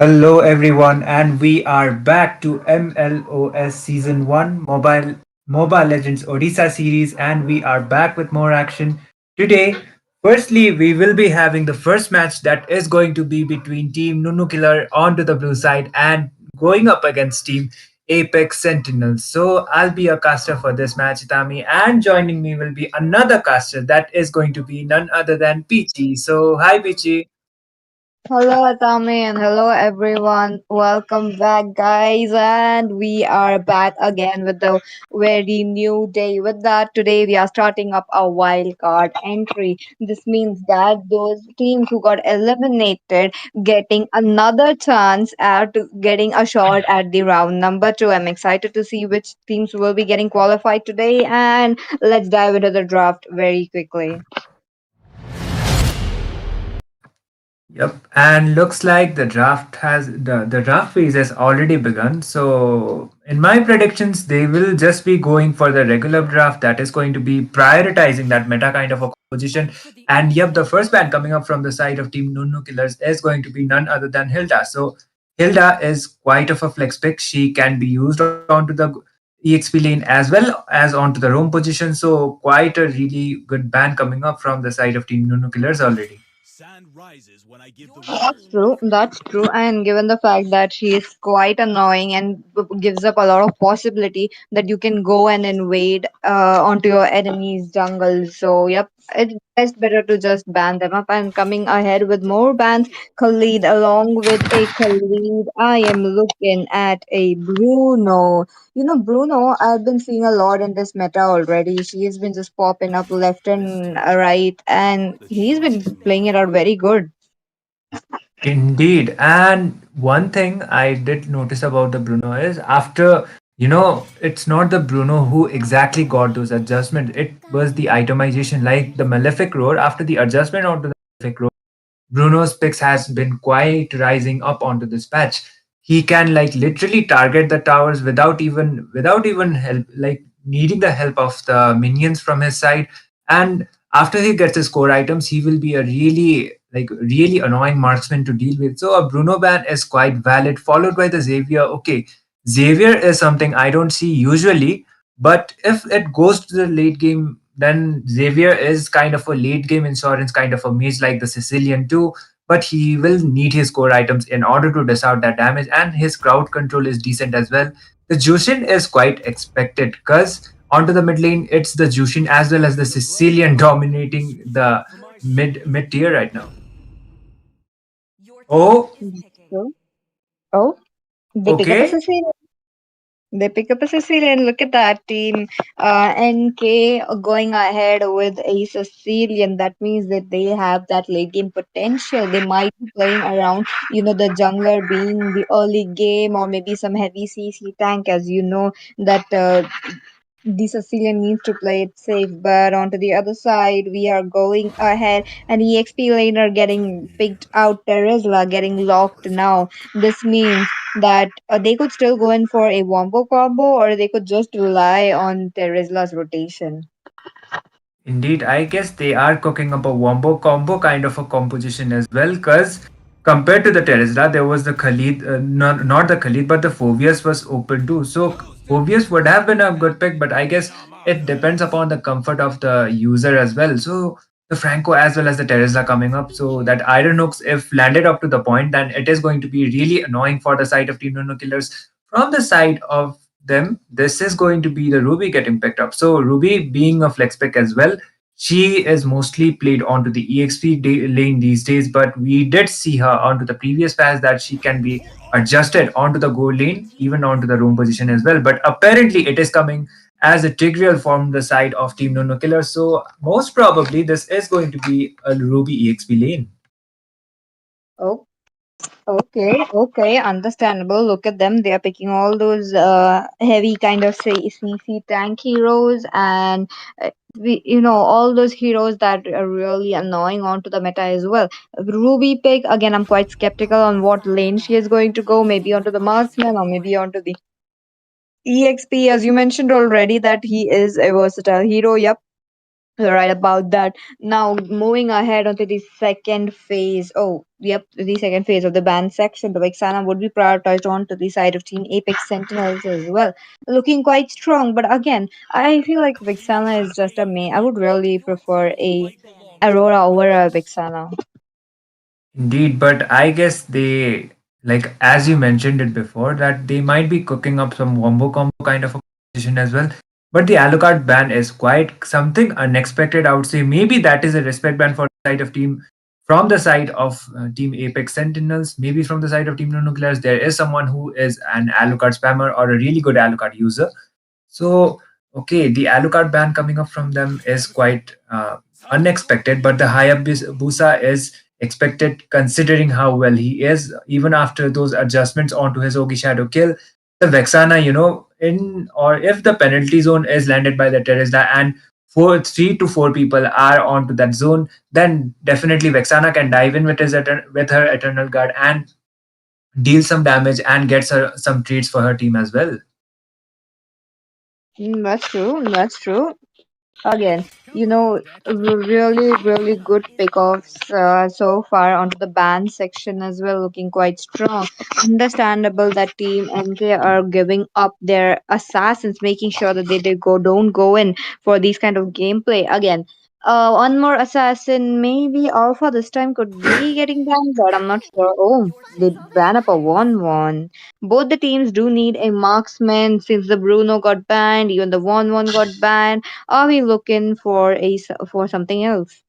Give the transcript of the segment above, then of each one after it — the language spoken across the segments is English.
Hello everyone, and we are back to MLOS Season 1 Mobile Legends Odisha series, and we are back with more action. Today, firstly, we will be having the first match that is going to be between Team Nunu Killer onto the blue side and going up against Team Apex Sentinels. So I'll be a caster for this match, Itami, and joining me will be another caster that is going to be none other than Peachy. So hi Peachy. Hello, Tommy, and hello, everyone. Welcome back, guys. And we are back again with the very new day. With that, today we are starting up a wild card entry. This means that those teams who got eliminated getting another chance at getting a shot at the round number two. I'm excited to see which teams will be getting qualified today. And let's dive into the draft very quickly. Yep, and looks like the draft phase has already begun. So in my predictions, they will just be going for the regular draft that is going to be prioritizing that meta kind of a composition. And yep, the first ban coming up from the side of Team Nunu Killers is going to be none other than Hilda. So Hilda is quite of a flex pick. She can be used onto the EXP lane as well as onto the roam position. So quite a really good ban coming up from the side of Team Nunu Killers already. That's true. That's true. And given the fact that she is quite annoying and gives up a lot of possibility that you can go and invade onto your enemy's jungle. So, yep, it's best better to just ban them up. And coming ahead with more bans, Khalid, along with a Khalid, I am looking at a Bruno. Bruno, I've been seeing a lot in this meta already. She has been just popping up left and right, and he's been playing it out very good. Indeed. And one thing I did notice about the Bruno is it's not the Bruno who exactly got those adjustments. It was the itemization, like the Malefic Roar. After the adjustment onto the Malefic Roar, Bruno's picks has been quite rising up onto this patch. He can like literally target the towers without even help, like needing the help of the minions from his side. And after he gets his core items, he will be a really annoying marksman to deal with. So a Bruno ban is quite valid, followed by the Xavier. Okay, Xavier is something I don't see usually, but if it goes to the late game, then Xavier is kind of a late game insurance kind of a mage like the Sicilian too. But he will need his core items in order to dish out that damage, and his crowd control is decent as well. The Jushin is quite expected because onto the mid lane, it's the Jushin as well as the Sicilian dominating the mid tier right now. Oh, So, oh, they pick up a okay. Sicilian. They pick up a Sicilian. Look at that team. NK going ahead with a Sicilian. That means that they have that late game potential. They might be playing around, the jungler being the early game or maybe some heavy CC tank, as you know that the Sicilian needs to play it safe, but onto the other side, we are going ahead, and EXP laner getting picked out, Terizla getting locked now. This means that they could still go in for a wombo combo, or they could just rely on Terizla's rotation. Indeed, I guess they are cooking up a wombo combo kind of a composition as well. Because compared to the Terizla, there was the Khalid, not the Khalid, but the Phobius was open too. So Phobius would have been a good pick, but I guess it depends upon the comfort of the user as well. So the Franco as well as the Terizla coming up. So that Iron Hooks, if landed up to the point, then it is going to be really annoying for the side of Team Nono Killers. From the side of them, this is going to be the Ruby getting picked up. So Ruby being a flex pick as well, she is mostly played onto the EXP lane these days, but we did see her onto the previous patch that she can be adjusted onto the gold lane, even onto the roam position as well. But apparently, it is coming as a Tigreal from the side of Team Nono Killer. So most probably, this is going to be a Ruby EXP lane. Oh, okay, okay, understandable. Look at them. They are picking all those heavy kind of say CC tank heroes and all those heroes that are really annoying onto the meta as well. Ruby pick again. I'm quite skeptical on what lane she is going to go. Maybe onto the marksman or maybe onto the EXP, as you mentioned already that he is a versatile hero. Yep. You're right about that. Now, moving ahead onto the second phase. Oh, yep, the second phase of the band section. The Vexana would be prioritized onto the side of Team Apex Sentinels as well. Looking quite strong, but again, I feel like Vexana is just a main. I would really prefer a Aurora over a Vexana. Indeed, but I guess they, like as you mentioned it before, that they might be cooking up some wombo combo kind of a position as well. But the Alucard ban is quite something unexpected, I would say. Maybe that is a respect ban for the side of team from the side of Team Apex Sentinels, maybe from the side of Team No Nuclears. There is someone who is an Alucard spammer or a really good Alucard user. So, okay, the Alucard ban coming up from them is quite unexpected, but the Hayabusa is expected considering how well he is, even after those adjustments onto his Ogi Shadow kill. The Vexana, in or if the penalty zone is landed by the Terizla and 3 to 4 people are onto that zone, then definitely Vexana can dive in with with her Eternal Guard and deal some damage and gets her some treats for her team as well. That's true. That's true. Again, really, really good pickoffs so far onto the band section as well, looking quite strong. Understandable that Team NK are giving up their assassins, making sure that they don't go in for these kind of gameplay. Again, one more assassin, maybe Alpha this time could be getting banned, but I'm not sure. Oh, they ban up a 1-1. Both the teams do need a marksman since the Bruno got banned, even the 1-1 got banned. Are we looking for for something else?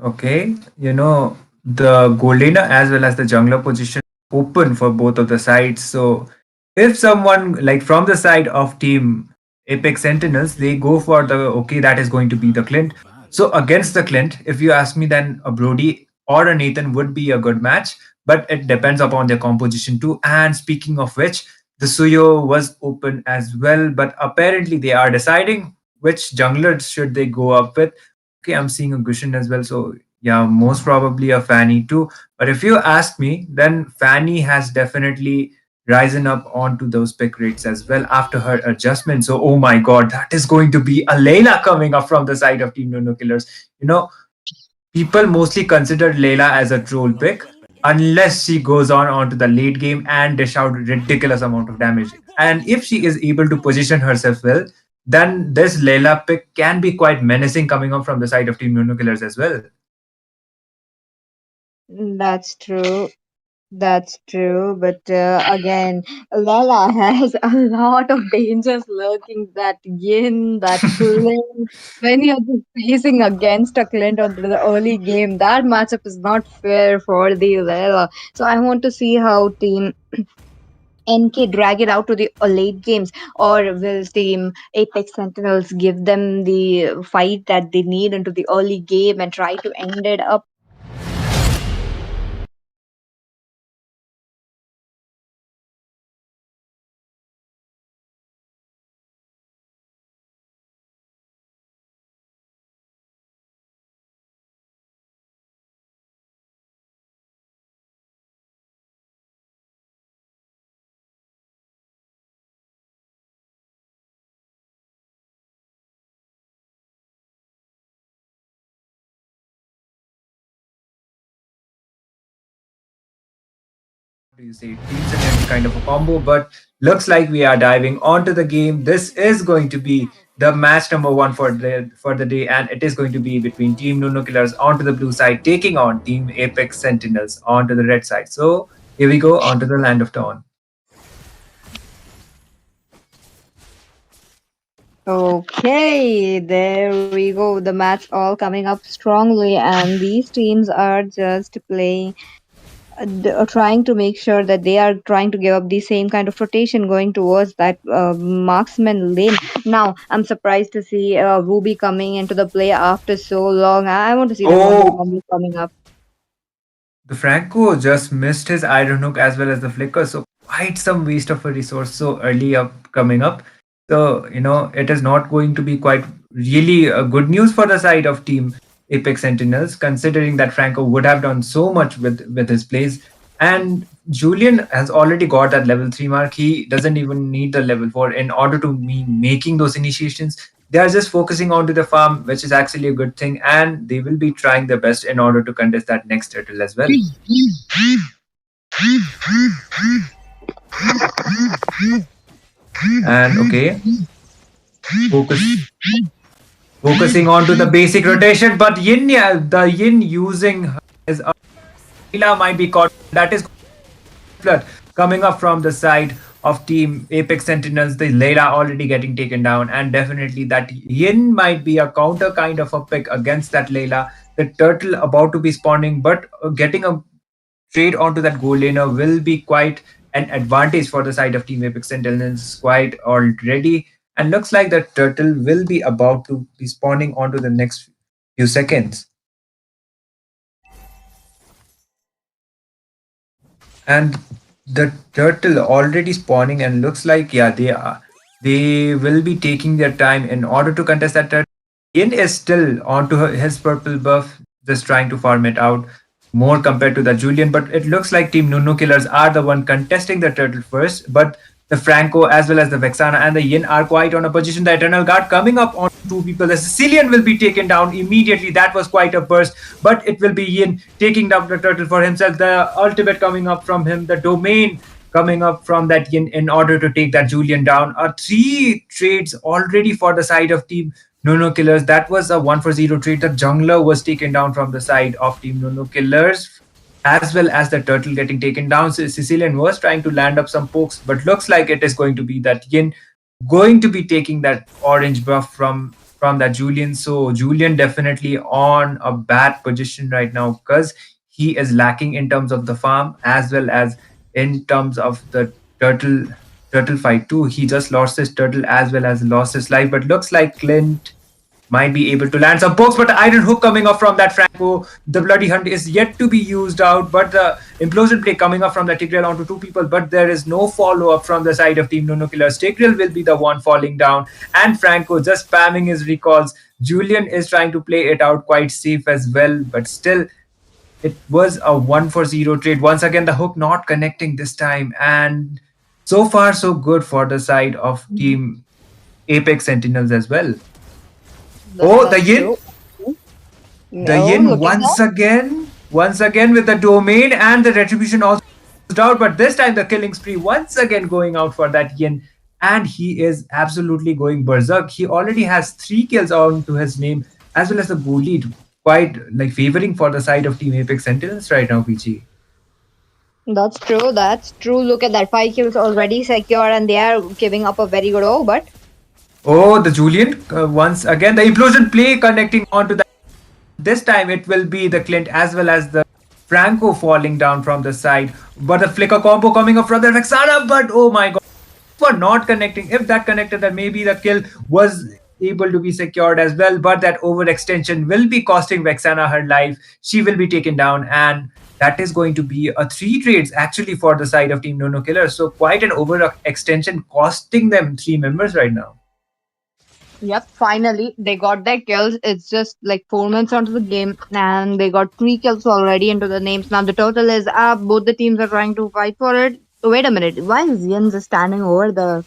Okay, the Goldena as well as the jungler position open for both of the sides. So if someone like from the side of team Apex Sentinels, they go for the okay, that is going to be the Clint. So against the Clint, if you ask me, then a Brody or a Nathan would be a good match, but it depends upon their composition too. And speaking of which, the Suyo was open as well, but apparently they are deciding which jungler should they go up with. Okay, I'm seeing a Gushin as well. So yeah, most probably a Fanny too. But if you ask me, then Fanny has definitely risen up onto those pick rates as well after her adjustment. So oh my god, that is going to be a Layla coming up from the side of Team No Killers. You know, people mostly consider Layla as a troll pick unless she goes on onto the late game and dish out ridiculous amount of damage. And if she is able to position herself well, then this Layla pick can be quite menacing coming up from the side of Team No Killers as well. That's true. That's true, but again, Lala has a lot of dangers lurking. That Yin, that Clint. When you're just facing against a Clint on the early game, that matchup is not fair for the Lala. So I want to see how Team NK drag it out to the late games, or will Team Apex Sentinels give them the fight that they need into the early game and try to end it up. Do you say teams in any kind of a combo? But looks like we are diving onto the game. This is going to be the match number one for the day, and it is going to be between Team Nuno Killers onto the blue side taking on Team Apex Sentinels onto the red side. So here we go onto the land of dawn. Okay, there we go. The match all coming up strongly, and these teams are just playing, trying to make sure that they are trying to give up the same kind of rotation going towards that marksman lane. Now, I'm surprised to see Ruby coming into the play after so long. I want to see that Wombo Oh, combo coming up. the Franco just missed his iron hook as well as the flicker, so quite some waste of a resource so early up coming up. So it is not going to be quite really good news for the side of Team Apex Sentinels, considering that Franco would have done so much with his plays, and Julian has already got that level 3 mark. He doesn't even need the level 4 in order to be making those initiations. They are just focusing onto the farm, which is actually a good thing, and they will be trying their best in order to contest that next turtle as well. And okay, focus focusing on to the basic rotation, but Yin, yeah, the Yin using his Leela might be caught. That is flood coming up from the side of Team Apex Sentinels. The Leila already getting taken down, and definitely that Yin might be a counter kind of a pick against that Leila. The turtle about to be spawning, but getting a trade onto that goal laner will be quite an advantage for the side of Team Apex Sentinels quite already. And looks like the turtle will be about to be spawning onto the next few seconds. And the turtle already spawning and looks like yeah they will be taking their time in order to contest that turtle. Yin is still onto his purple buff, just trying to farm it out more compared to the Julian. But it looks like Team Nunu Killers are the one contesting the turtle first. But the Franco as well as the Vexana and the Yin are quite on a position. The Eternal Guard coming up on two people. The Sicilian will be taken down immediately. That was quite a burst, but it will be Yin taking down the turtle for himself. The ultimate coming up from him. The domain coming up from that Yin in order to take that Julian down. Three trades already for the side of Team Nono Killers. That was a 1-for-0 trade. The jungler was taken down from the side of Team Nono Killers, as well as the turtle getting taken down. So Sicilian was trying to land up some pokes, but looks like it is going to be that Yin going to be taking that orange buff from that Julian. So Julian definitely on a bad position right now because he is lacking in terms of the farm as well as in terms of the turtle fight too. He just lost his turtle as well as lost his life. But looks like Clint might be able to land some pokes, but the iron hook coming up from that Franco. The bloody hunt is yet to be used out, but the implosion play coming up from the Tigreal onto two people, but there is no follow up from the side of Team Nono Killers. Tigreal will be the one falling down, and Franco just spamming his recalls. Julian is trying to play it out quite safe as well, but still it was a 1-for-0 trade. Once again, the hook not connecting this time, and so far so good for the side of Team Apex Sentinels as well. Oh, the That's Yin, true. the No, Yin look at that. once again with the domain and the retribution also used out, but this time the killing spree once again going out for that Yin, and he is absolutely going berserk. He already has 3 kills on to his name, as well as the goal lead, quite like favoring for the side of Team Apex Sentinels right now, PG. That's true. That's true. Look at that. 5 kills already secure, and they are giving up a very good O. But Oh, the Julian once again the implosion play connecting onto that. This time it will be the Clint as well as the Franco falling down from the side. But the flicker combo coming up from the Vexana. But oh my god, for not connecting. If that connected, then maybe the kill was able to be secured as well. But that overextension will be costing Vexana her life. She will be taken down, and that is going to be a 3 trades actually for the side of Team Nono Killer. So quite an overextension costing them 3 members right now. yep, finally they got their kills. It's just like 4 minutes onto the game, and they got 3 kills already into the names. Now the total is up. Both the teams are trying to fight for it. Wait a minute. Why is Yen just standing over the?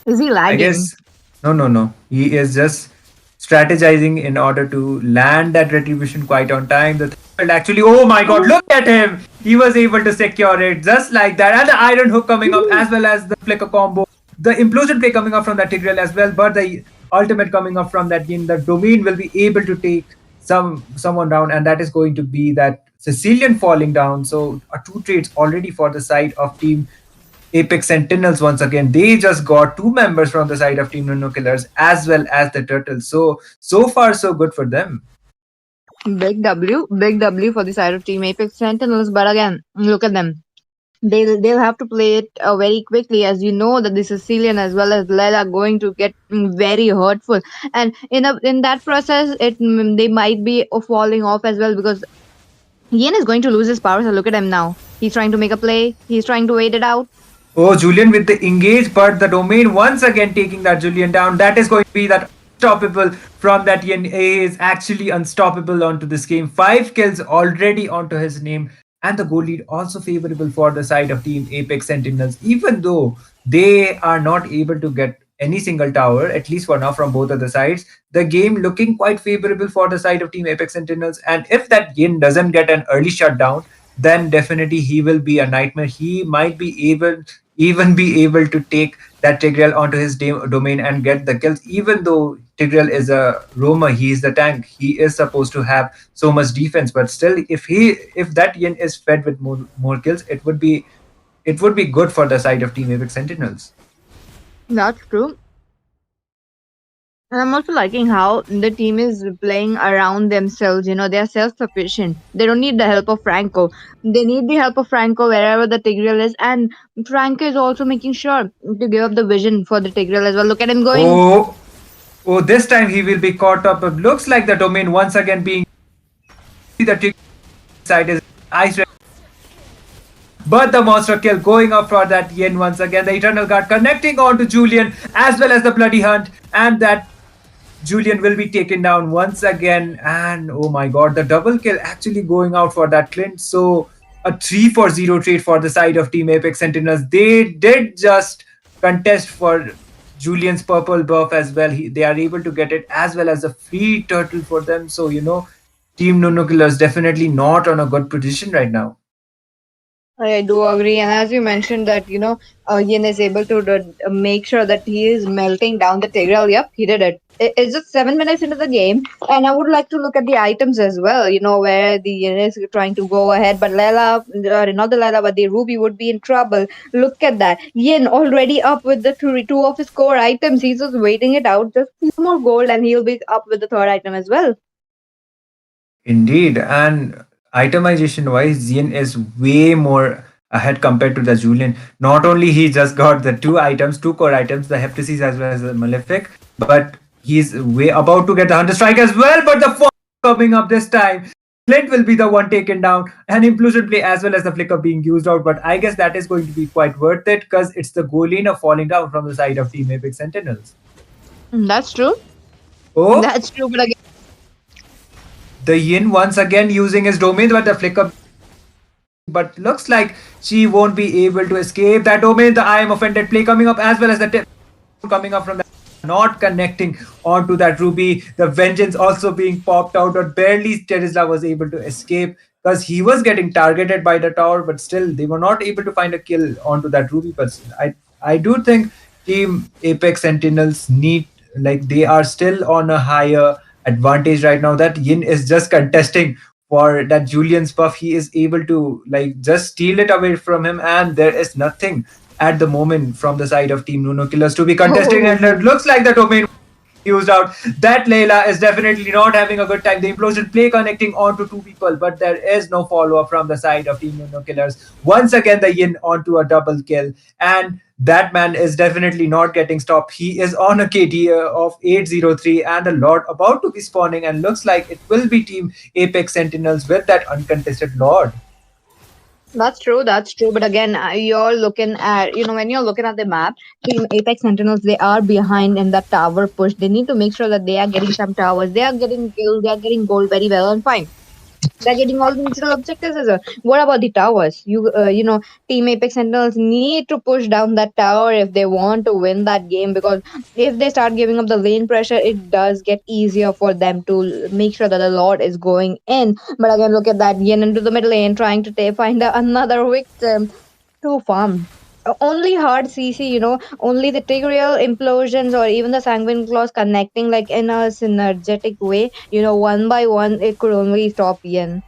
Is he I lagging? guess no. He is just strategizing in order to land that retribution quite on time. The third actually, oh my god, look at him! He was able to secure it just like that. And the iron hook coming up as well as the flicker combo. The implosion play coming up from that Tigreal as well, but the ultimate coming up from that game, the domain will be able to take someone down, and that is going to be that Sicilian falling down. So 2 trades already for the side of Team Apex Sentinels once again. They just got 2 members from the side of Team Nano Killers as well as the Turtles. So far so good for them. Big W for the side of Team Apex Sentinels. But again, look at them. They'll have to play it very quickly, as you know that the Sicilian as well as Lela are going to get very hurtful, and in that process, they might be falling off as well because Ian is going to lose his power. So look at him now. He's trying to make a play. He's trying to wait it out. Oh, Julian with the engage, but the domain once again taking that Julian down. That is going to be that unstoppable from that Yen A is actually unstoppable onto this game. 5 kills already onto his name. And the goal lead also favorable for the side of Team Apex Sentinels, even though they are not able to get any single tower, at least for now, from both of the sides. The game looking quite favorable for the side of Team Apex Sentinels. And if that Yin doesn't get an early shutdown, then definitely he will be a nightmare. He might be able even be able to take that Tigreal onto his domain and get the kills. Even though Tigreal is a roamer, he is the tank. He is supposed to have so much defense, but still, if that Yin is fed with more kills, it would be good for the side of Team Apex Sentinels. That's true. And I'm also liking how the team is playing around themselves. They are self sufficient. They don't need the help of Franco. They need the help of Franco wherever the Tigreal is. And Franco is also making sure to give up the vision for the Tigreal as well. Look at him going. Oh, oh! This time he will be caught up. It looks like the domain once again being the Tigreal side is ice. But the monster kill going up for that Yin once again. The Eternal Guard connecting on to Julian as well as the Bloody Hunt. And that Julian will be taken down once again. And oh my god, the double kill actually going out for that Clint. So a 3-4-0 trade for the side of Team Apex Sentinels. They did just contest for Julian's purple buff as well. They are able to get it as well as a free turtle for them. So, Team Nunukilla is definitely not on a good position right now. I do agree, and as you mentioned that Yin is able to make sure that he is melting down the Tigreal. Yep, he did it. It's just 7 minutes into the game, and I would like to look at the items as well. Where the Yin is trying to go ahead, but Layla, not the Layla, but the Ruby would be in trouble. Look at that, Yin already up with the two of his core items. He's just waiting it out, just few more gold, and he'll be up with the third item as well. Indeed, and itemization wise, Zian is way more ahead compared to the Julian. Not only he just got the two core items, the Heptasis as well as the Malefic, but he's way about to get the Hunter Strike as well. But the fall coming up this time, Clint will be the one taken down, and Implosion play as well as the Flicker being used out. But I guess that is going to be quite worth it because it's the Golina falling down from the side of Team Apex Sentinels. That's true. Oh, That's true, but again. the Yin once again using his domain, but the Flicker. But looks like she won't be able to escape that domain. The I am offended play coming up as well as the tip coming up from that. Not connecting onto that Ruby. The Vengeance also being popped out, but barely Terizla was able to escape because he was getting targeted by the tower, but still they were not able to find a kill onto that Ruby. But I do think Team Apex Sentinels need, like, they are still on a higher advantage right now. That Yin is just contesting for that Julian's buff. He is able to, like, just steal it away from him, and there is nothing at the moment from the side of Team Nuno Killers to be contesting, and it looks like the domain used out. That Layla is definitely not having a good time. The implosion play connecting onto two people, but there is no follow-up from the side of Team Nuno Killers. Once again, the Yin onto a double kill, and that man is definitely not getting stopped. He is on a KD of 803 and a lot about to be spawning, and looks like it will be Team Apex Sentinels with that uncontested Lord. That's true. That's true. But again, you're looking at, when you're looking at the map, Team Apex Sentinels, they are behind in the tower push. They need to make sure that they are getting some towers. They are getting kills. They are getting gold very well and fine. They're getting all the digital objectives as well. What about the towers? Team Apex Sentinels need to push down that tower if they want to win that game, because if they start giving up the lane pressure, it does get easier for them to make sure that the Lord is going in. But again, look at that Yin into the middle lane trying to find another victim to farm. Only hard CC, only the Tigreal implosions or even the Sanguine Claws connecting like in a synergetic way, one by one, it could only stop Yin.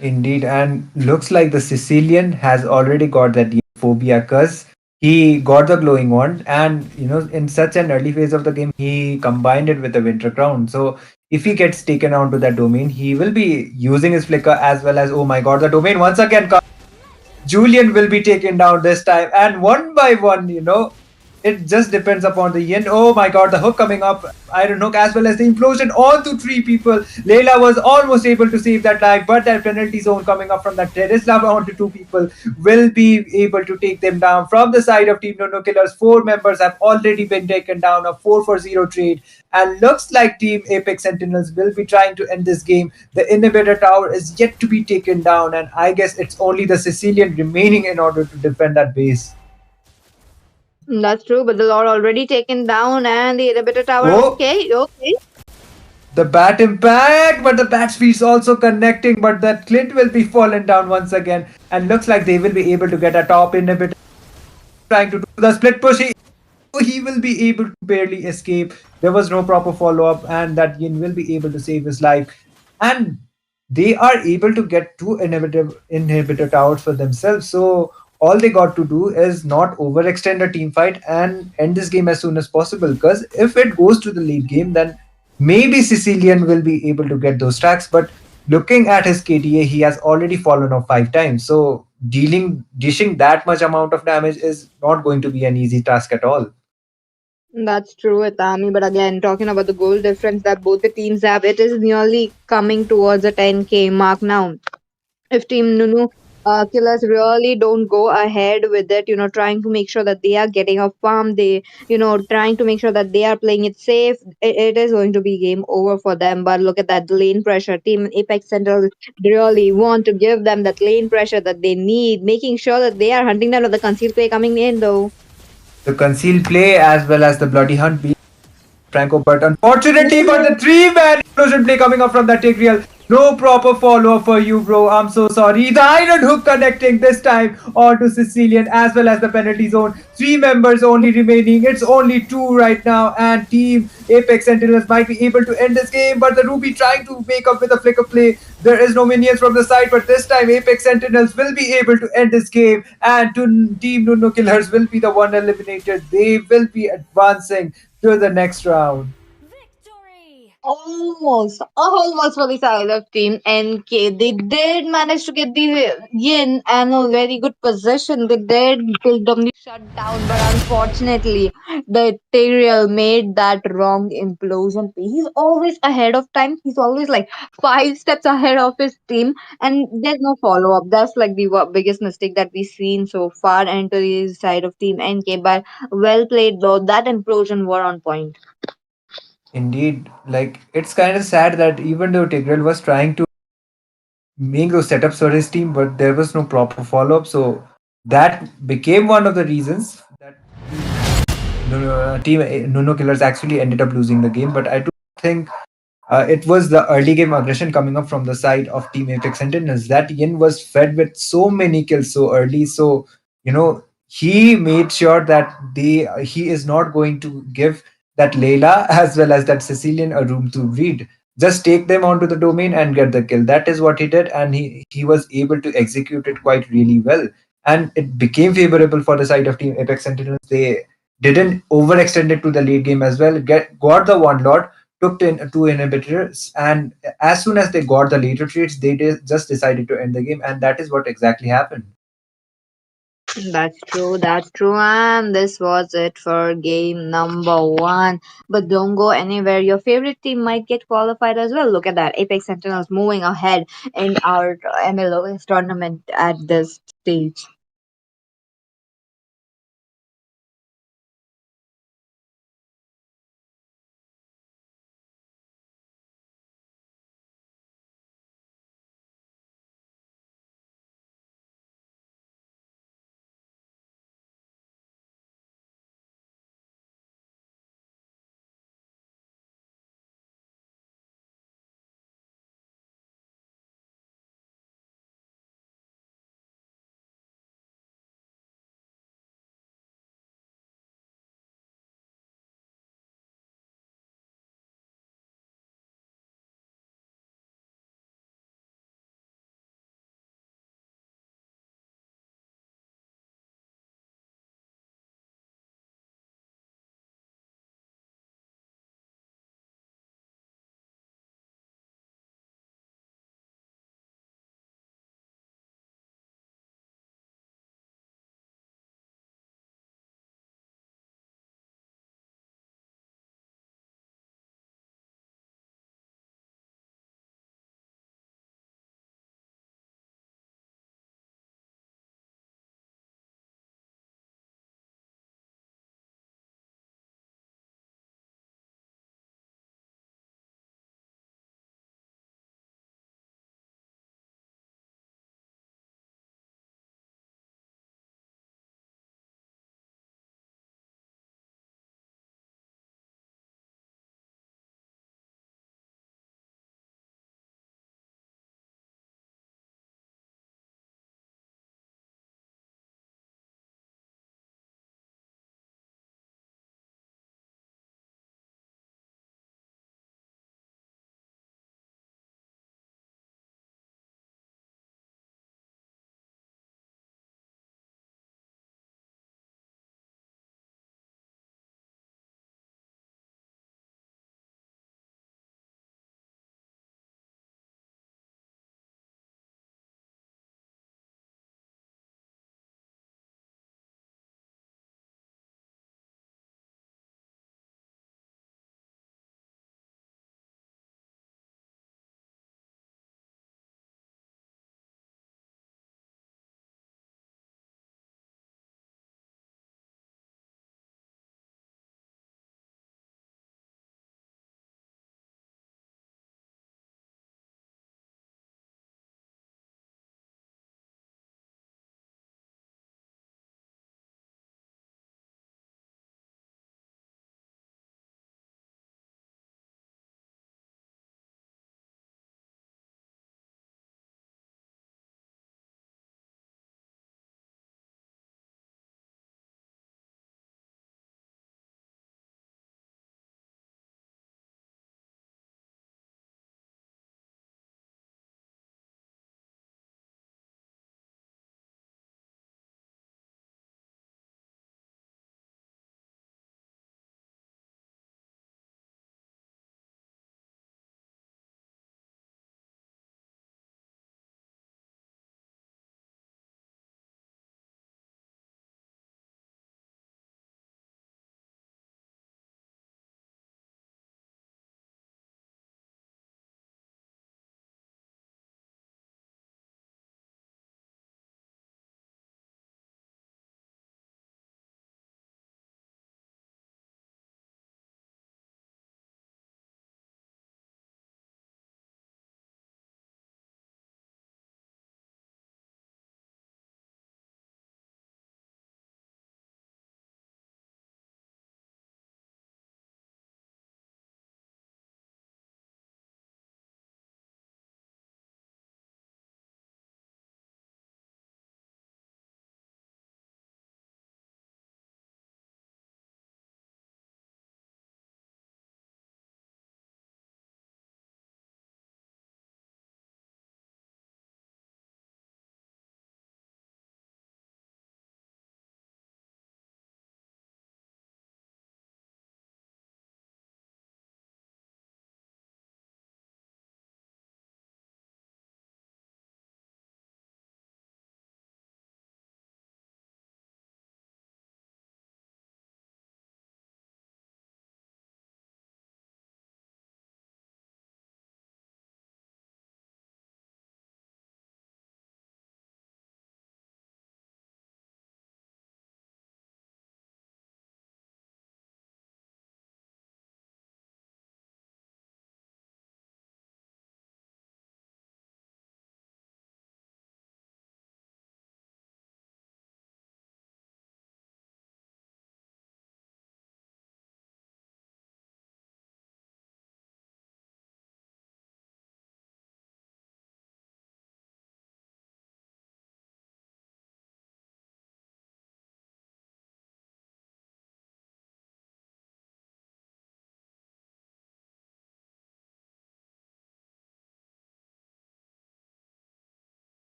Indeed, and looks like the Sicilian has already got that phobia because he got the glowing wand, and in such an early phase of the game, he combined it with the Winter Crown. So if he gets taken onto that domain, he will be using his flicker as well as, oh my god, the domain once again. Julian will be taken down this time, and one by one, it just depends upon the Yin. Oh my god, the hook coming up, Iron Hook, as well as the implosion onto three people. Layla was almost able to save that life, but that penalty zone coming up from that terrace lava onto two people will be able to take them down. From the side of Team No Killers, four members have already been taken down, a 4-for-0 trade, and looks like Team Apex Sentinels will be trying to end this game. The inhibitor tower is yet to be taken down, and I guess it's only the Sicilian remaining in order to defend that base. That's true, but the Lord already taken down and the inhibitor tower. Oh, Okay, okay. the bat impact, but the bat speed's also connecting, but that Clint will be fallen down once again, and looks like they will be able to get a top inhibitor trying to do the split push. He will be able to barely escape. There was no proper follow up, and that Yin will be able to save his life. And they are able to get two inhibitor towers for themselves. So all they got to do is not overextend a team fight and end this game as soon as possible. Because if it goes to the late game, then maybe Sicilian will be able to get those stacks. But looking at his KDA, he has already fallen off 5 times. So dishing that much amount of damage is not going to be an easy task at all. That's true, Itami. But again, talking about the goal difference that both the teams have, it is nearly coming towards a 10K mark now. If Team Nunu killers really don't go ahead with it, trying to make sure that they are getting a farm, trying to make sure that they are playing it safe, it is going to be game over for them. But look at that lane pressure. Team Apex Central really want to give them that lane pressure that they need, making sure that they are hunting down the concealed play coming in though. The concealed play as well as the bloody hunt being Franco, but unfortunately for the three-man explosion play coming up from that Tigreal, no proper follow-up for you, bro. I'm so sorry. The iron hook connecting this time onto Sicilian as well as the penalty zone. Three members only remaining. It's only two right now, and Team Apex Sentinels might be able to end this game, but the Ruby trying to make up with a flicker play. There is no minions from the side, but this time Apex Sentinels will be able to end this game, and Team Nuno Killers will be the one eliminated. They will be advancing to the next round. Victory! Almost for the side of Team NK. They did manage to get the Yin and a very good position. They did build them the shutdown, but unfortunately, the Tyrael made that wrong implosion. He's always ahead of time. He's always like 5 steps ahead of his team, and there's no follow up. That's like the biggest mistake that we've seen so far into the side of Team NK. But well played though. That implosion were on point. Indeed, like it's kind of sad that even though Tigreal was trying to make those setups for his team, but there was no proper follow up. So that became one of the reasons that team Nuno Killers actually ended up losing the game. But I do think it was the early game aggression coming up from the side of Team Apex Sentinels. That Yin was fed with so many kills so early. So, he made sure that he is not going to give that Layla as well as that Sicilian a room to breathe. Just take them onto the domain and get the kill. That is what he did, and he was able to execute it quite really well. And it became favorable for the side of Team Apex Sentinels. They didn't overextend it to the late game as well. Got the one lot, took two inhibitors, and as soon as they got the later trades, they just decided to end the game, and that is what exactly happened. That's true, that's true. And this was it for game number one. But don't go anywhere. Your favorite team might get qualified as well. Look at that. Apex Sentinels moving ahead in our MLOS tournament at this stage.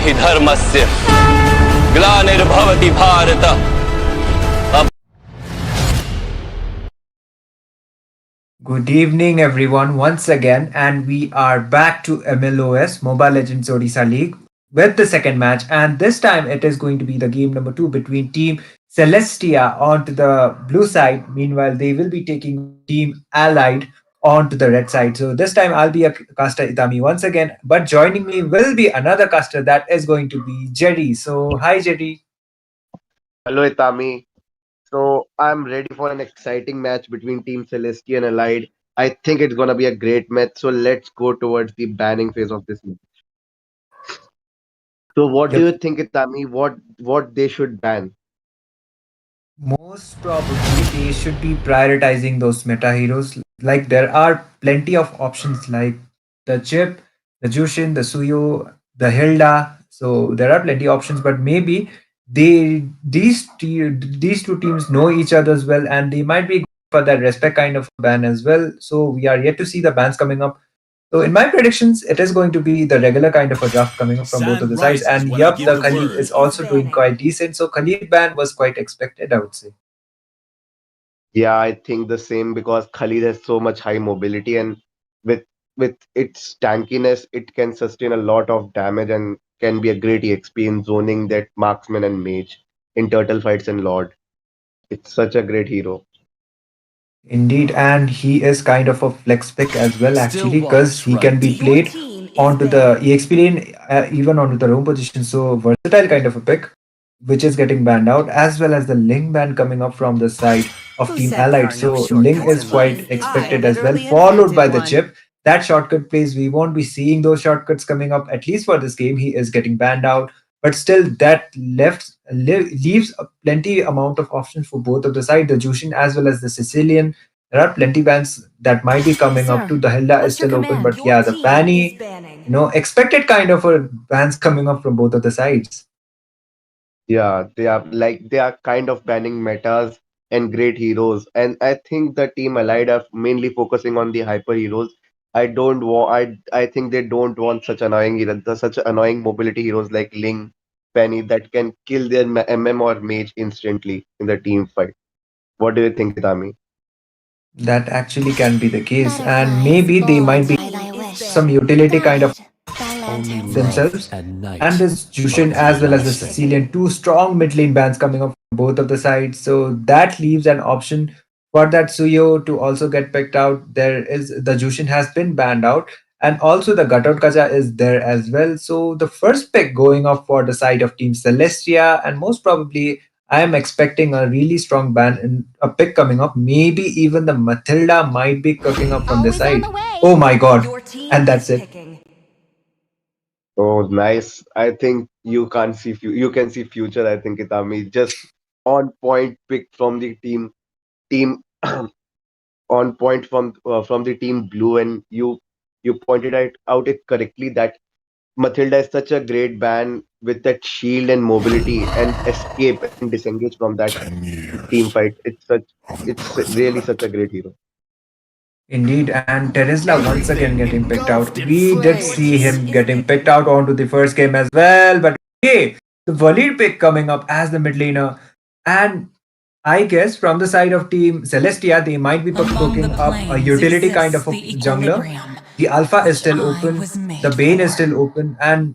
हि धर्मस्य ग्लानिर्भवति Bharat. Good evening, everyone, once again, and we are back to MLOS Mobile Legends Odisha League with the second match. And this time it is going to be the game number two between Team Celestia onto the blue side. Meanwhile, they will be taking on Team Allied onto the red side. So this time I'll be a caster Itami once again, but joining me will be another caster that is going to be Jerry. So hi Jerry. Hello, Itami. So I'm ready for an exciting match between Team Celestia and Allied. I think it's gonna be a great match. So let's go towards the banning phase of this match. So what do Yep. you think, Itami? What they should ban? Most probably they should be prioritizing those meta heroes. Like there are plenty of options like the Chip, the Jushin, the Suyo, the Hilda. So there are plenty of options, but maybe these two teams know each other as well, and they might be going for that respect kind of ban as well. So we are yet to see the bans coming up. So in my predictions, it is going to be the regular kind of a draft coming up from both of Sand the sides. rises And when I yup, give the the Khalid word. is also doing quite decent. So Khalid ban was quite expected, I would say. Yeah, I think the same because Khalid has so much high mobility and with with its tankiness, it can sustain a lot of damage and can be a great EXP in zoning that marksman and mage in turtle fights and Lord. It's such a great hero. Indeed, and he is kind of a flex pick as well, Still actually, because waters he can run be deep. played onto the EXP lane, even onto the roam position. So versatile kind of a pick, which is getting banned out, as well as the Ling ban coming up from the side of Who Team said there Allied. are no So Ling shortcuts is in quite life? I expected as well, literally followed invented by the one. chip. That shortcut plays, we won't be seeing those shortcuts coming up, at least for this game. He is getting banned out. But still, leaves a plenty amount of options for both of the side, the Jushin as well as the Sicilian. There are plenty bans that might be Yes, coming up sir. too. The Hilda is What's your still open, command? but yeah, the Fanny, expected kind of a bans coming up from both of the sides. Yeah, they are kind of banning metas and great heroes, and I think the team Allied are mainly focusing on the hyper heroes. I don't want. I think they don't want such annoying such annoying mobility heroes like Ling, Penny that can kill their MM or mage instantly in the team fight. What do you think, Itami? That actually can be the case, and Butterflies, maybe they might bulbs, be I wish. some utility kind of Guide by Only lanterns. love themselves. and And night this Jushin mark the as well as the last day. Sicilian, two strong mid lane bans coming up from both of the sides. So that leaves an option for that Suyo to also get picked out. There is the Jushin has been banned out, and also the Gatot Kaja is there as well. So the first pick going off for the side of Team Celestia, and most probably I am expecting a really strong ban in a pick coming up. Maybe even the Matilda might be cooking up from the Always on side. the way. Oh my god. Your team And is that's it. picking. Oh, nice. I think you can't see you can see future. I think Itami just on point pick from the team on point from the team blue, and you pointed out it correctly that Matilda is such a great ban with that shield and mobility and escape and disengage from that team fight. It's really such a great hero. Indeed, and Terizla once again Everything getting picked out. engulfed in We did Your see flames. team him is getting picked out picking. onto the first game as well, but okay, the Walid pick coming up as the mid laner. And I guess from the side of Team Celestia, they might be Among the cooking up a planes utility kind exists of a the jungler. equilibrium, The Alpha is which still I open, was the made Bane is for. still open, and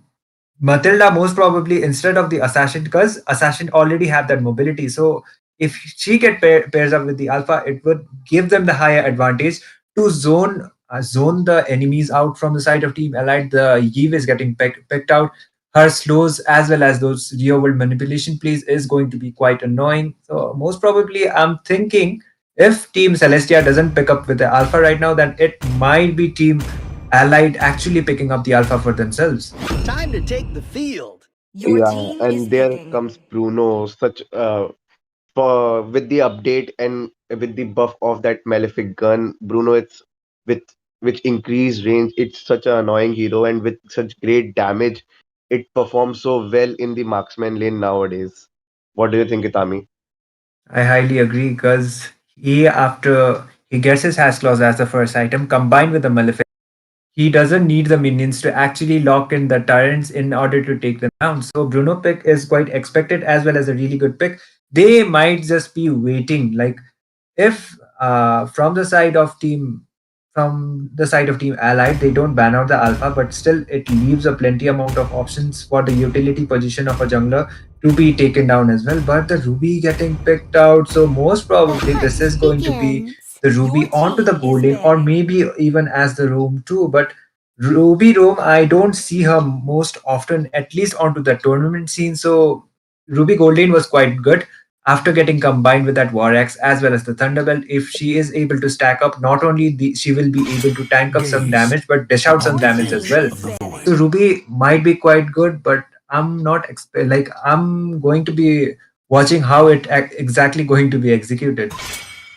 Matilda most probably instead of the assassin, because assassin already have that mobility. So if she pairs up with the alpha, it would give them the higher advantage to zone the enemies out from the side of Team Allied. The Eve is getting picked out. Her slows as well as those real world manipulation plays is going to be quite annoying. So most probably, I'm thinking if Team Celestia doesn't pick up with the alpha right now, then it might be Team Allied actually picking up the alpha for themselves. Time to take the field. Your Yeah, team is and there picking. comes Bruno, such for with the update and with the buff of that malefic gun, Bruno it's with which increased range, it's such an annoying hero and with such great damage, it performs so well in the marksman lane nowadays. What do you think, Itami? I highly agree because after he gets his hash claws as the first item combined with the malefic, he doesn't need the minions to actually lock in the tyrants in order to take them down. So Bruno pick is quite expected as well as a really good pick. They might just be waiting, like if from the side of team allied they don't ban out the alpha, but still it leaves a plenty amount of options for the utility position of a jungler to be taken down as well. But the ruby getting picked out, so most probably this is going to be the ruby onto the gold lane, or maybe even as the roam too. But ruby roam, I don't see her most often, at least onto the tournament scene. So ruby gold lane was quite good after getting combined with that War Axe as well as the Thunderbolt. If she is able to stack up, not only she will be able to tank up some damage, but dish out some damage as well. So Ruby might be quite good, but I'm not like I'm going to be watching how it exactly going to be executed.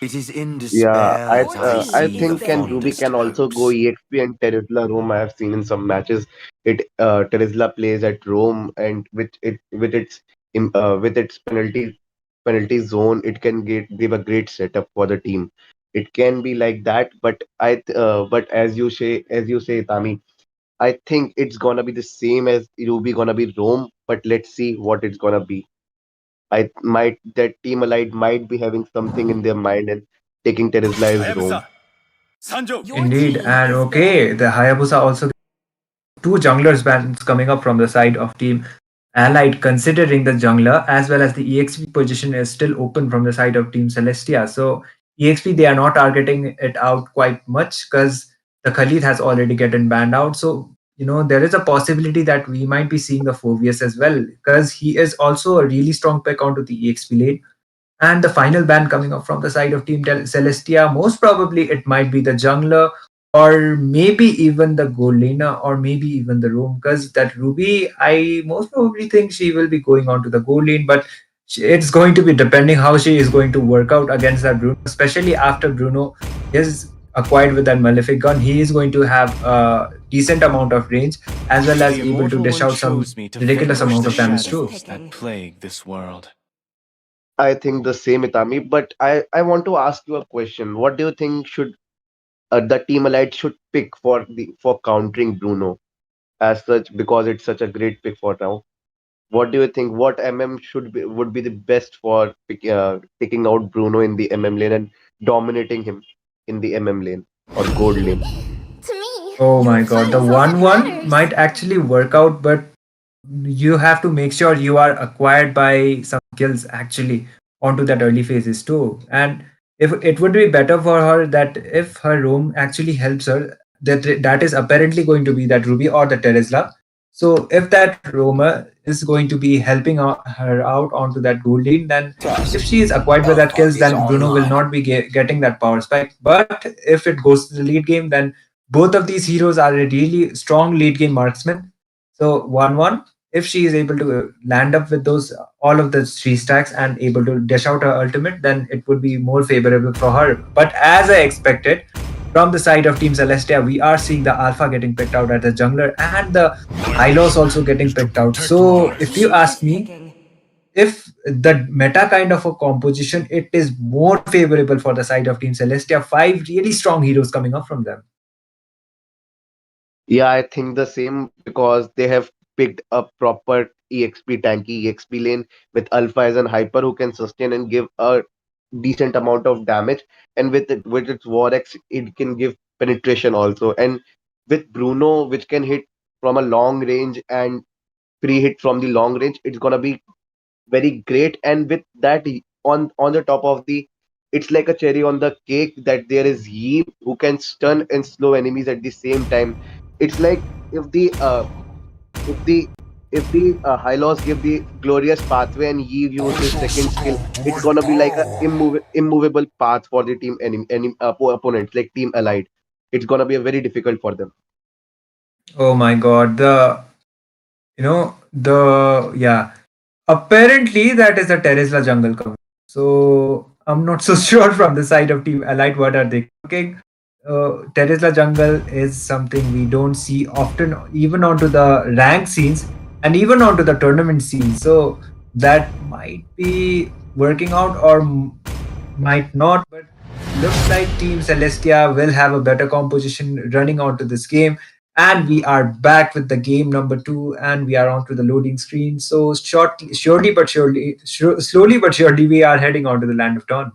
It is in Yeah, despair that I I see the think can Ruby fondest can also go hopes. EXP and Terizla Roam. I have seen in some matches it Terizla plays at Rome, and with its penalty zone, it can give a great setup for the team. It can be like that, but but as you say, Tami, I think it's gonna be the same as Ruby gonna be Rome, but let's see what it's gonna be. I might that team allied might be having something in their mind and taking Terizla as Rome. Indeed, and okay, the Hayabusa also two junglers bans coming up from the side of team allied, considering the jungler as well as the exp position is still open from the side of team celestia. So exp, they are not targeting it out quite much because the khalid has already gotten banned out. So there is a possibility that we might be seeing the Phoveus as well, because he is also a really strong pick onto the exp lane. And the final ban coming up from the side of Team Celestia, most probably it might be the jungler, or maybe even the Golena, or maybe even the roam. Because that Ruby, I most probably think she will be going on to the gold lane, but it's going to be depending how she is going to work out against that Bruno, especially after Bruno is acquired with that Malefic gun. He is going to have a decent amount of range as well as The able to Immortal dish One out some chose me to ridiculous vanquish amount the of damage too. shadows that plague this world. I think the same, Itami. But I want to ask you a question. What do you think should the team allied should pick for countering Bruno as such, because it's such a great pick for now? What do you think? What MM would be the best for picking out Bruno in the MM lane and dominating him in the MM lane or gold lane? Oh my god, the 1-1 might actually work out, but you have to make sure you are acquired by some kills actually onto that early phases too. And if it would be better for her that if her roam actually helps her, that is apparently going to be that Ruby or the Terizla. So if that roamer is going to be helping her out onto that gold lane, then if she is acquired by that kills, then Bruno will not be getting that power spike. But if it goes to the lead game, then both of these heroes are a really strong lead game marksmen. So 1-1, if she is able to land up with those all of the three stacks and able to dish out her ultimate, then it would be more favorable for her. But as I expected, from the side of Team Celestia, we are seeing the Alpha getting picked out as a jungler and the Hylos also getting picked out. So if you ask me, if the meta kind of a composition, it is more favorable for the side of Team Celestia. Five really strong heroes coming up from them. Yeah, I think the same because they have picked a proper EXP tanky EXP lane with Alpha as an hyper who can sustain and give a decent amount of damage, and with its War X it can give penetration also, and with Bruno which can hit from a long range and pre-hit from the long range, it's gonna be very great. And with that on the top of the, it's like a cherry on the cake that there is Yi who can stun and slow enemies at the same time. It's like if the if the Hylos give the glorious pathway and Yi use his second skill, it's gonna be like a immovable path for the team opponents like team allied. It's gonna be a very difficult for them. Oh my god, the yeah. Apparently, that is a Terizla jungle cover. So I'm not so sure from the side of Team Allied what are they cooking. Terizla jungle is something we don't see often, even onto the rank scenes and even onto the tournament scenes. So that might be working out or might not. But looks like Team Celestia will have a better composition running onto this game. And we are back with the game number two, and we are onto the loading screen. So slowly but surely, we are heading onto the land of dawn.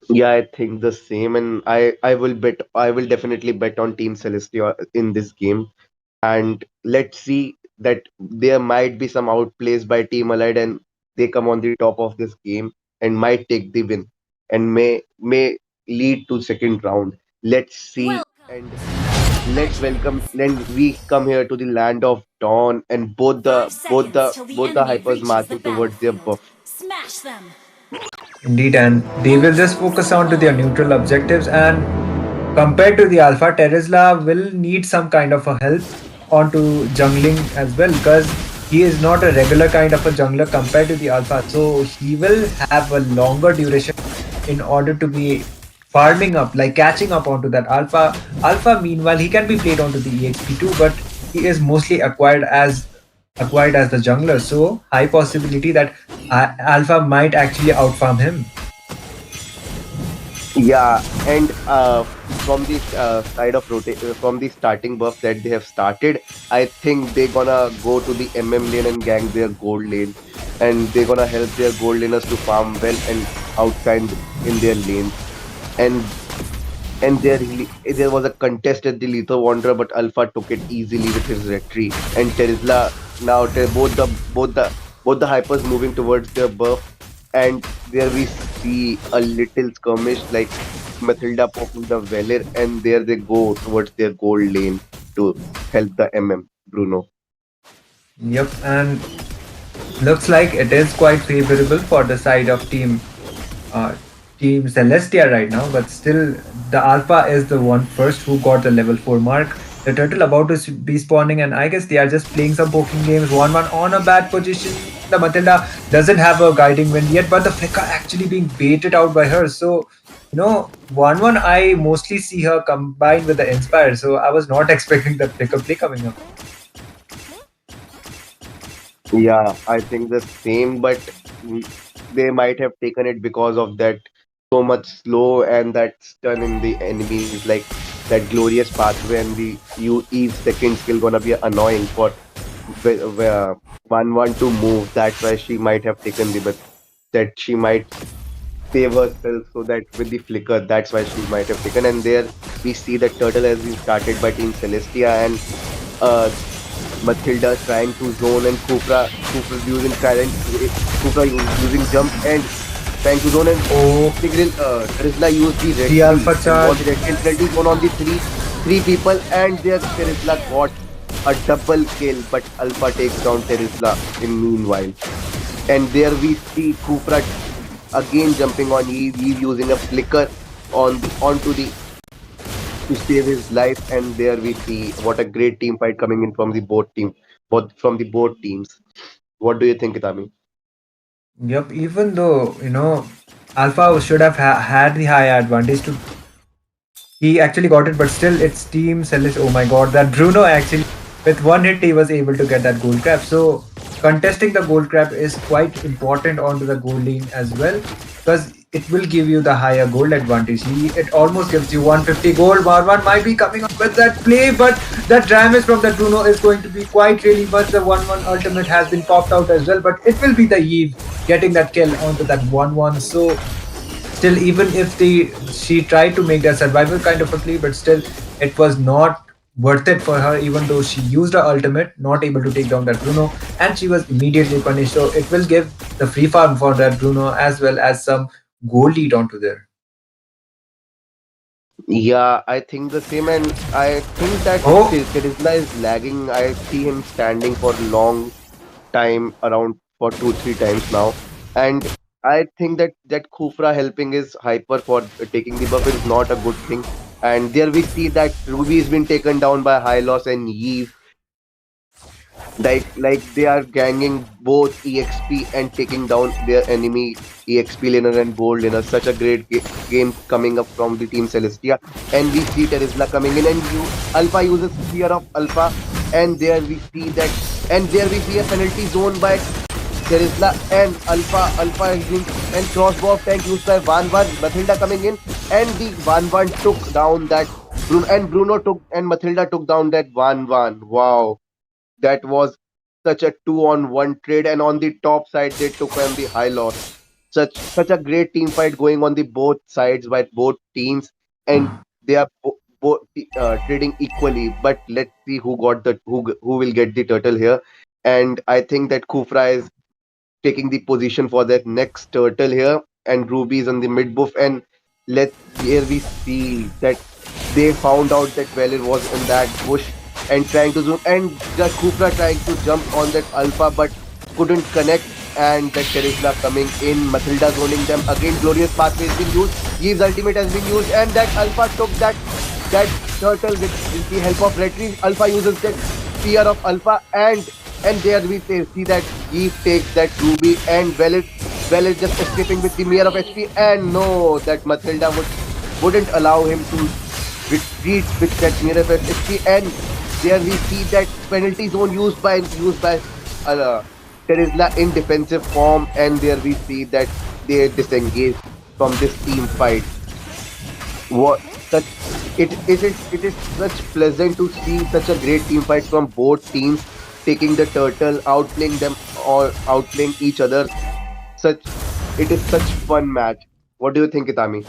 Yeah, I think the same, and I will definitely bet on Team Celestia in this game. And let's see that there might be some outplays by Team Allied, and they come on the top of this game and might take the win, and may lead to second round. Let's see, and let's welcome. Then we come here to the land of dawn, and both the hypers marching towards their buff. Indeed, and they will just focus on to their neutral objectives. And compared to the Alpha, Terizla will need some kind of a help onto jungling as well, because he is not a regular kind of a jungler compared to the Alpha. So he will have a longer duration in order to be farming up, like catching up onto that Alpha. Alpha, meanwhile, he can be played onto the EXP too, but he is mostly acquired as the jungler. So high possibility that Alpha might actually outfarm him. Yeah, and from the from the starting buff that they have started, I think they're gonna go to the MM lane and gang their gold lane, and they're gonna help their gold laners to farm well and outshine in their lanes. And there was a contest at the Lethal Wanderer, but Alpha took it easily with his retreat. And Terizla now both the hypers moving towards their buff, and there we see a little skirmish like Matilda poking the Velir, and there they go towards their gold lane to help the MM Bruno. Yep, and looks like it is quite favorable for the side of uh, Team Celestia right now, but still the Alpha is the one first who got the level 4 mark. The turtle about to be spawning, and I guess they are just playing some poking games. 1-1 on a bad position. The Matilda doesn't have a guiding wind yet, but the flicker actually being baited out by her. So, 1-1, I mostly see her combined with the Inspire. So I was not expecting that flicker play coming up. Yeah, I think the same, but mm, they might have taken it because of that so much slow and that stun in the enemies, like that glorious pathway, and the you each second skill gonna be annoying for where 1-1 to move. That's why she might have taken the but that she might save herself so that with the flicker, that's why she might have taken. And there we see that turtle has been started by Team Celestia, and uh, Matilda trying to zone, and Cooper using talent, Cooper using jump and trying to zone, and Oh, Terizla used the red the kill, Alpha and was charge. the red kill penalty zone on the three people, and there Terizla got a double kill, but Alpha takes down Terizla in meanwhile. And there we see Cooper again jumping on Eve using a flicker onto the to save his life, and there we see what a great team fight coming in from the both from the both teams. What do you think, Itami? Yep, even though, Alpha should have had the high advantage to he actually got it, but still it's Team Celis. Oh my god, that Bruno actually, with one hit, he was able to get that gold crab. So, contesting the gold crab is quite important onto the gold lane as well, because it will give you the higher gold advantage. It almost gives you 150 gold. Marwan might be coming up with that play, but that damage from the Bruno is going to be quite really much. The 1-1 ultimate has been popped out as well, but it will be the Eve getting that kill onto that 1-1. So, still, even if she tried to make that survival kind of a play, but still it was not worth it for her, even though she used her ultimate, not able to take down that Bruno, and she was immediately punished. So it will give the free farm for that Bruno as well as some gold lead onto there. Yeah, I think the same, and I think that Oh, Terizla is lagging. I see him standing for long time, around for 2 3 times now, and I think that Khufra helping his hyper for taking the buff is not a good thing. And there we see that Ruby has been taken down by High Loss and Eve, like they are ganging both exp and taking down their enemy exp laner and gold laner. Such a great game coming up from the team Celestia. And we see Terizla coming in, and you Alpha uses fear of Alpha, and there we see that, and there we see a penalty zone by Terizla and Alpha. Alpha is being and crossbow of tank used by Van Van. Mathilda coming in and the Van Van took down that Bruno and Bruno took and Mathilda took down that Van Van. Wow, that was such a two-on-one trade, and on the top side they took on the high loss. Such a great team fight going on the both sides by both teams, and they are both trading equally. But let's see who got the who will get the turtle here. And I think that Kufra is taking the position for that next turtle here, and Ruby is on the mid buff. And let here we see that they found out that Valor was in that bush and trying to zoom, and the Kufra trying to jump on that Alpha but couldn't connect. And that Terizla coming in, Matilda zoning them again. Glorious pathway has been used. Yeve's ultimate has been used, and that Alpha took that turtle with the help of Retreat. Alpha uses that spear of Alpha, and there we see that Eve takes that Ruby, and Well is just escaping with the mirror of HP, and no, that Matilda wouldn't allow him to retreat with that mirror of HP, and there we see that penalty zone used by uh, Terizla in defensive form, and there we see that they disengage from this team fight. What such it is such pleasant to see such a great team fight from both teams taking the turtle, outplaying them or outplaying each other. Such it is such fun match. What do you think, Itami?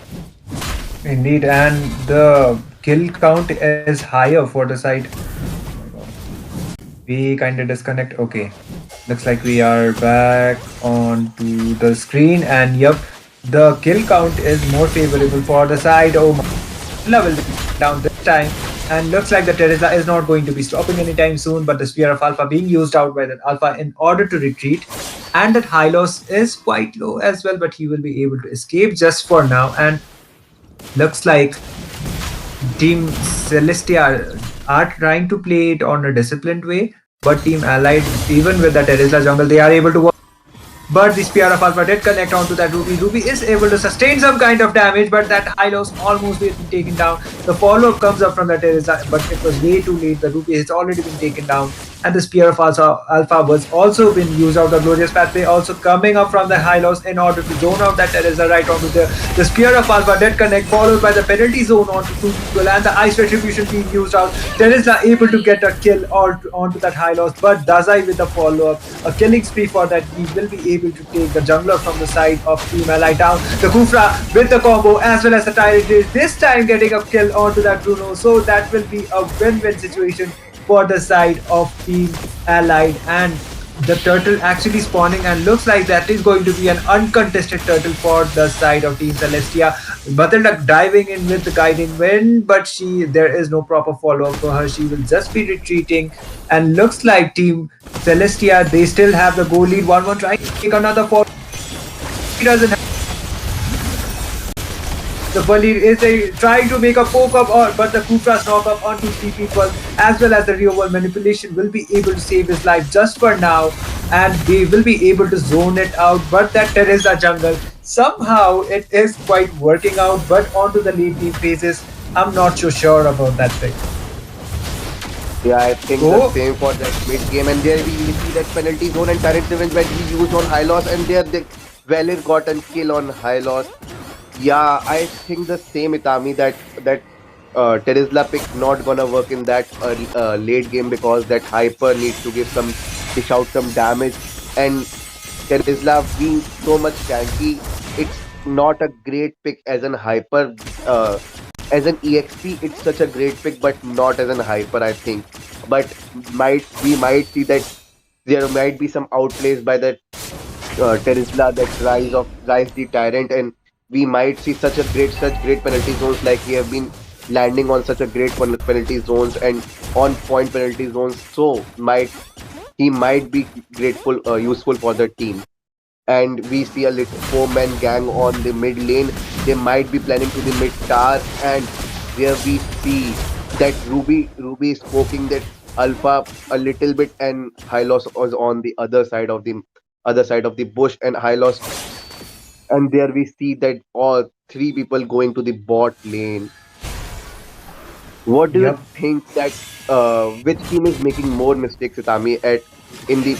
Indeed, and the kill count is higher for the side. We kind of disconnect. Okay, looks like we are back onto the screen, and yep, the kill count is more favorable for the side. Oh my, level down this time, and looks like the Terizla is not going to be stopping anytime soon. But the Spear of Alpha being used out by that Alpha in order to retreat, and that Hylos is quite low as well, but he will be able to escape just for now. And looks like Team Celestia are trying to play it on a disciplined way, but Team Allied, even with the Terizla jungle, they are able to. But the Spear of Alpha did connect onto that Ruby. Ruby is able to sustain some kind of damage, but that high loss almost been taken down. The follow-up comes up from the Teresa, but it was way too late. The Ruby has already been taken down. And the Spear of Alpha was also been used out the Glorious Pathway, also coming up from the high loss in order to zone out that Teresa right onto there. The Spear of Alpha did connect, followed by the penalty zone onto two people, and the Ice Retribution being used out. Teresa able to get a kill onto that high loss, but Dazai with the follow-up, a killing spree for that. He will be able to take the jungler from the side of Team Ally down. The Kufra with the combo as well as the Tyrant is this time getting a kill onto that Bruno. So that will be a win-win situation for the side of Team Allied, and the turtle actually spawning, and looks like that is going to be an uncontested turtle for the side of Team Celestia. Matilda diving in with the guiding wind, but there is no proper follow-up for her. She will just be retreating, and looks like Team Celestia, they still have the goal lead. 1-1 trying to take another fall. He doesn't have the Valir is trying to make a poke up, but the Kufra's knock up onto three people, as well as the real world manipulation, will be able to save his life just for now, and they will be able to zone it out. But that Teresa jungle, somehow it is quite working out, but onto the late game phases, I'm not so sure about that thing. Yeah, I think the So, same for that mid game, and there we see that penalty zone and turret revenge when he used on high loss, and there the Valir got a kill on high loss. Yeah, I think the same, Itami, that Terizla pick not gonna work in that late game because that Hyper needs to dish out some damage, and Terizla being so much tanky, it's not a great pick as an Hyper. As an EXP, it's such a great pick, but not as an Hyper, I think. But we might see that there might be some outplays by that Terizla, that Rise the Tyrant, and we might see such great penalty zones like he have been landing on such a great penalty zones and on point penalty zones. So he might be useful for the team. And we see a little four-man gang on the mid lane. They might be planning to the mid tower, and there we see that Ruby is poking that Alpha a little bit, and Hylos was on the other side of the bush, and Hylos, and there we see that all three people going to the bot lane. What do you yep. think that which team is making more mistakes, Itami, at in the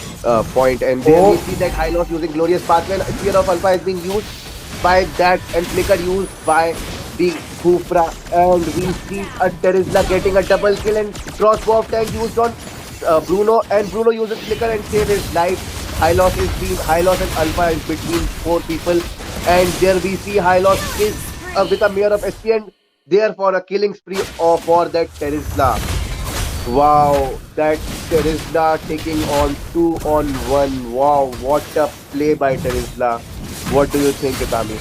point. And there we Oh, see that Hylos using glorious pathway, and Sphere of Alpha is being used by that, and Flicker used by the Khufra. And we see a Terizla getting a double kill, and crossbow of tank used on Bruno, and Bruno uses Flicker and save his life. Hylos and Alpha is between four people, and there we see Hylos is with a mirror of SP, and therefore a killing spree for that Terizla. Wow, that Terizla taking on 2-on-1. Wow, what a play by Terizla. What do you think, Itami?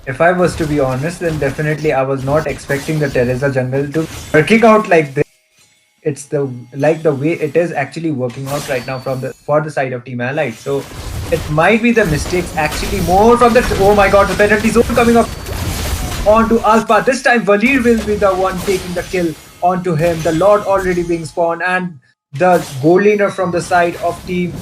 if I was to be honest, then definitely I was not expecting the Teresa jungle to working out like this. It's the like the way it is actually working out right now from the for the side of Team Allied. So it might be the mistakes actually more from the oh my god, the penalty zone coming up onto Alpha. This time Valir will be the one taking the kill onto him. The Lord already being spawned, and the gold laner from the side of Team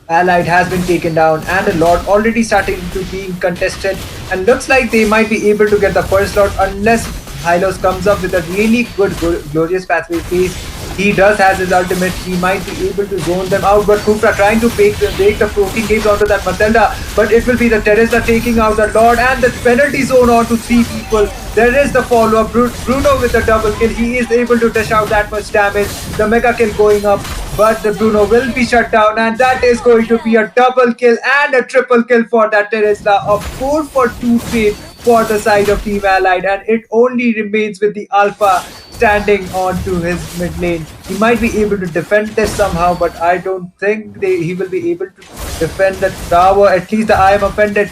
Allied has been taken down, and the Lord already starting to being contested, and looks like they might be able to get the first Lord unless Hylos comes up with a really good glorious pathway phase. He does has his ultimate. He might be able to zone them out, but Kufra trying to break the protein games onto that Matilda. But it will be the Teresa taking out the Lord, and the penalty zone onto three people. There is the follow-up. Bruno with a double kill. He is able to dish out that much damage. The mega kill going up, but the Bruno will be shut down, and that is going to be a double kill and a triple kill for that Teresa. A 4 for 2 trade for the side of Team Allied, and it only remains with the Alpha standing onto his mid lane. He might be able to defend this somehow, but I don't think he will be able to defend the tower. At least the I am offended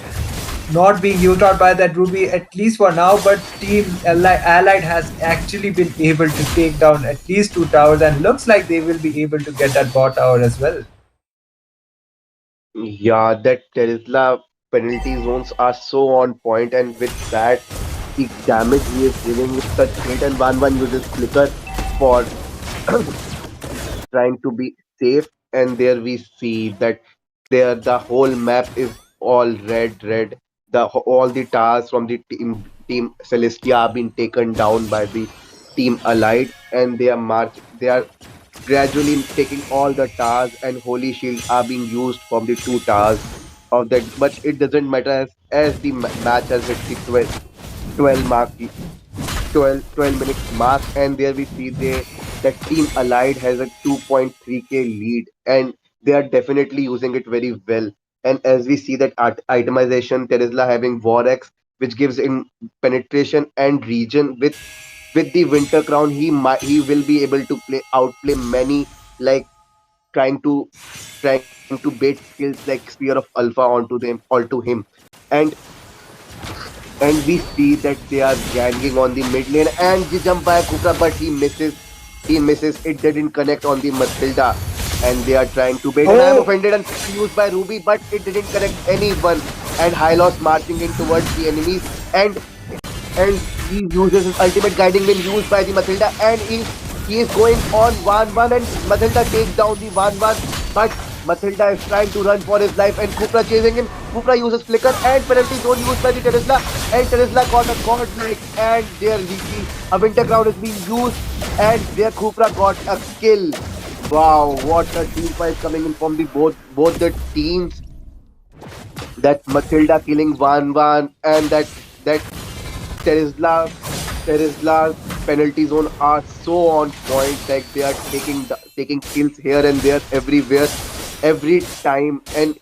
not being used out by that Ruby, at least for now. But Team Allied has actually been able to take down at least two towers, and looks like they will be able to get that bot tower as well. Yeah, that Tesla penalty zones are so on point, and with that, the damage he is giving is such great. And 1-1 uses Flicker for trying to be safe. And there we see that there the whole map is all red. All the towers from the team Celestia are being taken down by the team Allied, and they are gradually taking all the towers, and holy shield are being used from the two towers of that. But it doesn't matter, as the match has hit the 12 mark, 12 minutes mark. And there we see that team Allied has a 2.3k lead, and they are definitely using it very well. And as we see that itemization, Terizla having Vorex, which gives in penetration and region. With the Winter Crown, he will be able to outplay many, like trying to trying to bait skills like Sphere of Alpha onto him. And we see that they are ganging on the mid lane, and the jump by Kuka, but he misses. It didn't connect on the Matilda, and they are trying to bait. And I am Oh, offended, and used by Ruby, but it didn't connect anyone. And Hylos marching in towards the enemies, and he uses his ultimate guiding wind used by the Matilda, and he is going on 1-1, and Matilda takes down the 1-1. But Matilda is trying to run for his life, and Kupra chasing him. Kupra uses flicker and penalty zone used by the Terizla, and Terizla got a godlike, and there we see a winter crown is being used, and there Kupra got a kill. Wow, what a team fight coming in from the both the teams. That Matilda killing 1-1, and that Terizla Terizla's penalty zone are so on point. Like they are taking kills here and there, everywhere, every time, and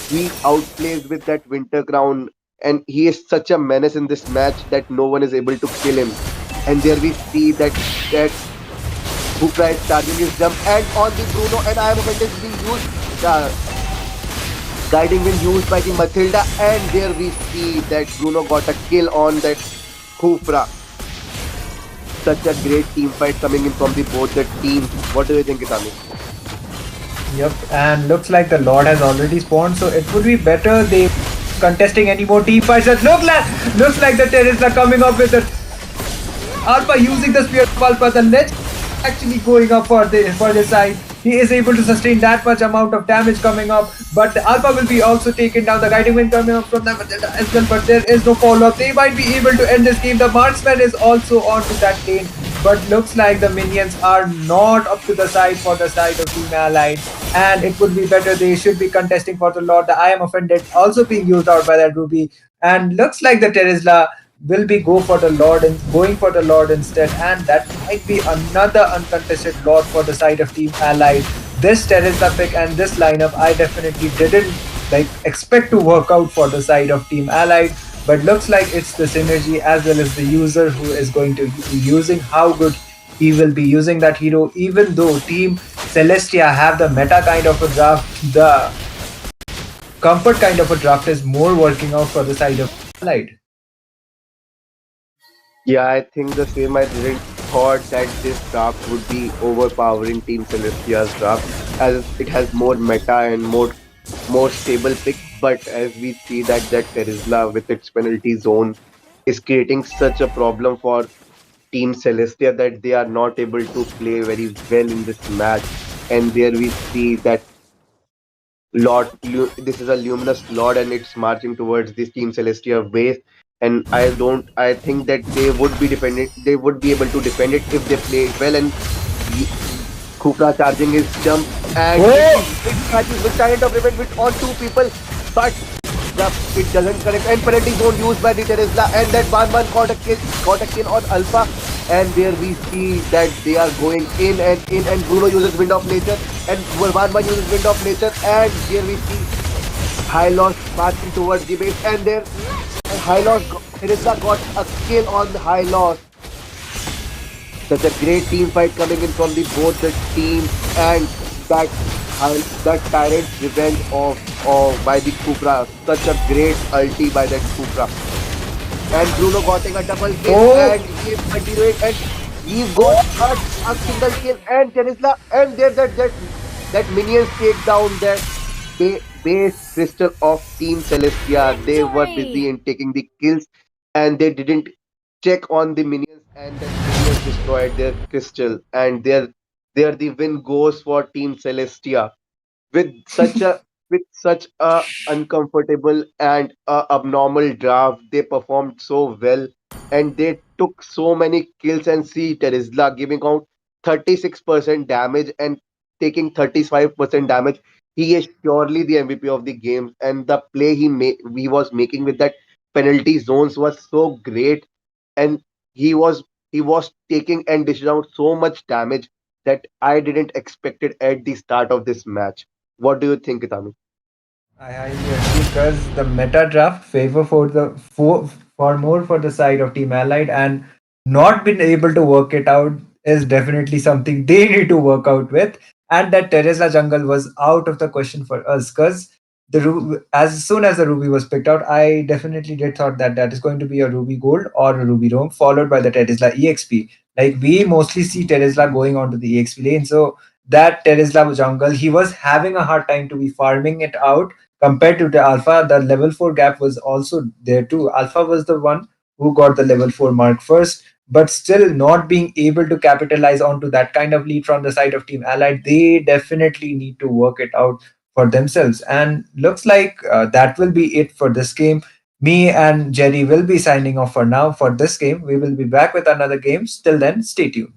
he outplays with that winter crown. And he is such a menace in this match that no one is able to kill him. And there we see that Bukra is charging his jump, and on the Bruno, and I am offended is being used. Guiding wind used by the Matilda, and there we see that Bruno got a kill on that Khufra. Such a great team fight coming in from the both the teams. What do you think, Itami? yep, and looks like the Lord has already spawned, so it would be better they contesting any more team fights. And looks like the terrorists are coming up with the Alpha using the spear of Alpha. The ledge actually going up for the side. He is able to sustain that much amount of damage coming up, but the Alpha will be also taken down. The guiding wind coming up from them as well, but there is no follow-up. They might be able to end this game. The marksman is also onto that lane, but looks like the minions are not up to the side for the side of Team Allied, and it would be better they should be contesting for the Lord. The I am offended also being used out by that Ruby, and looks like the Terizla will be going for the Lord instead, and that might be another uncontested Lord for the side of Team Allied. This Terizla pick and this lineup I definitely didn't expect to work out for the side of Team Allied, but looks like it's the synergy as well as the user who is going to be using how good he will be using that hero. Even though Team Celestia have the meta kind of a draft, the comfort kind of a draft is more working out for the side of Allied. Yeah, I think the same. I didn't thought that this draft would be overpowering Team Celestia's draft, as it has more meta and more stable picks. But as we see that Terizla with its penalty zone is creating such a problem for Team Celestia that they are not able to play very well in this match. And there we see that this is a luminous Lord, and it's marching towards this Team Celestia base. And I think that they would be defended. They would be able to defend it if they play it well. And y- Kupra charging his jump, and it catches with talent of revenge with on two people, but it doesn't connect. And penalty zone used by the Terizla, and that Ban got a kill on Alpha. And there we see that they are going in and in, and Bruno uses Wind of Nature, and Ban uses Wind of Nature, and here we see High Loss marching towards the base, and there and Terizla got a kill on the High Loss. Such a great team fight coming in from the both the teams, and that that tyrant's revenge of by the Kufra. Such a great ulti by that Kufra. And Bruno getting a double kill, Oh, and he is continuing, and he got a single kill, and Terizla, and there that minions take down that base crystal of Team Celestia. They were busy in taking the kills, and they didn't check on the minions, and that minions destroyed their crystal, and there the win goes for Team Celestia with such a uncomfortable and abnormal draft. They performed so well, and they took so many kills. And see Terizla giving out 36% damage and taking 35% damage. He is surely the MVP of the game, and the play he was making with that penalty zones was so great. And he was taking and dishing out so much damage that I didn't expect it at the start of this match. What do you think, Itami? I highly agree because the meta draft favor for more for the side of Team Allied, and not being able to work it out is definitely something they need to work out with. And that Teresa jungle was out of the question for us because as soon as the Ruby was picked out, I definitely did thought that that is going to be a Ruby Gold or a Ruby Roam followed by the Teresa EXP. Like we mostly see Teresa going on to the EXP lane, so that Teresa jungle he was having a hard time to be farming it out compared to the alpha. The level 4 gap was also there too. Alpha was the one who got the level 4 mark first, but still not being able to capitalize onto that kind of lead from the side of Team Allied. They definitely need to work it out for themselves, and looks like that will be it for this game. Me and Jerry will be signing off for now for this game. We will be back with another game. Till then, stay tuned.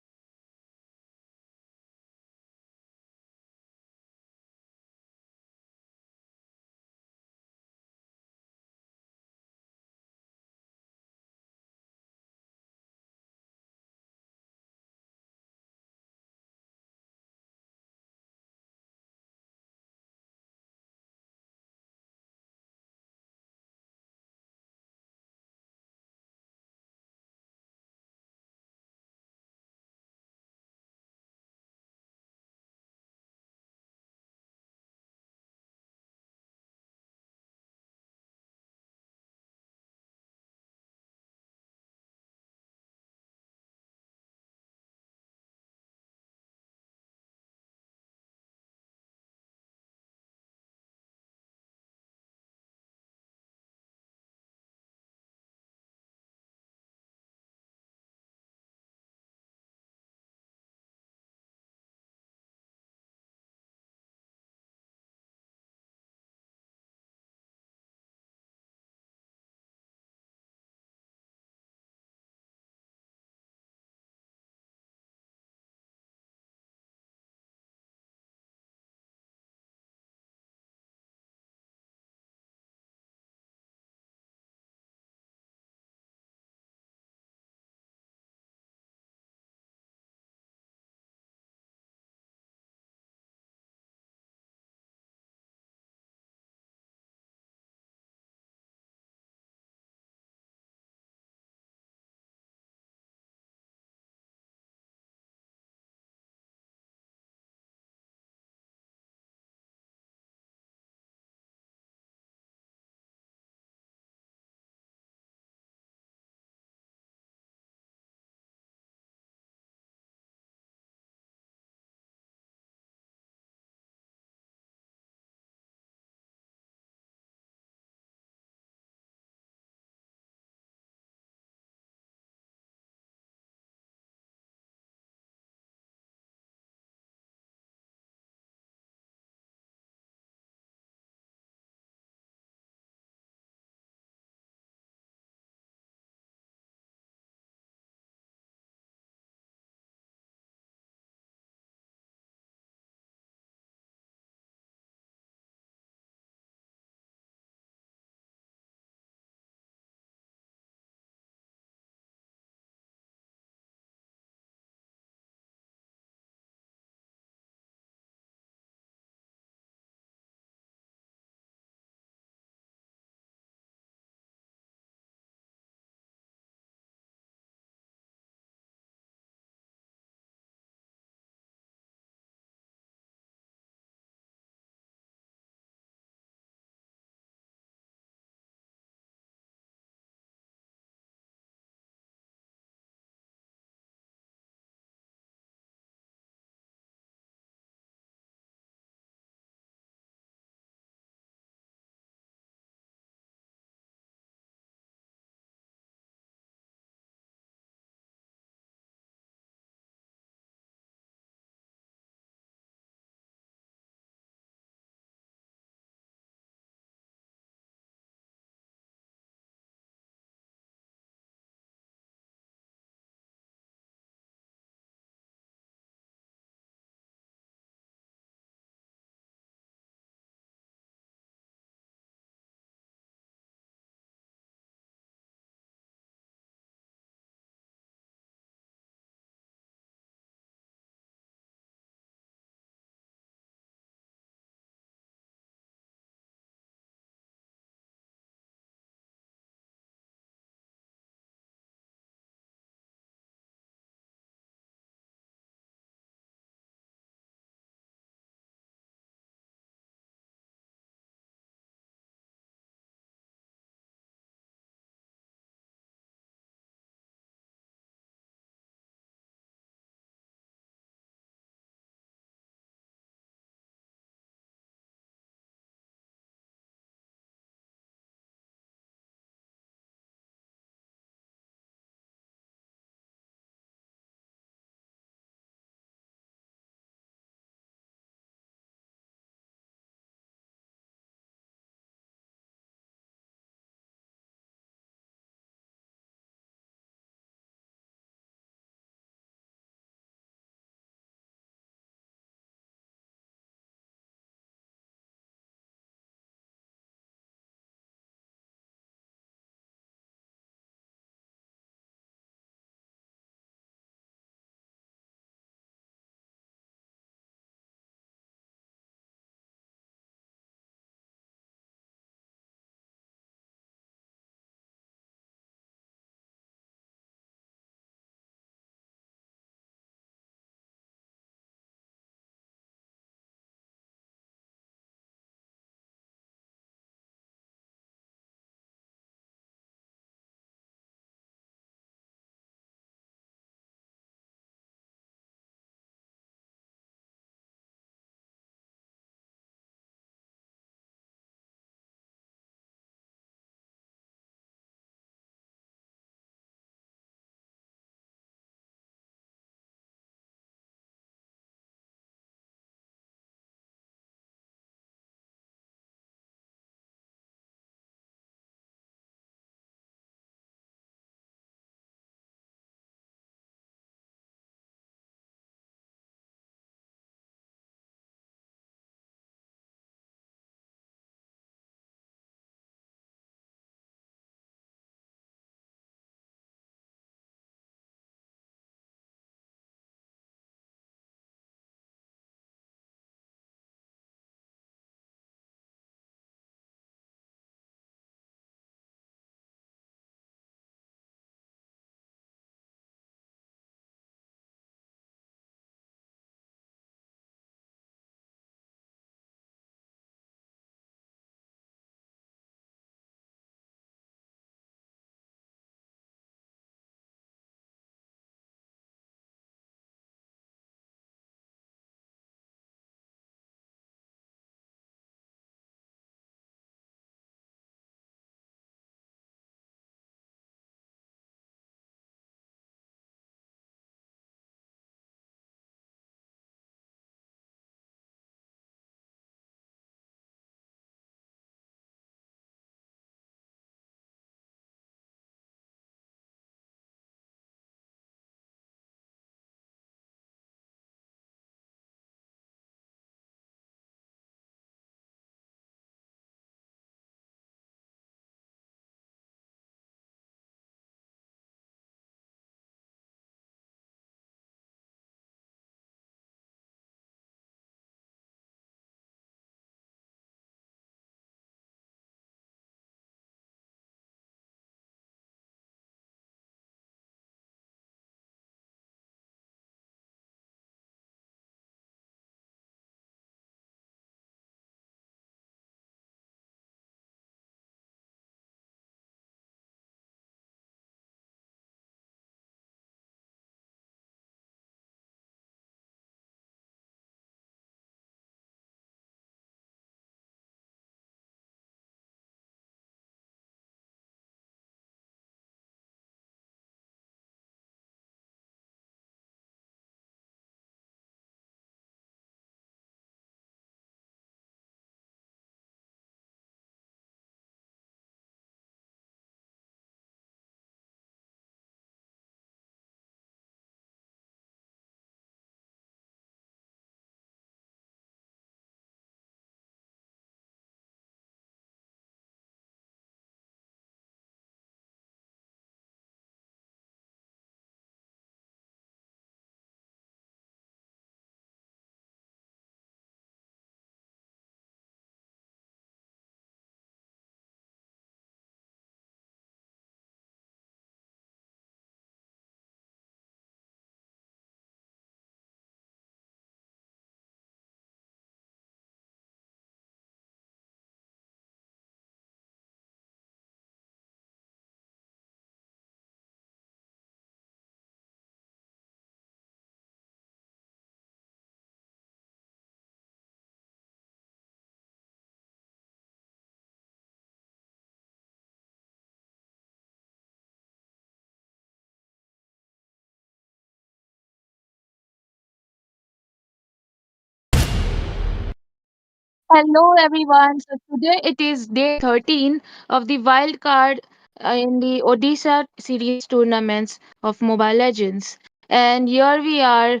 Hello, everyone. So today it is day 13 of the wild card in the Odisha series tournaments of Mobile Legends. And here we are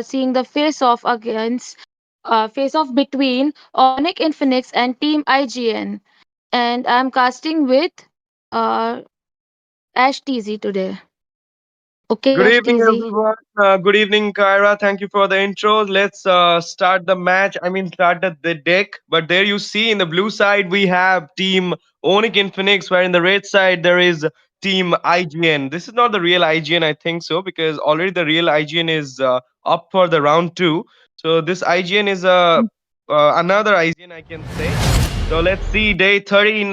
seeing the face off between Onyx Infinix and Team IGN. And I'm casting with uh, Ash TZ today. Okay, Good Ash evening, TZ. everyone. Good evening, Kyra. Thank you for the intro. Let's start the match. Start the deck. But there you see in the blue side, we have Team Onyx Infinix, where in the red side, there is Team IGN. This is not the real IGN, I think so, because already the real IGN is up for the round two. So this IGN is another IGN, I can say. So let's see, day 13,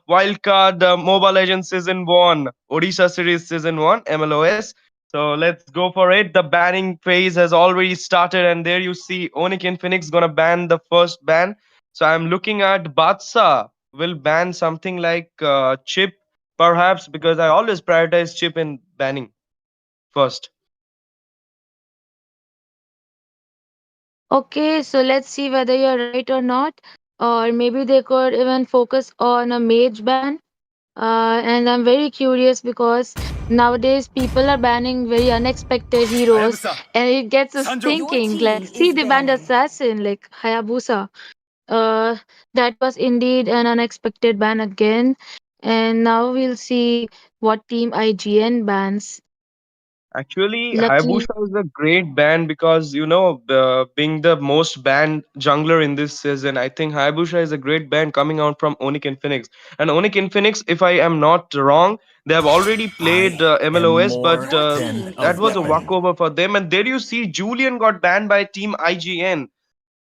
Wildcard Mobile Legends Season 1, Odisha Series Season 1, MLOS. So let's go for it. The banning phase has already started, and there you see Onyx Infinix gonna ban the first ban. So I'm looking at Batsa will ban something like Chip, perhaps, because I always prioritize Chip in banning first. Okay, so let's see whether you're right or not. Or maybe they could even focus on a mage ban. And I'm very curious because nowadays people are banning very unexpected heroes, and it gets us thinking. Like, see, they banned assassin like Hayabusa. Uh, that was indeed an unexpected ban again. And now we'll see what team IGN bans. Actually, Luckily, Hayabusa is a great band because being the most banned jungler in this season, I think Hayabusa is a great band coming out from Onyx Infinix. And Onyx Infinix, if I am not wrong, they have already played I am MLOS, but more than a that was a weapon. walkover for them. And there you see Julian got banned by Team IGN.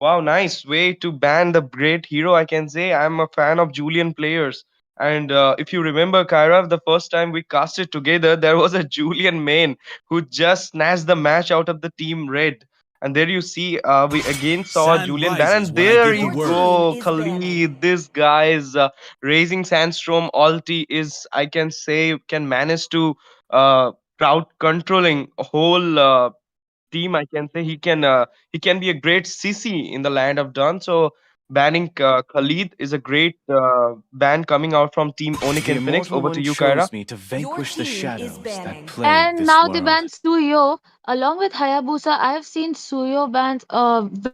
Wow, nice way to ban the great hero. I can say I'm a fan of Julian players. And if you remember, Kyra, the first time we casted together, there was a Julian main who just snatched the match out of the team red. And there you see, we again saw Sand Julian ban, rises and when I there give the you word. go, Khalid. This guy is raising Sandstorm ulti is, I can say, can manage to crowd controlling a whole team. I can say he can be a great CC in the land of Dun. So banning Khalid is a great ban coming out from Team Onyx The and Phoenix. Immortal Over to One you, Kyra. chose me to vanquish the shadows that plague and this now they world. ban Suyo along with Hayabusa. I've seen Suyo bans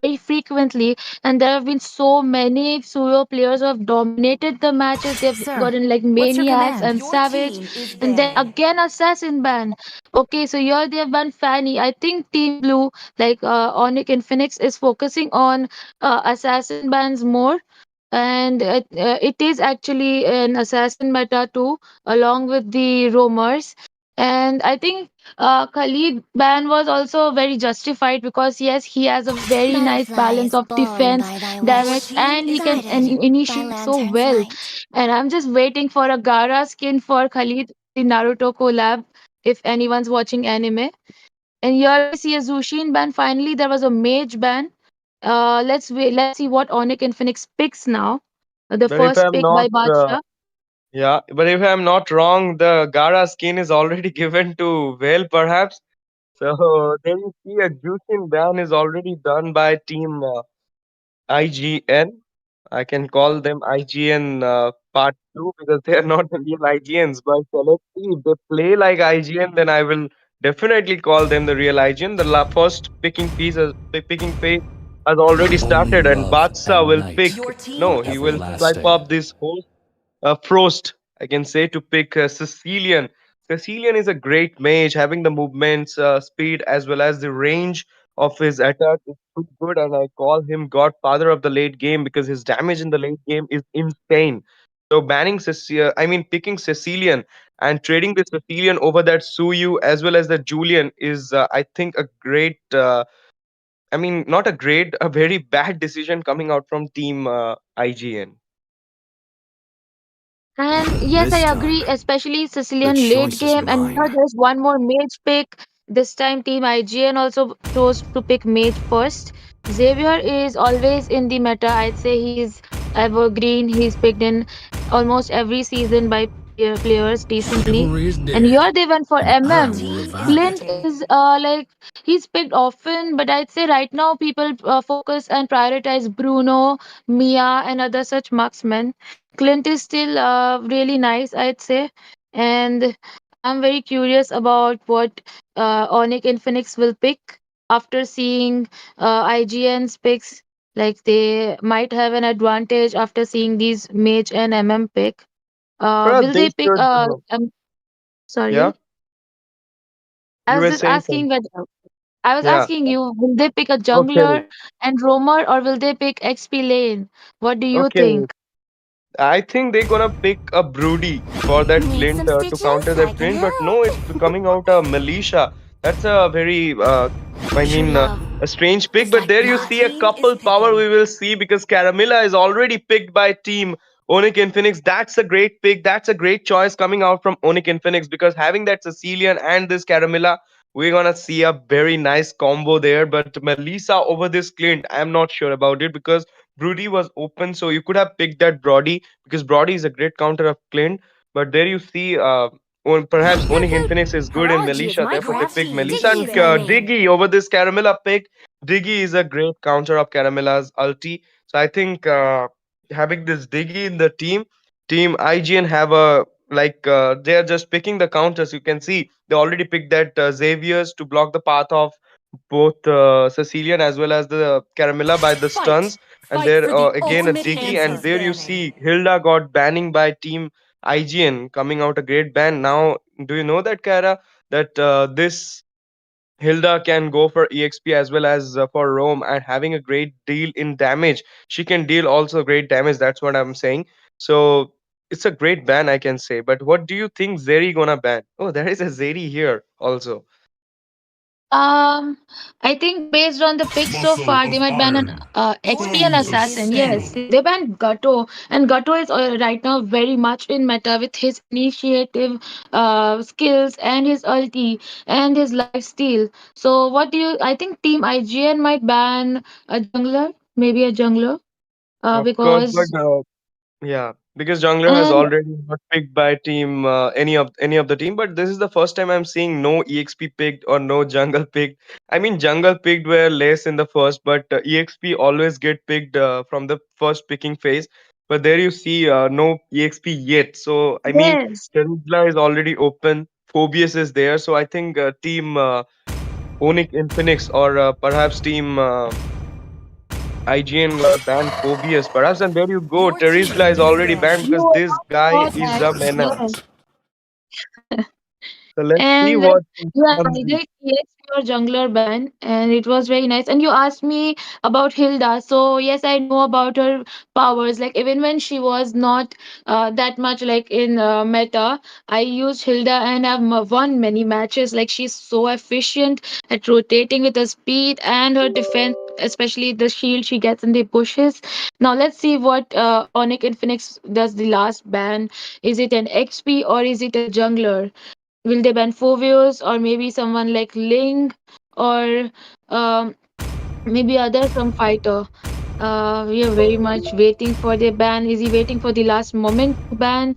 very frequently, and there have been so many Suyo players who have dominated the matches. They've gotten like Maniacs and Savage, and then again Assassin ban. Okay, so here they have banned Fanny. I think Team Blue, like Onyx and Phoenix, is focusing on Assassin bans more, and it is actually an assassin meta too, along with the roamers. And I think Khalid ban was also very justified because yes, he has a very nice balance of defense, damage, and he can initiate so well. And I'm just waiting for a Gara skin for Khalid, the Naruto collab, if anyone's watching anime. And here we see a Zushin ban. Finally, there was a mage ban. Let's wait. Let's see what Onyx and Phoenix picks now. The But if first I'm pick not, by Bacha. yeah, but if I'm not wrong, the Gara skin is already given to Vale, perhaps. So then you see a Jushin ban is already done by Team IGN. I can call them IGN Part 2 because they are not the real IGNs. But let's see, if they play like IGN, then I will definitely call them the real IGN. The first picking phase has already Only started, and love Batsa and will night, pick. No, he will swipe everlasting. up this whole Frost, I can say, to pick Sicilian. Sicilian is a great mage, having the movements, speed, as well as the range of his attack is too good, and I call him Godfather of the late game because his damage in the late game is insane. So picking Sicilian and trading the Sicilian over that Suyu as well as the Julian is, I think, a great. Not a great, a very bad decision coming out from Team IGN. And yes, This I time, agree, especially the Sicilian late choice is game. And here mine. there's one more mage pick. This time, Team IGN also chose to pick mage first. Xavier is always in the meta. I'd say he's evergreen. He's picked in almost every season by players decently. And you're the one for MM. Clint is like he's picked often, but I'd say right now people focus and prioritize Bruno, Mia, and other such marksmen. Clint is still really nice, I'd say, and I'm very curious about what Onyx Infinix will pick after seeing IGN's picks. Like they might have an advantage after seeing these Mage and MM pick. But Will they they pick? should. Yeah, Sorry, I you was were just saying asking something. whether I was Yeah. asking you, will they pick a Okay. jungler and roamer, or will they pick XP lane? What do you Okay. think? I think they're gonna pick a Broody for that Clint to counter that Clint, but no, it's coming out a Militia. That's a very, I mean, a strange pick. But there you see a couple power we will see because Caramilla is already picked by Team Onyx Infinix. That's a great pick. That's a great choice coming out from Onyx Infinix because having that Sicilian and this Caramilla, we're gonna see a very nice combo there. But Melissa over this Clint, I'm not sure about it because Broody was open, so you could have picked that Brody because Brody is a great counter of Clint. But there you see, perhaps Onyx Infinix is good in Militia, therefore they picked Melissa and Diggy over this Caramilla pick. Diggy is a great counter of Caramilla's ulti. So I think having this Diggy in the team IGN have a they are just picking the counters. You can see they already picked that Xavier's to block the path of both Sicilian as well as the Caramilla by the stuns, and there again a Diggy, and there you see Hilda got banning by Team IGN, coming out a great ban. Now, do you know that Kara that this Hilda can go for EXP as well as for Rome and having a great deal in damage. She can deal also great damage. That's what I'm saying. So it's a great ban, I can say. But what do you think Zeri gonna ban? Oh, there is a Zeri here also. Um, I think based on the picks so far, they might ban an XP and assassin. Yes, they banned Gatto, and Gatto is right now very much in meta with his initiative skills and his ulti and his life steal. So, what do you? I think Team IGN might ban a jungler, maybe a jungler, Of course, but because yeah, because jungler has and already got picked by team any of the team, but this is the first time I'm seeing no EXP picked or no jungle picked. I mean, jungle picked were less in the first, but EXP always get picked from the first picking phase. But there you see no EXP yet. So I mean, yes. Terizla is already open. Phobius is there, so I think team Onyx Infinix or perhaps team IGN gonna ban Phobius perhaps, and there you go. Terizla is already banned because You this guy saw is that, a menace. yes. So let's see And what yeah, comes I in. did yes your jungler ban, and it was very nice. And you asked me about Hilda, so yes, I know about her powers. Like even when she was not that much like in meta, I used Hilda and I've won many matches. Like she's so efficient at rotating with her speed and her defense, especially the shield she gets in the bushes. Now let's see what Onyx Infinix does the last ban. Is it an XP or is it a jungler? Will they ban Foveos or maybe someone like Ling or um, maybe other some fighter? We are very much waiting for the ban. Is he waiting for the last moment to ban?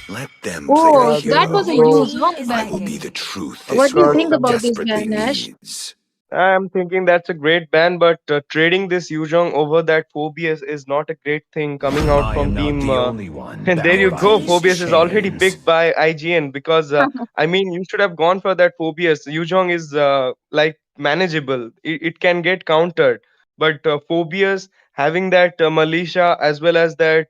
Let them play the Oh, Yeah, there that you was a hero. go. huge one I will be ban. the truth Of this What do you course, think world about this desperately ban, Ash? needs. I'm thinking that's a great ban, but trading this Yuzhong over that Phobius is not a great thing coming out I from am not team. the only one And there bound you by go. these Phobius is already chains. picked by IGN because I mean you should have gone for that Phobius. Yuzhong is like manageable. It can get countered, but Phobius having that militia as well as that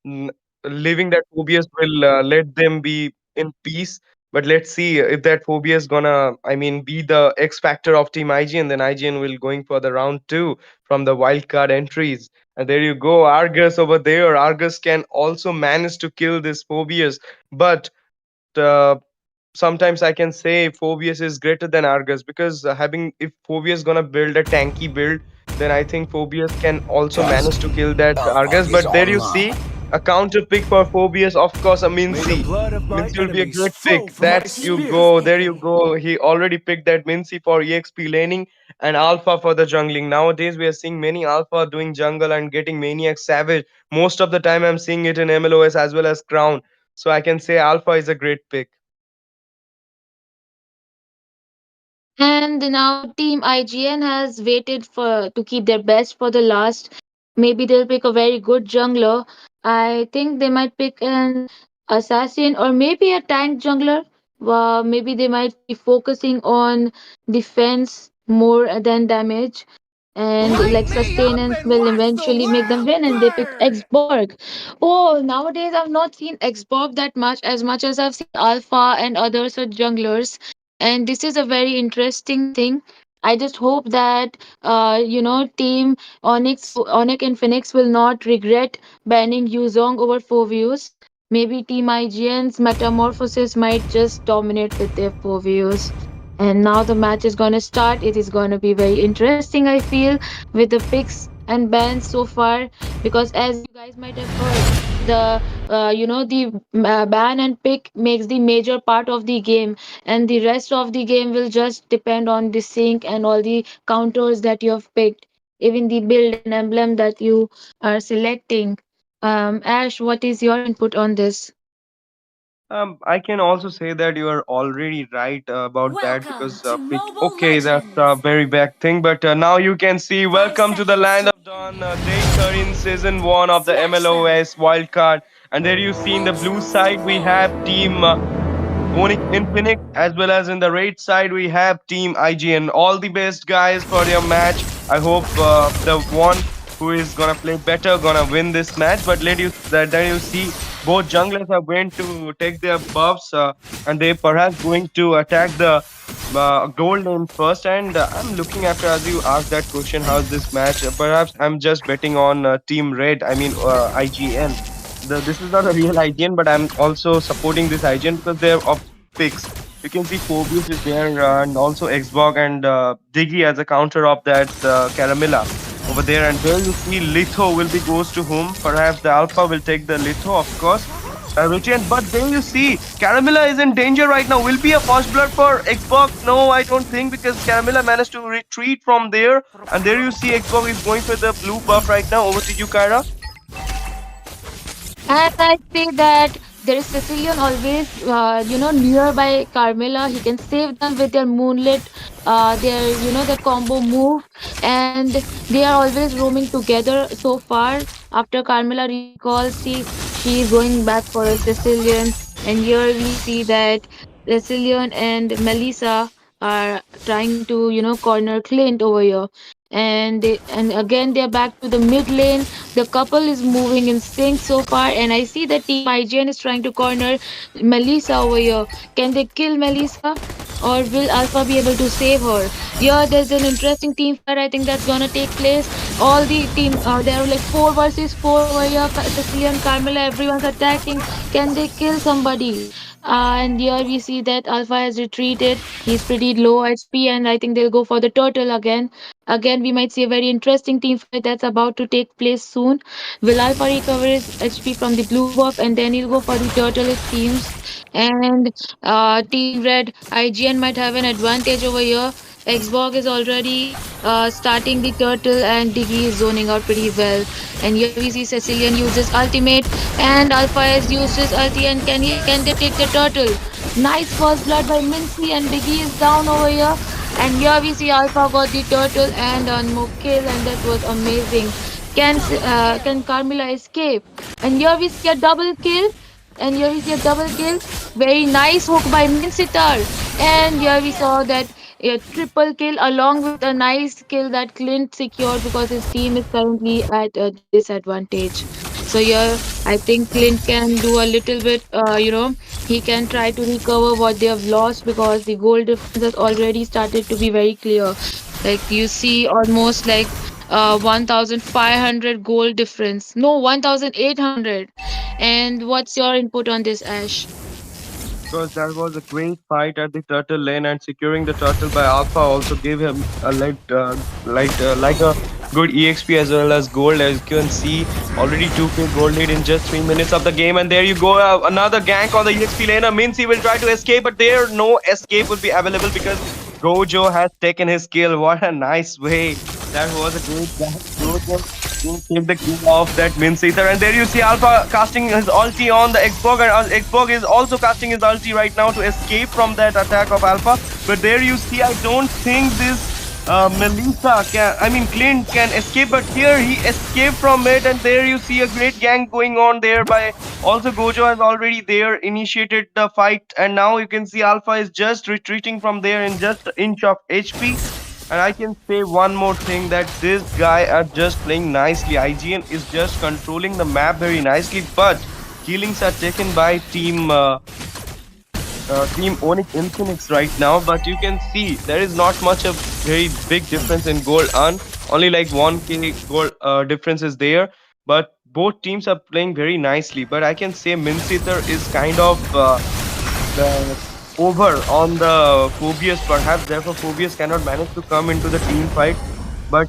n- living that Phobius will let them be in peace. But let's see if that Phobius gonna, I mean, be the X factor of Team IGN. Then IGN will going for the round two from the wildcard entries. And there you go, Argus over there. Argus can also manage to kill this Phobius, but uh, sometimes I can say Phobius is greater than Argus because having if Phobius gonna build a tanky build, then I think Phobius can also manage to kill that Argus. But there you see, A counter pick for Phobius, of course, a May the Mincy. blood of my Mincy will be a enemies great flow pick. from my That's you spear. go. There you go. He already picked that Mincy for EXP laning and Alpha for the jungling. Nowadays, we are seeing many Alpha doing jungle and getting Maniac Savage. Most of the time, I'm seeing it in MLOS as well as Crown. So I can say Alpha is a great pick. And now Team IGN has waited for to keep their best for the last. Maybe they'll pick a very good jungler. I think they might pick an assassin or maybe a tank jungler. Maybe they might be focusing on defense more than damage. And Light like me up sustenance and will watch the eventually make them world win, and they picked burn. Xborg. Oh, nowadays I've not seen Xborg that much as I've seen Alpha and other such junglers, and this is a very interesting thing. I just hope that Team Onyx and Phoenix will not regret banning Yuzong over 4 views. Maybe Team IGN's Metamorphosis might just dominate with their 4 views. And now the match is gonna start. It is gonna be very interesting, I feel, with the picks and bans so far. Because as you guys might have heard, the ban and pick makes the major part of the game, and the rest of the game will just depend on the sync and all the counters that you have picked, even the build and emblem that you are selecting. Ash, what is your input on this? I can also say that you are already right about that Welcome because to pick. Mobile Okay, that's a Legends! very bad thing, but now you can see. 5 Welcome to the seconds land till of Dawn, day 13, season 1 of the snatch them! MLOS wildcard. And there you see in the blue side we have team Onyx Infinix, as well as in the red side we have Team IGN. All the best, guys, for your match. I hope the one who is gonna play better gonna win this match. But let you that then you see both junglers are going to take their buffs, and they perhaps going to attack the gold lane first. And I'm looking after as you asked that question, how's this match? Perhaps I'm just betting on Team Red. I mean IGN. This is not a real IGN, but I'm also supporting this IGN because they're of picks. You can see Phobius is there, and also Xbox and Diggy as a counter of that Caramilla over there. And there you see Litho will be goes to whom? Perhaps the Alpha will take the Litho, of course. Regent, but there you see Caramilla is in danger right now. Will be a first blood for Xbox? No, I don't think because Caramilla managed to retreat from there. And there you see Xbox is going for the blue buff right now. Over to you, Kyra. And I say that there is Sicilian always, nearby Carmilla. He can save them with their moonlit, their combo move, and they are always roaming together so far. After Carmilla recalls, she is going back for a Sicilian, and here we see that Sicilian and Melissa are trying to, corner Clint over here. And again they're back to the mid lane. The couple is moving in sync so far, and I see that Team IGN is trying to corner Melissa over here. Can they kill Melissa? Or will Alpha be able to save her? Yeah, there's an interesting team fight. I think that's gonna take place. All the team, there are like 4 versus 4 over here. Cecilia and Carmela, everyone's attacking. Can they kill somebody? And here we see that Alpha has retreated. He's pretty low HP, and I think they'll go for the turtle again. Again, we might see a very interesting team fight that's about to take place soon. Will Alpha recover his HP from the blue buff, and then he'll go for the turtle, it seems. And Team Red, IGN might have an advantage over here. Xbox is already starting the turtle, and Diggy is zoning out pretty well. And here we see Cecilian uses ultimate, and Alpha has used his ulti, and can they take the turtle? Nice first blood by Mincy, and Diggy is down over here. And here we see Alpha got the turtle and on more kill, and that was amazing. Can Carmilla escape? And here we see a double kill. And here we see a double kill. Very nice hook by Minsitar. And here we saw that a triple kill along with a nice kill that Clint secured because his team is currently at a disadvantage. So here I think Clint can do a little bit, he can try to recover what they have lost because the goal difference has already started to be very clear. Like you see almost like 1500 goal difference. No, 1800. And what's your input on this, Ash? Because that was a great fight at the turtle lane, and securing the turtle by Alpha also gave him a like a good EXP as well as gold. As you can see, already 2k gold lead in just 3 minutes of the game. And there you go, another gank on the EXP laner. Mincy will try to escape, but there no escape will be available because Gojo has taken his kill. What a nice way. That was a great gank. Gojo will take the kill off that Minceater. And there you see Alpha casting his ulti on the Xborg. And Xborg is also casting his ulti right now to escape from that attack of Alpha. But there you see, I don't think this Melissa can, I mean Clint can escape, but here he escaped from it, and there you see a great gang going on there by also Gojo has already there initiated the fight, and now you can see Alpha is just retreating from there in just an inch of HP. And I can say one more thing that this guy are just playing nicely. IGN is just controlling the map very nicely, but killings are taken by team Onyx Infinix right now, but you can see there is not much of very big difference in gold earned. Only like 1k gold difference is there, but both teams are playing very nicely. But I can say Mincither is kind of the over on the Phobius. Perhaps therefore Phobius cannot manage to come into the team fight. But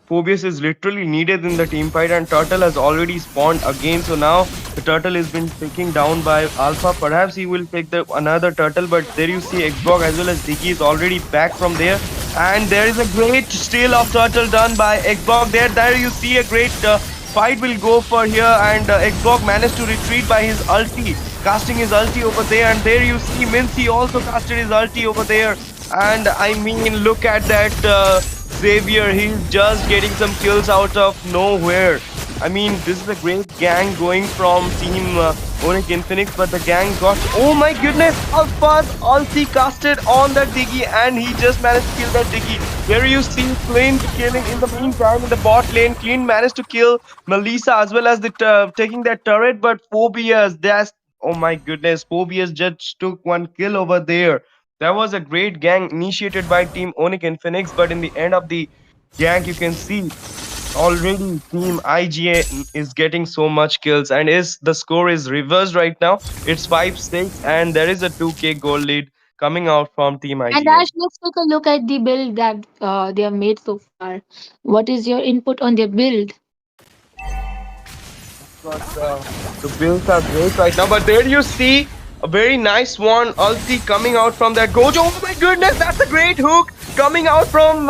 Phobius is literally needed in the team fight, and Turtle has already spawned again. So now the Turtle has been taken down by Alpha. Perhaps he will take the another Turtle, but there you see Xbox as well as Diggy is already back from there. And there is a great steal of Turtle done by Xbox. There you see a great fight will go for here, and Xbox managed to retreat by his ulti, casting his ulti over there. And there you see Mincy also casted his ulti over there. And I mean, look at that Xavier. He's just getting some kills out of nowhere. I mean, this is a great gang going from team Onyx Infinix, but the gang got. Oh my goodness! Alpha's ulti casted on that Diggy, and he just managed to kill that Diggy. There you see Clint killing in the meantime in the bot lane. Clint managed to kill Melissa as well as the taking that turret, but Phobias, that's oh my goodness, Phobias just took one kill over there. That was a great gang initiated by Team Onyx and Phoenix, but in the end of the gang, you can see already Team IGN is getting so much kills, and is the score is reversed right now. It's 5-6, and there is a 2k goal lead coming out from Team And IGN. Ash, let's take a look at the build that they have made so far. What is your input on their build? But the builds are great right now. But there you see a very nice one ulti coming out from that Gojo. Oh my goodness, that's a great hook coming out from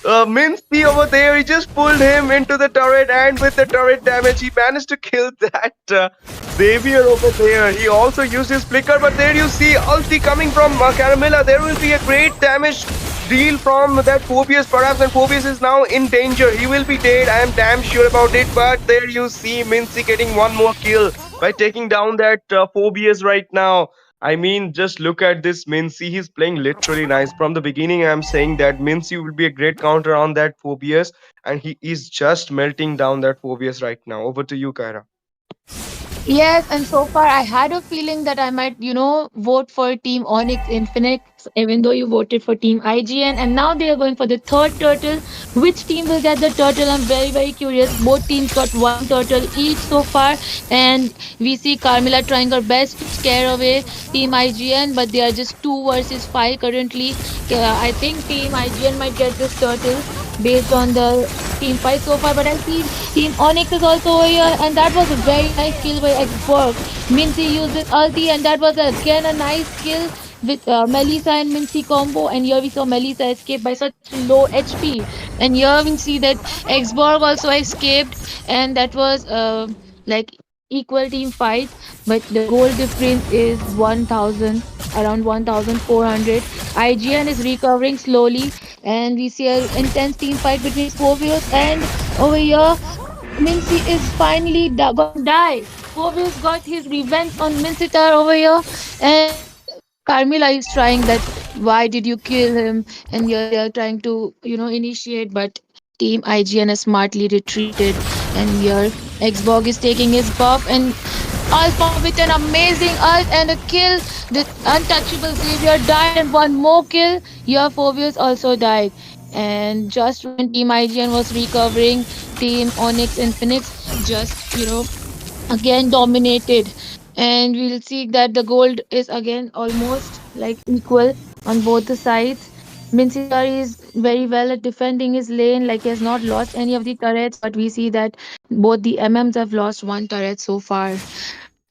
Minsky over there. He just pulled him into the turret, and with the turret damage, he managed to kill that Xavier over there. He also used his flicker, but there you see ulti coming from Caramilla. There will be a great damage deal from that Phobius perhaps, and Phobius is now in danger. He will be dead, I am damn sure about it. But there you see Mincy getting one more kill by taking down that Phobius right now. I mean, just look at this Mincy. He's playing literally nice. From the beginning, I'm saying that Mincy will be a great counter on that Phobius, and he is just melting down that Phobius right now. Over to you, Kyra. Yes, and so far I had a feeling that I might, vote for Team Onyx Infinix, even though you voted for Team IGN, and now they are going for the third turtle. Which team will get the turtle? I'm very, very curious. Both teams got one turtle each so far, and we see Carmilla trying her best to scare away Team IGN, but they are just 2 versus 5 currently. I think Team IGN might get this turtle based on the team fight so far, but I see Team Onyx is also over here, and that was a very nice kill by Xborg. Mincy used his ulti, and that was again a nice kill with Melissa and Mincy combo. And here we saw Melissa escape by such low HP, and here we see that Xborg also escaped, and that was like equal team fight, but the goal difference is 1000, around 1400. IGN is recovering slowly, and we see an intense team fight between Scorpios, and over here Mincy is finally gonna die. Scorpios got his revenge on Mincitar over here, and Carmilla is trying that why did you kill him, and here they are trying to initiate, but Team IGN has smartly retreated, and here Xborg is taking his buff, and Alpha with an amazing ult and a kill. The untouchable Xavier died, and one more kill. Here Phobius also died. And just when Team IGN was recovering, Team Onyx and Phoenix just, again dominated. And we'll see that the gold is again almost like equal on both the sides. Mincidori is very well at defending his lane, like he has not lost any of the turrets, but we see that both the MMs have lost one turret so far.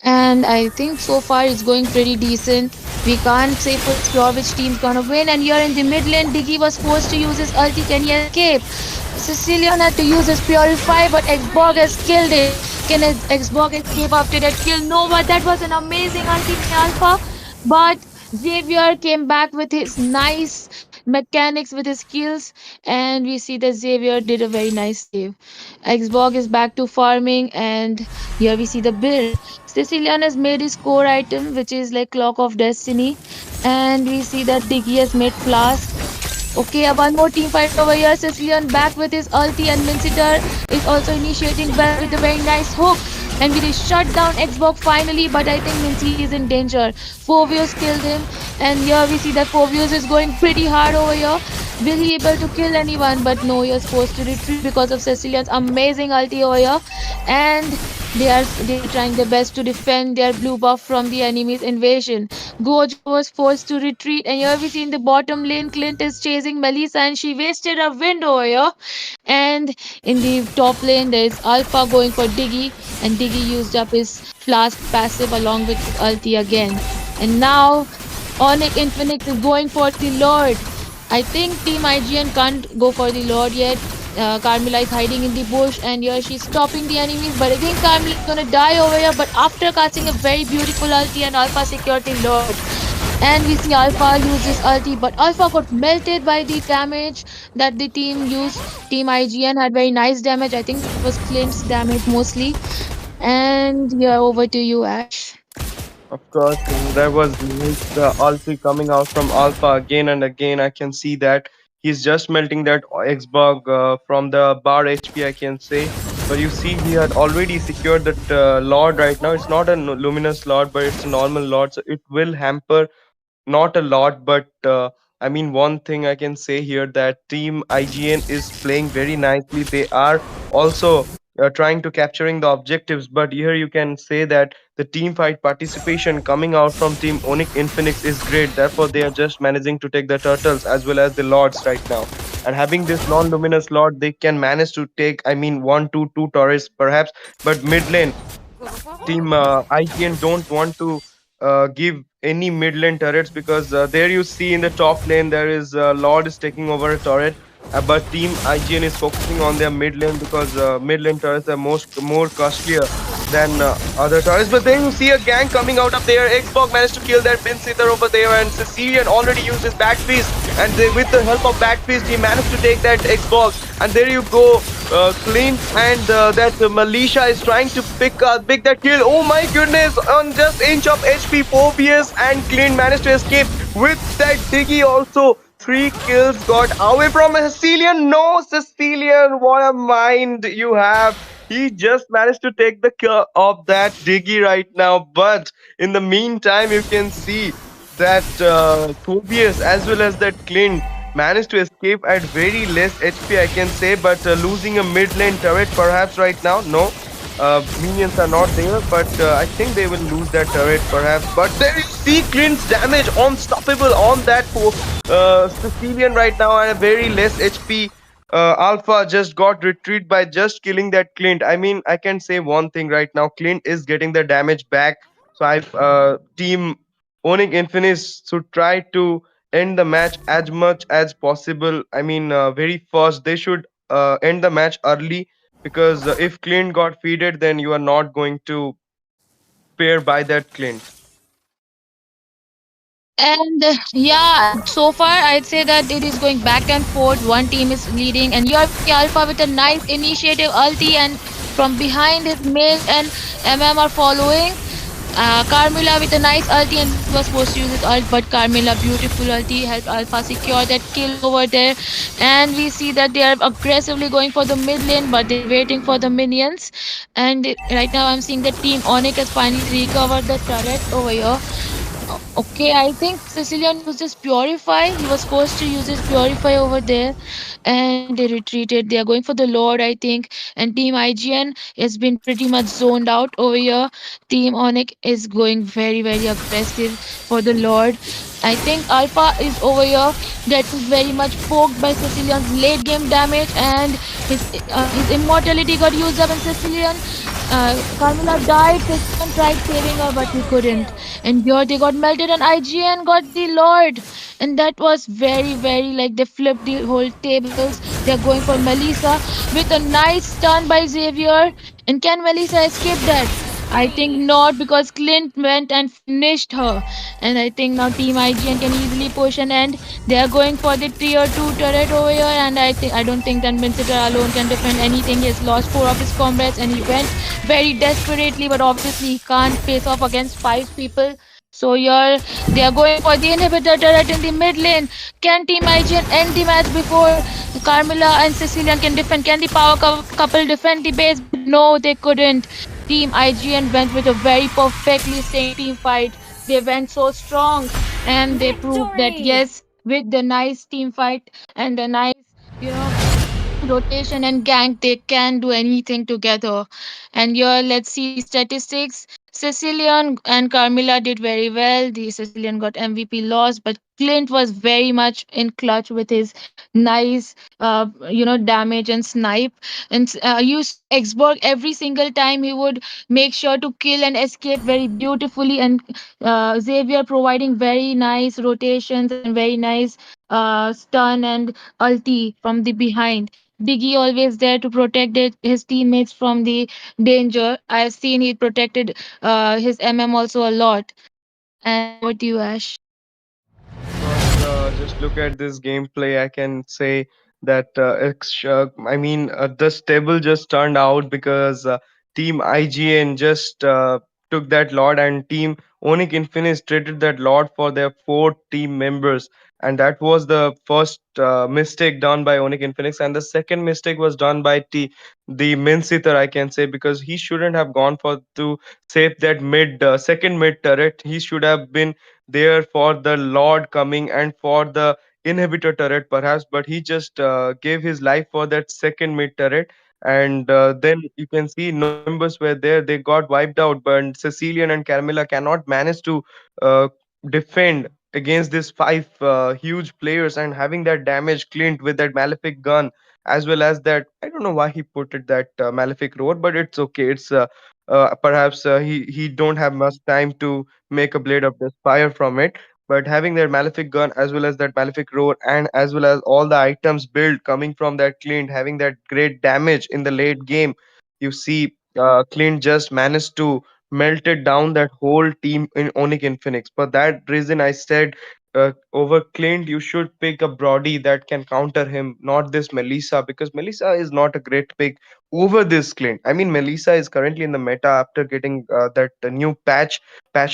And I think so far it's going pretty decent. We can't say for sure which team's gonna win. And here in the mid lane, Diggy was forced to use his ulti. Can he escape? Sicilian had to use his Purify, but Xborg has killed it. Can Xborg escape after that kill? No, but that was an amazing ulti by Alpha. But Xavier came back with his nice mechanics, with his skills, and we see that Xavier did a very nice save. Xborg is back to farming, and here we see the build. Sicilian has made his core item, which is like Clock of Destiny, and we see that Diggy has made Flask. Okay, one more team fight over here. Sicilian back with his ulti, and Mincidor is also initiating well with a very nice hook. And we shut down Xbox finally, but I think Mincy is in danger. Fovius killed him, and here we see that Fovius is going pretty hard over here. Will he able to kill anyone? But no, he is forced to retreat because of Cecilian's amazing ulti over here. And they are trying their best to defend their blue buff from the enemy's invasion. Gojo was forced to retreat, and here we see in the bottom lane, Clint is chasing Melissa, and she wasted a window here. And in the top lane, there is Alpha going for Diggy, and Diggy used up his flask passive along with his ulti again. And now Onyx Infinix is going for the Lord. I think Team IGN can't go for the Lord yet. Carmilla is hiding in the bush, and here she's stopping the enemies. But I think Carmilla is gonna die over here. But after casting a very beautiful ulti, and Alpha secured the Lord. And we see Alpha use his ulti, but Alpha got melted by the damage that the team used. Team IGN had very nice damage. I think that was Clint's damage mostly. And yeah, over to you, Ash. Of course, there was nice ulti coming out from Alpha again and again. I can see that he's just melting that X-Bug from the bar HP, I can say. But you see, he had already secured that Lord right now. It's not a luminous Lord, but it's a normal Lord, so it will hamper not a lot, but I mean, one thing I can say here that Team IGN is playing very nicely. They are also trying to capturing the objectives, but here you can say that the team fight participation coming out from Team Onyx Infinix is great. Therefore, they are just managing to take the turtles as well as the lords right now. And having this non-luminous lord, they can manage to take, I mean, one, two turrets perhaps, but mid lane team IGN don't want to give any mid lane turrets because there you see in the top lane there is Lord is taking over a turret. But team IGN is focusing on their mid lane because mid lane turrets are more costlier than other turrets. But then you see a gang coming out of there. Xbox managed to kill that Pin Sitter over there, and Sicilian already used his back piece, and with the help of back piece, he managed to take that Xbox. And there you go, Clint and that Militia is trying to pick that kill. Oh my goodness! On just inch of HP, Phobius and Clint managed to escape with that Diggy also. 3 kills got away from Sicilian. No, Sicilian, what a mind you have. He just managed to take the kill of that Diggy right now. But in the meantime, you can see that Phobius as well as that Clint managed to escape at very less HP, I can say, but losing a mid lane turret perhaps right now. No, minions are not there, but I think they will lose that turret perhaps. But there you see Clint's damage, unstoppable on that Sicilian right now at a very less HP. Alpha just got retreat by just killing that Clint. I mean, I can say one thing right now. Clint is getting the damage back. So I team owning Infinis should try to end the match as much as possible. I mean, very first they should end the match early because if Clint got feeded, then you are not going to pair by that Clint. And yeah, so far I'd say that it is going back and forth. One team is leading, and you have the Alpha with a nice initiative ulti, and from behind his mage and MM are following. Carmilla with a nice ulti, and he was supposed to use his ult, but Carmilla beautiful ulti helped Alpha secure that kill over there. And we see that they are aggressively going for the mid lane, but they're waiting for the minions. And right now I'm seeing that Team Onyx has finally recovered the turret over here. Okay, I think Sicilian used his Purify. He was forced to use his Purify over there, and they retreated. They are going for the Lord, I think. And Team IGN has been pretty much zoned out over here. Team Onyx is going very, very aggressive for the Lord. I think Alpha is over here getting very much poked by Sicilian's late game damage, and his immortality got used up in Sicilian. Carmilla died. Sicilian tried saving her, but he couldn't. And here they got melted, and IGN got the Lord. And that was very like they flipped the whole tables. They're going for Melissa with a nice stun by Xavier. And can Melissa escape that? I think not, because Clint went and finished her. And I think now Team IGN can easily push an end. They are going for the tier 2 turret over here, and I don't think that Minceter alone can defend anything. He has lost 4 of his comrades and he went very desperately, but obviously he can't face off against 5 people. So here they are going for the inhibitor turret in the mid lane. Can Team IGN end the match before Carmilla and Sicilian can defend? Can the couple defend the base? But no, they couldn't. Team IGN went with a very perfectly synced team fight. They went so strong, and they proved that yes, with the nice team fight and the nice, you know, rotation and gank, they can do anything together. And here, let's see the statistics. Sicilian and Carmilla did very well. The Sicilian got MVP loss, but Clint was very much in clutch with his nice, damage and snipe. And you saw Xborg every single time he would make sure to kill and escape very beautifully. And Xavier providing very nice rotations and very nice stun and ulti from the behind. Biggie always there to protect his teammates from the danger. I've seen he protected his also a lot. And over to you, Ash. Course, just look at this gameplay. I can say that this table just turned out because Team IGN just took that lot, and Team Onyx Infinite traded that lot for their 4 team members, and that was the first mistake done by Onyx Infinix, and the second mistake was done by the Minsiter, I can say, because he shouldn't have gone for to save that mid second mid turret. He should have been there for the Lord coming and for the inhibitor turret perhaps, but he just gave his life for that second mid turret. And then you can see no members were there, they got wiped out, but Cecilian and Carmilla cannot manage to uh, defend against these 5 huge players, and having that damage Clint with that malefic gun, as well as that, I don't know why he put it that malefic roar, but it's okay. It's perhaps he don't have much time to make a blade of this fire from it. But having that malefic gun, as well as that malefic roar, and as well as all the items built coming from that Clint, having that great damage in the late game, you see Clint just managed to melted down that whole team in Onyx Infinix. For that reason, I said over Clint, you should pick a Brody that can counter him, not this Melissa, because Melissa is not a great pick over this Clint. I mean, Melissa is currently in the meta after getting that new patch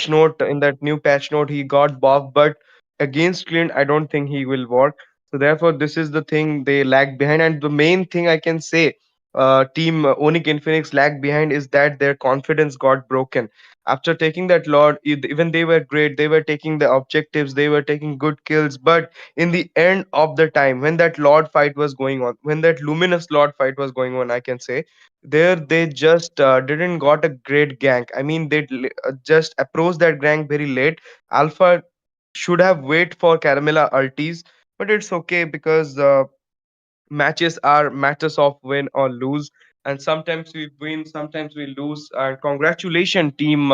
note. In that new patch note, he got buff, but against Clint, I don't think he will work. So therefore, this is the thing they lag behind, and the main thing I can say, team Onyx Infinix lagged behind is that their confidence got broken after taking that lord. Even they were great, they were taking the objectives, they were taking good kills, but in the end of the time, when that lord fight was going on, when that luminous lord fight was going on, I can say, there they just didn't got a great gank. I mean, they just approached that gank very late. Alpha should have wait for Caramella ultis, but it's okay because matches are matters of win or lose, and sometimes we win, sometimes we lose. And congratulations team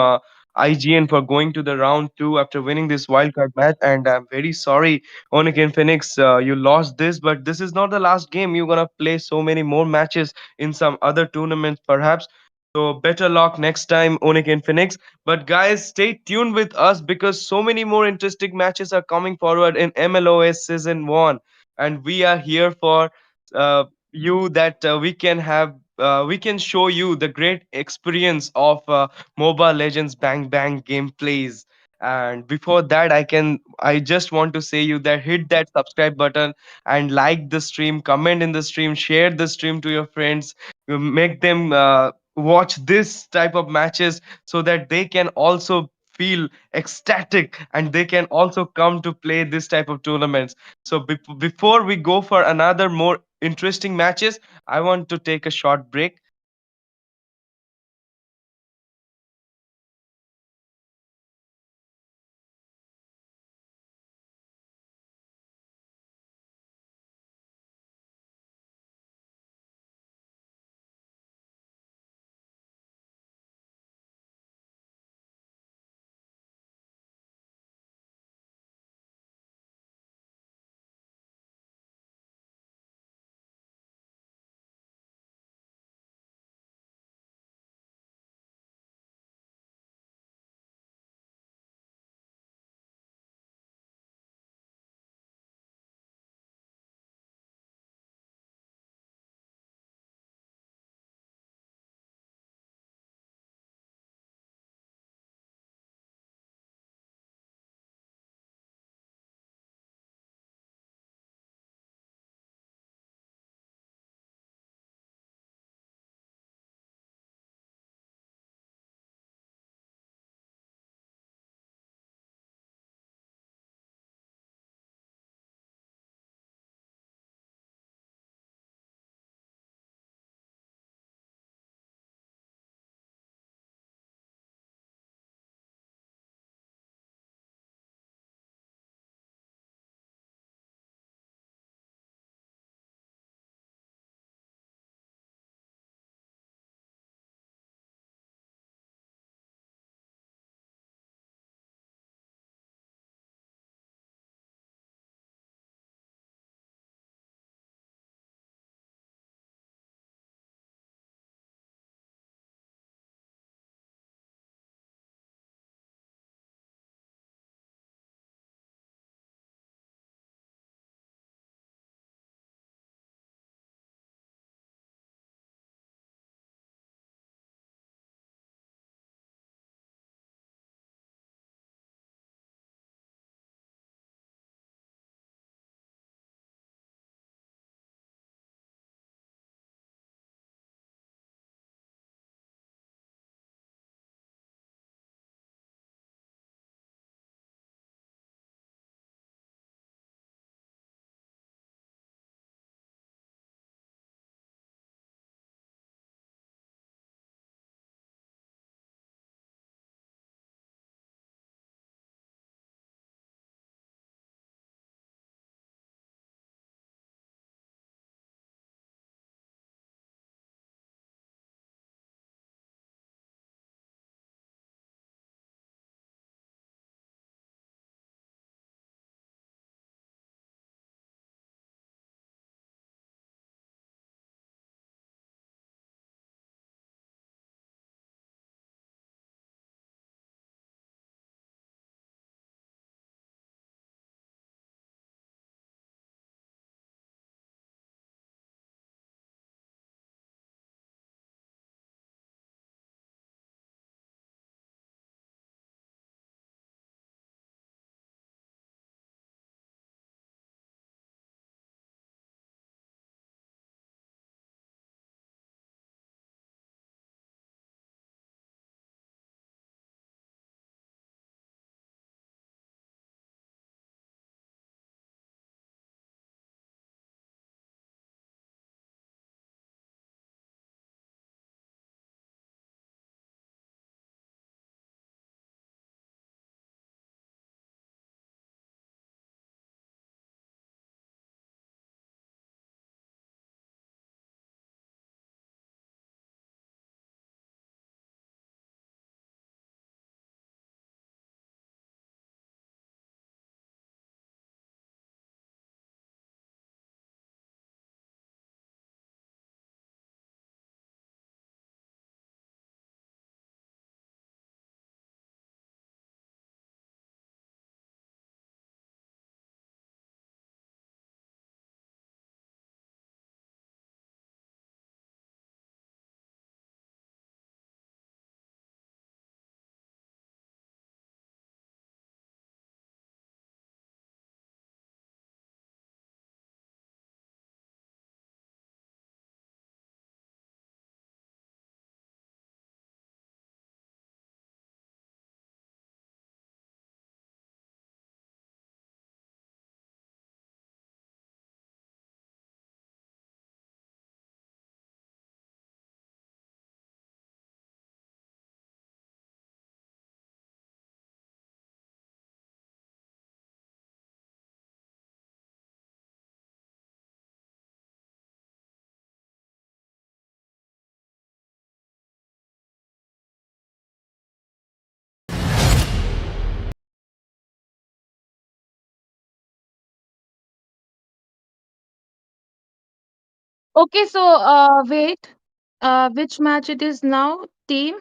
IGN for going to the round 2 after winning this wildcard match. And I'm very sorry, Onikin Phoenix, you lost this, but this is not the last game. You're gonna play so many more matches in some other tournaments perhaps. So better luck next time, Onikin Phoenix. But guys, stay tuned with us because so many more interesting matches are coming forward in MLOS season 1, and we are here for uh, you that we can show you the great experience of MOBA Legends Bang Bang gameplays. And before that, I just want to say you that hit that subscribe button and like the stream, comment in the stream, share the stream to your friends, you make them watch this type of matches so that they can also feel ecstatic and they can also come to play this type of tournaments. So before we go for another more interesting matches, I want to take a short break. Okay, so wait. Which match it is now? Team.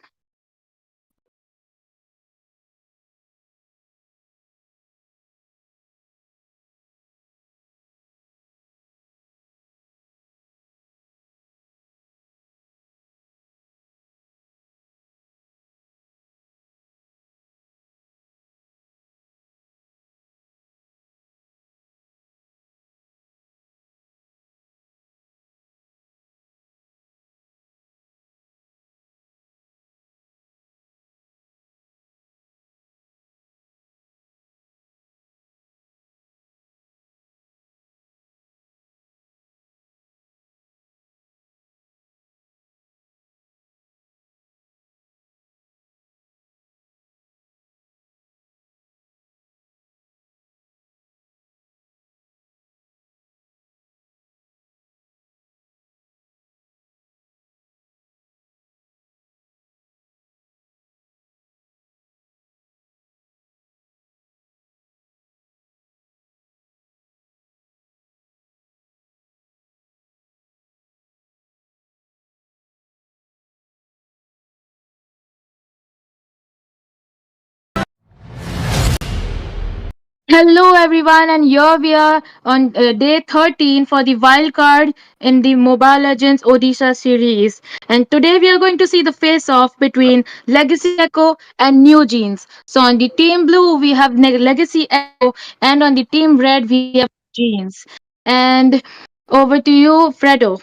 Hello, everyone, and here we are on day 13 for the wild card in the Mobile Legends Odisha series. And today we are going to see the face off between Legacy Echo and New Jeans. So, on the team blue, we have Legacy Echo, and on the team red, we have Jeans. And over to you, Fredo.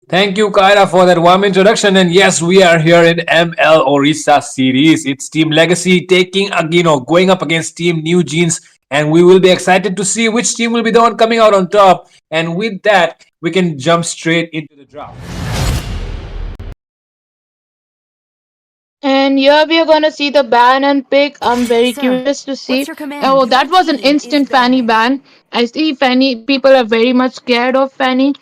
Thank you, Kyra, for that warm introduction. And yes, we are here in ML Orissa series. It's Team Legacy taking, going up against Team New Jeans. And we will be excited to see which team will be the one coming out on top. And with that, we can jump straight into the draft. And here we are going to see the ban and pick. I'm very curious to see. Oh, that was an instant Fanny ban. I see Fanny, people are very much scared of Fanny.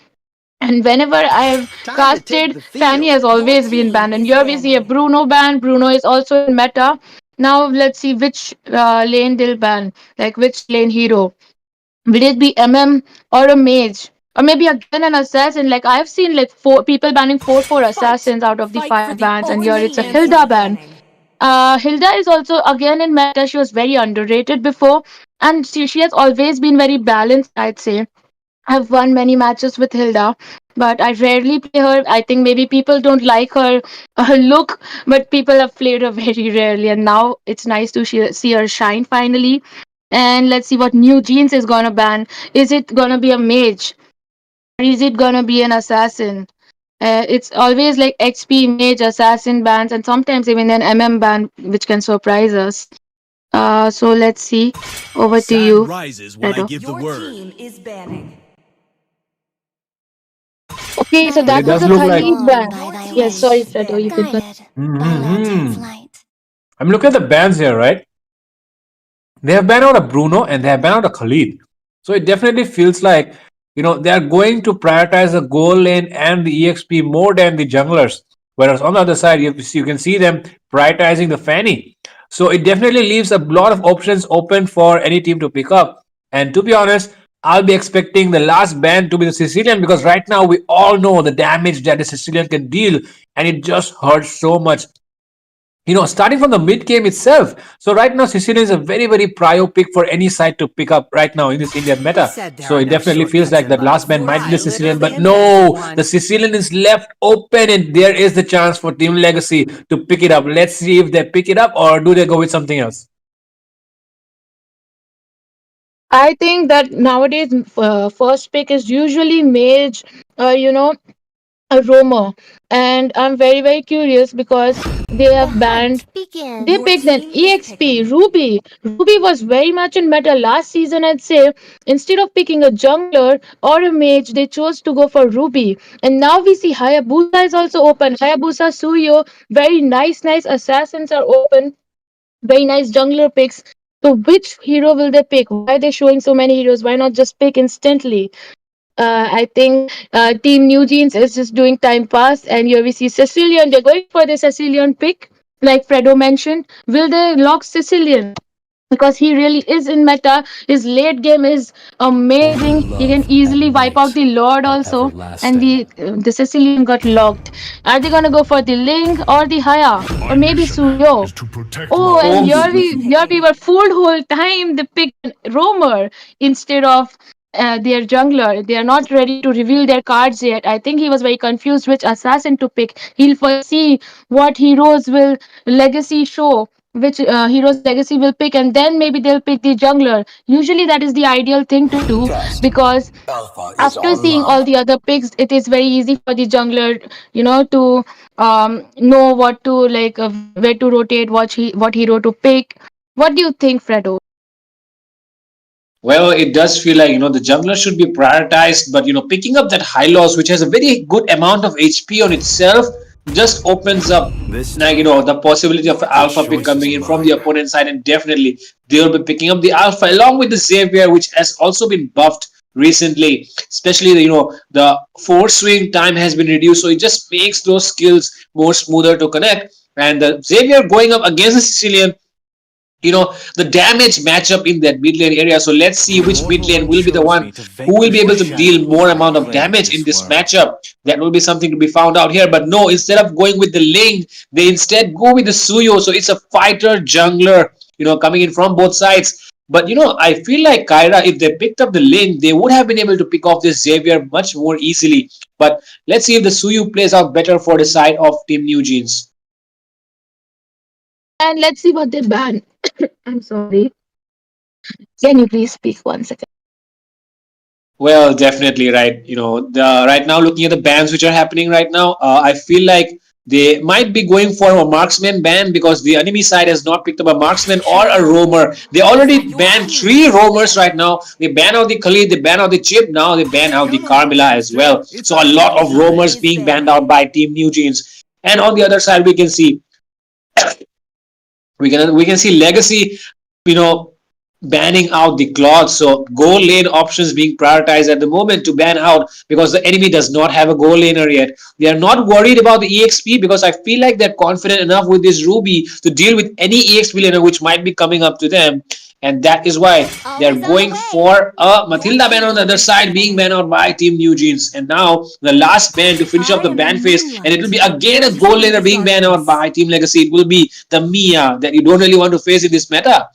And whenever I've Time to take casted, the Fanny field. has always been banned. And here we see a Bruno ban. Bruno is also in meta. Now let's see which lane they'll ban. Like which lane hero. Will it be MM or a mage? Or maybe again an assassin. Like I've seen like four people banning four assassins out of the five bans. And here it's a Hilda ban. Hilda is also again in meta. She was very underrated before. And she has always been very balanced, I'd say. I've won many matches with Hilda, but I rarely play her. I think maybe people don't like her, her look, but people have played her very rarely. And now it's nice to see her shine finally. And let's see what new jeans is gonna ban. Is it gonna be a mage or is it gonna be an assassin? It's always like XP, mage, assassin bans, and sometimes even an MM ban, which can surprise us. So let's see. Over to Sound you, rises when I Redo. give the word. Okay, so But it that was does a look like. Khalid ban. Yes, sorry, Fredo, you can continue. Mhm. I'm looking at the bands here, right? They have banned out a Bruno and they have banned out a Khalid. So it definitely feels like, they are going to prioritize the goal lane and the EXP more than the junglers. Whereas on the other side, you can see them prioritizing the Fanny. So it definitely leaves a lot of options open for any team to pick up. And to be honest, I'll be expecting the last ban to be the Sicilian because right now we all know the damage that the Sicilian can deal and it just hurts so much, starting from the mid game itself. So right now, Sicilian is a very, very prio pick for any side to pick up right now in this Indian Who meta. said there So are it no definitely feels shortcuts like in that last life? man might be I the Sicilian, literally but invented no, one. the Sicilian is left open and there is the chance for Team Legacy to pick it up. Let's see if they pick it up or do they go with something else. I think that nowadays first pick is usually mage, a roamer, and I'm very very curious because they have banned. They picked an EXP Ruby. Ruby was very much in meta last season. I'd say instead of picking a jungler or a mage, they chose to go for Ruby. And now we see Hayabusa is also open. Hayabusa, Suyo, very nice assassins are open. Very nice jungler picks. So which hero will they pick? Why are they showing so many heroes? Why not just pick instantly? I think Team New Jeans is just doing time pass, and here we see Sicilian. They're going for the Sicilian pick, like Fredo mentioned. Will they lock Sicilian? because he really is in meta. His late game is amazing. He can easily wipe out the Lord also. And the Sicilian got locked. Are they gonna go for the Ling or the Haya? Or maybe Suyo? Oh, and Oh, here we were fooled whole time. They picked Roamer instead of their jungler. They are not ready to reveal their cards yet. I think he was very confused which assassin to pick. He'll first see what heroes will legacy show, which heroes legacy will pick, and then maybe they'll pick the jungler. Usually, that is the ideal thing to do, because after seeing all the other picks, it is very easy for the jungler, to know what to like, where to rotate, what hero to pick. What do you think, Fredo? Well, it does feel like the jungler should be prioritized, but picking up that high loss, which has a very good amount of HP on itself, just opens up This like time, the possibility of the alpha pick choice is coming in from the mine. opponent side, and definitely they'll be picking up the alpha along with the Xavier, which has also been buffed recently. Especially the force swing time has been reduced, so it just makes those skills more smoother to connect. And the Xavier going up against the Sicilian, the damage matchup in that mid lane area. So let's see which mid lane will be the one who will be able to deal more amount of damage in this matchup. That will be something to be found out here. But no, instead of going with the Ling, they instead go with the Suyo. So it's a fighter jungler, coming in from both sides. But I feel like Kyra, if they picked up the Ling, they would have been able to pick off this Xavier much more easily. But let's see if the Suyu plays out better for the side of Team New Jeans. And let's see what they ban. I'm sorry. Can you please speak 1 second? Well, definitely right. The right now looking at the bans which are happening right now, I feel like they might be going for a marksman ban because the enemy side has not picked up a marksman or a roamer. They already banned three roamers right now. They ban out the Khalid, they ban out the Chip, now they ban out the Carmilla as well. So a lot of roamers being banned out by Team New Jeans. And on the other side, we can see Legacy, you know, banning out the cloth. So goal lane options being prioritized at the moment to ban out because the enemy does not have a goal laner yet. They are not worried about the EXP because I feel like they're confident enough with this Ruby to deal with any EXP laner which might be coming up to them. And that is why they're going for a Matilda ban on the other side being banned out by Team New Jeans. And now the last ban to finish off the ban phase, and it will be again a goal laner being banned out by Team Legacy. It will be the Mia that you don't really want to face in this meta.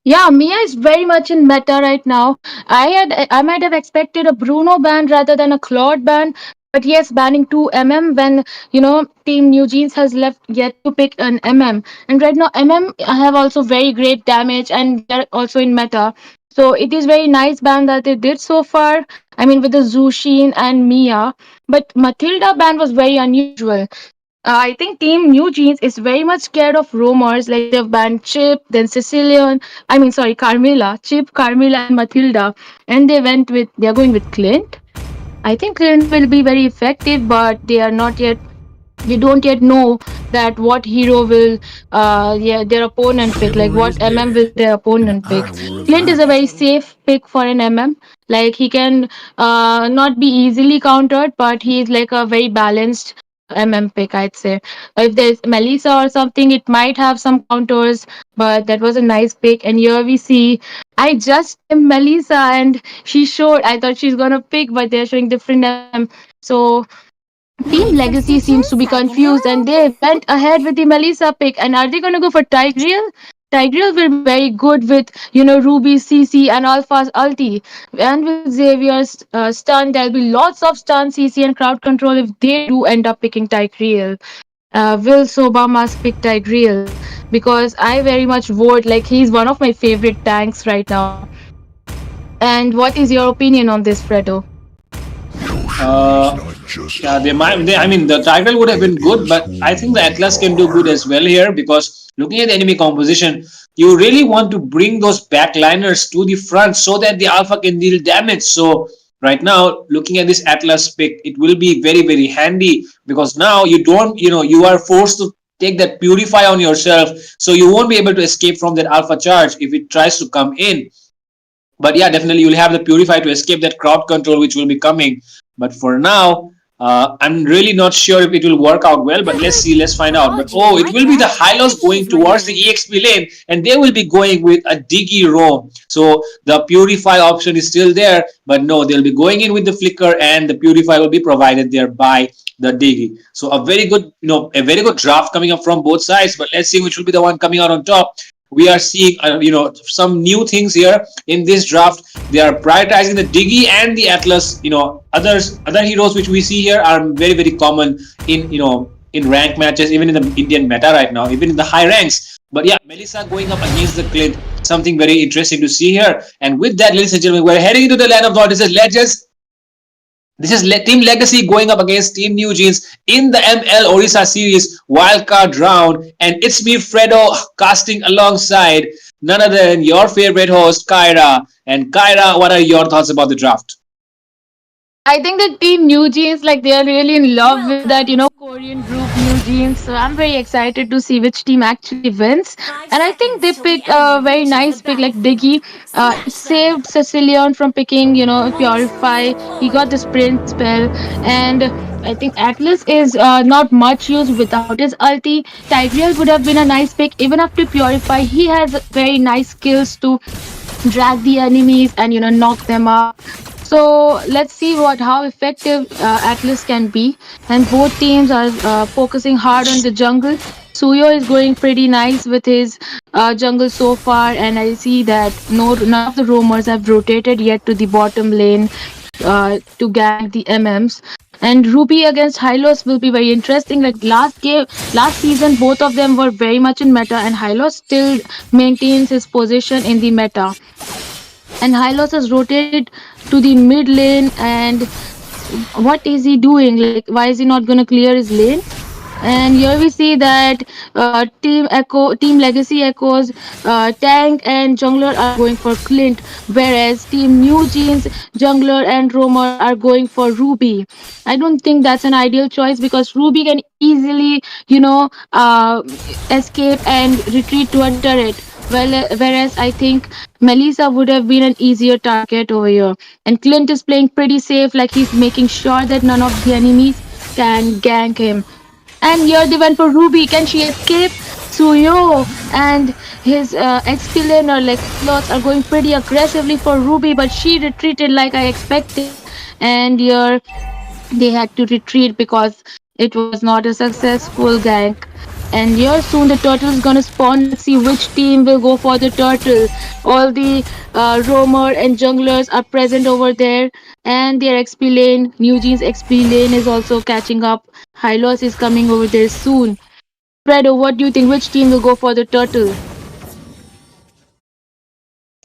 Yeah, Mia is very much in meta right now. I might have expected a Bruno ban rather than a Claude ban, but yes, banning two MM when Team New Jeans has left yet to pick an MM, and right now MM have also very great damage and they're also in meta. So it is very nice ban that they did so far. I mean, with the Zushin and Mia, but Matilda ban was very unusual. I think Team New Jeans is very much scared of rumors. Like they've banned Chip, then Sicilian. I mean, sorry, Carmilla, Chip, Carmilla, and Matilda, and they are going with Clint. I think Clint will be very effective, but they are not yet. We don't yet know that what hero will their opponent pick, like what MM will their opponent pick. Clint is a very safe pick for an MM. Like he can not be easily countered, but he is like a very balanced MM pick, I'd say. If there's Melissa or something, it might have some counters, but that was a nice pick. And here we see, I just am Melissa, and she showed. I thought she's gonna pick, but they're showing different MM. So Team Legacy seems to be confused, and they went ahead with the Melissa pick. And are they going to go for Tigreal? Tigreal will be very good with Ruby, CC, and Alpha's ulti. And with Xavier's stun, there'll be lots of stun, CC, and crowd control if they do end up picking Tigreal. Will Soba must pick Tigreal because I very much vote like he's one of my favorite tanks right now. And what is your opinion on this, Fredo? Uh, yeah, they might. I mean, the title would have been good, but I think the Atlas can do good as well here because looking at the enemy composition, you really want to bring those backliners to the front so that the Alpha can deal damage. So right now, looking at this Atlas pick, it will be very very handy because now you don't, you are forced to take that purify on yourself, so you won't be able to escape from that Alpha charge if it tries to come in. But yeah, definitely you'll have the purify to escape that crowd control which will be coming. But for now, I'm really not sure if it will work out well, but let's see, let's find out. But oh, it will be the Hylos going towards the EXP lane, and they will be going with a Diggy roam. So the Purify option is still there, but no, they'll be going in with the Flicker, and the Purify will be provided there by the Diggy. So a very good, a very good draft coming up from both sides. But let's see which will be the one coming out on top. We are seeing, some new things here in this draft. They are prioritizing the Diggy and the Atlas. Other heroes which we see here are very very common in rank matches, even in the Indian meta right now, even in the high ranks. But yeah, Melissa going up against the Clint, something very interesting to see here. And with that, ladies and gentlemen, we're heading into the land of Odysseus Legends. This is Team Legacy going up against Team New Jeans in the ML Odisha series wildcard round. And it's me, Fredo, casting alongside none other than your favorite host, Kyra. And Kyra, what are your thoughts about the draft? I think the team New Jeans, like they are really in love with that, Korean group New Jeans. So I'm very excited to see which team actually wins. And I think they picked a very nice pick like Diggy. It saved Cecilion from picking, Purify. He got the sprint spell. And I think Atlas is not much used without his ulti. Tigreal would have been a nice pick. Even after Purify, he has very nice skills to drag the enemies and knock them up. So let's see what how effective Atlas can be. And both teams are focusing hard on the jungle. Suyo is going pretty nice with his jungle so far, and I see that none of the roamers have rotated yet to the bottom lane to gank the MMs. And Ruby against Hylos will be very interesting. Like last season, both of them were very much in meta, and Hylos still maintains his position in the meta. And Hylos has rotated to the mid lane, and what is he doing? Like, why is he not going to clear his lane? And here we see that Team Legacy Echoes, Tank and Jungler are going for Clint, whereas Team New Jeans, Jungler and Roamer are going for Ruby. I don't think that's an ideal choice because Ruby can easily, escape and retreat to a turret. Whereas I think Melissa would have been an easier target over here. And Clint is playing pretty safe, like he's making sure that none of the enemies can gank him. And here they went for Ruby. Can she escape? Suyo and his XP laner like slots are going pretty aggressively for Ruby, but she retreated like I expected. And here they had to retreat because it was not a successful gank. And here soon the turtle is gonna spawn. Let's see which team will go for the turtle. All the roamer and junglers are present over there, and their XP lane, New Jeans XP lane is also catching up. Hylos is coming over there soon. Fredo, what do you think? Which team will go for the turtle?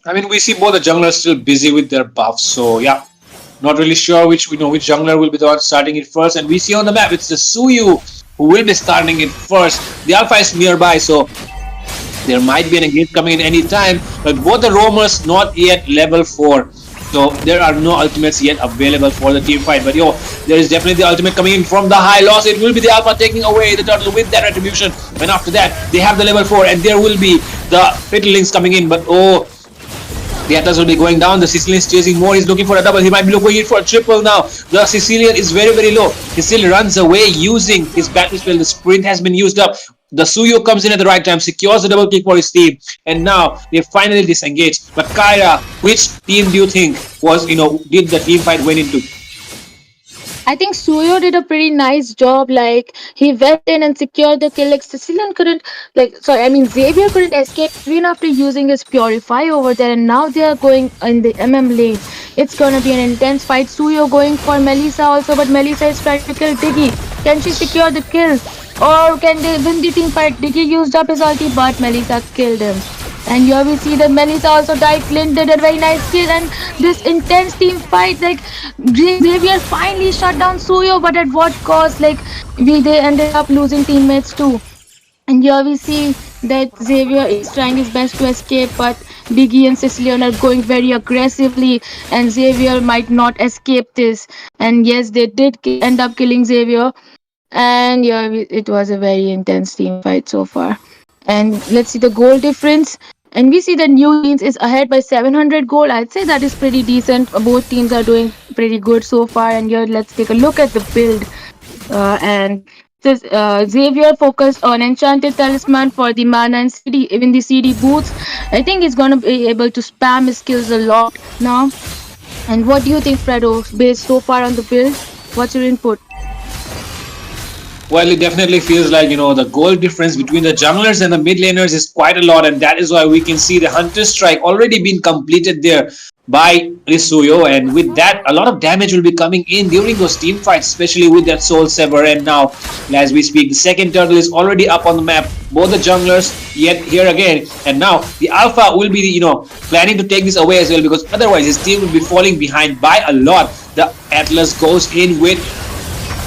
I mean, we see both the junglers still busy with their buffs, so yeah, not really sure which jungler will be the one starting it first. And we see on the map it's the Suyu who will be starting it first. The Alpha is nearby, so there might be an engage coming in any time. But both the roamers not yet level 4. So there are no ultimates yet available for the team fight. But there is definitely the ultimate coming in from the high loss. It will be the Alpha taking away the turtle with that retribution. And after that, they have the level 4 and there will be the fatal links coming in. But the Atlas will be going down. The Sicilian is chasing more. He's looking for a double. He might be looking for a triple now. The Sicilian is very, very low. He still runs away using his battle spell. The sprint has been used up. The Suyo comes in at the right time, secures the double kick for his team, and now they finally disengage. But Kyra, which team do you think did the team fight win into? I think Suyo did a pretty nice job. Like he went in and secured the kill. Like Sicilian couldn't, Xavier couldn't escape even after using his Purify over there. And now they are going in the MM lane. It's gonna be an intense fight. Suyo going for Melissa also, but Melissa is trying to kill Diggy. Can she secure the kill, or can they win the team fight? Diggy used up his ulti, but Melissa killed him. And here we see that Melissa also died. Clint did a very nice kill, and this intense team fight, like Xavier finally shut down Suyo, but at what cost? Like they ended up losing teammates too. And here we see that Xavier is trying his best to escape, but Diggy and Sicilian are going very aggressively, and Xavier might not escape this. And yes, they did end up killing Xavier. And yeah, it was a very intense team fight so far. And let's see the goal difference. And we see that New Jeans is ahead by 700 gold. I'd say that is pretty decent. Both teams are doing pretty good so far. And here, let's take a look at the build. And this Xavier focused on Enchanted Talisman for the mana and CD, even the CD boots. I think he's gonna be able to spam his skills a lot now. And what do you think, Fredo, based so far on the build? What's your input? Well, it definitely feels like, the goal difference between the junglers and the mid laners is quite a lot, and that is why we can see the Hunter Strike already being completed there by Risuyo, and with that, a lot of damage will be coming in during those team fights, especially with that Soul Sever. And now, as we speak, the second turtle is already up on the map. Both the junglers yet here again, and now the Alpha will be, planning to take this away as well, because otherwise his team will be falling behind by a lot. The Atlas goes in with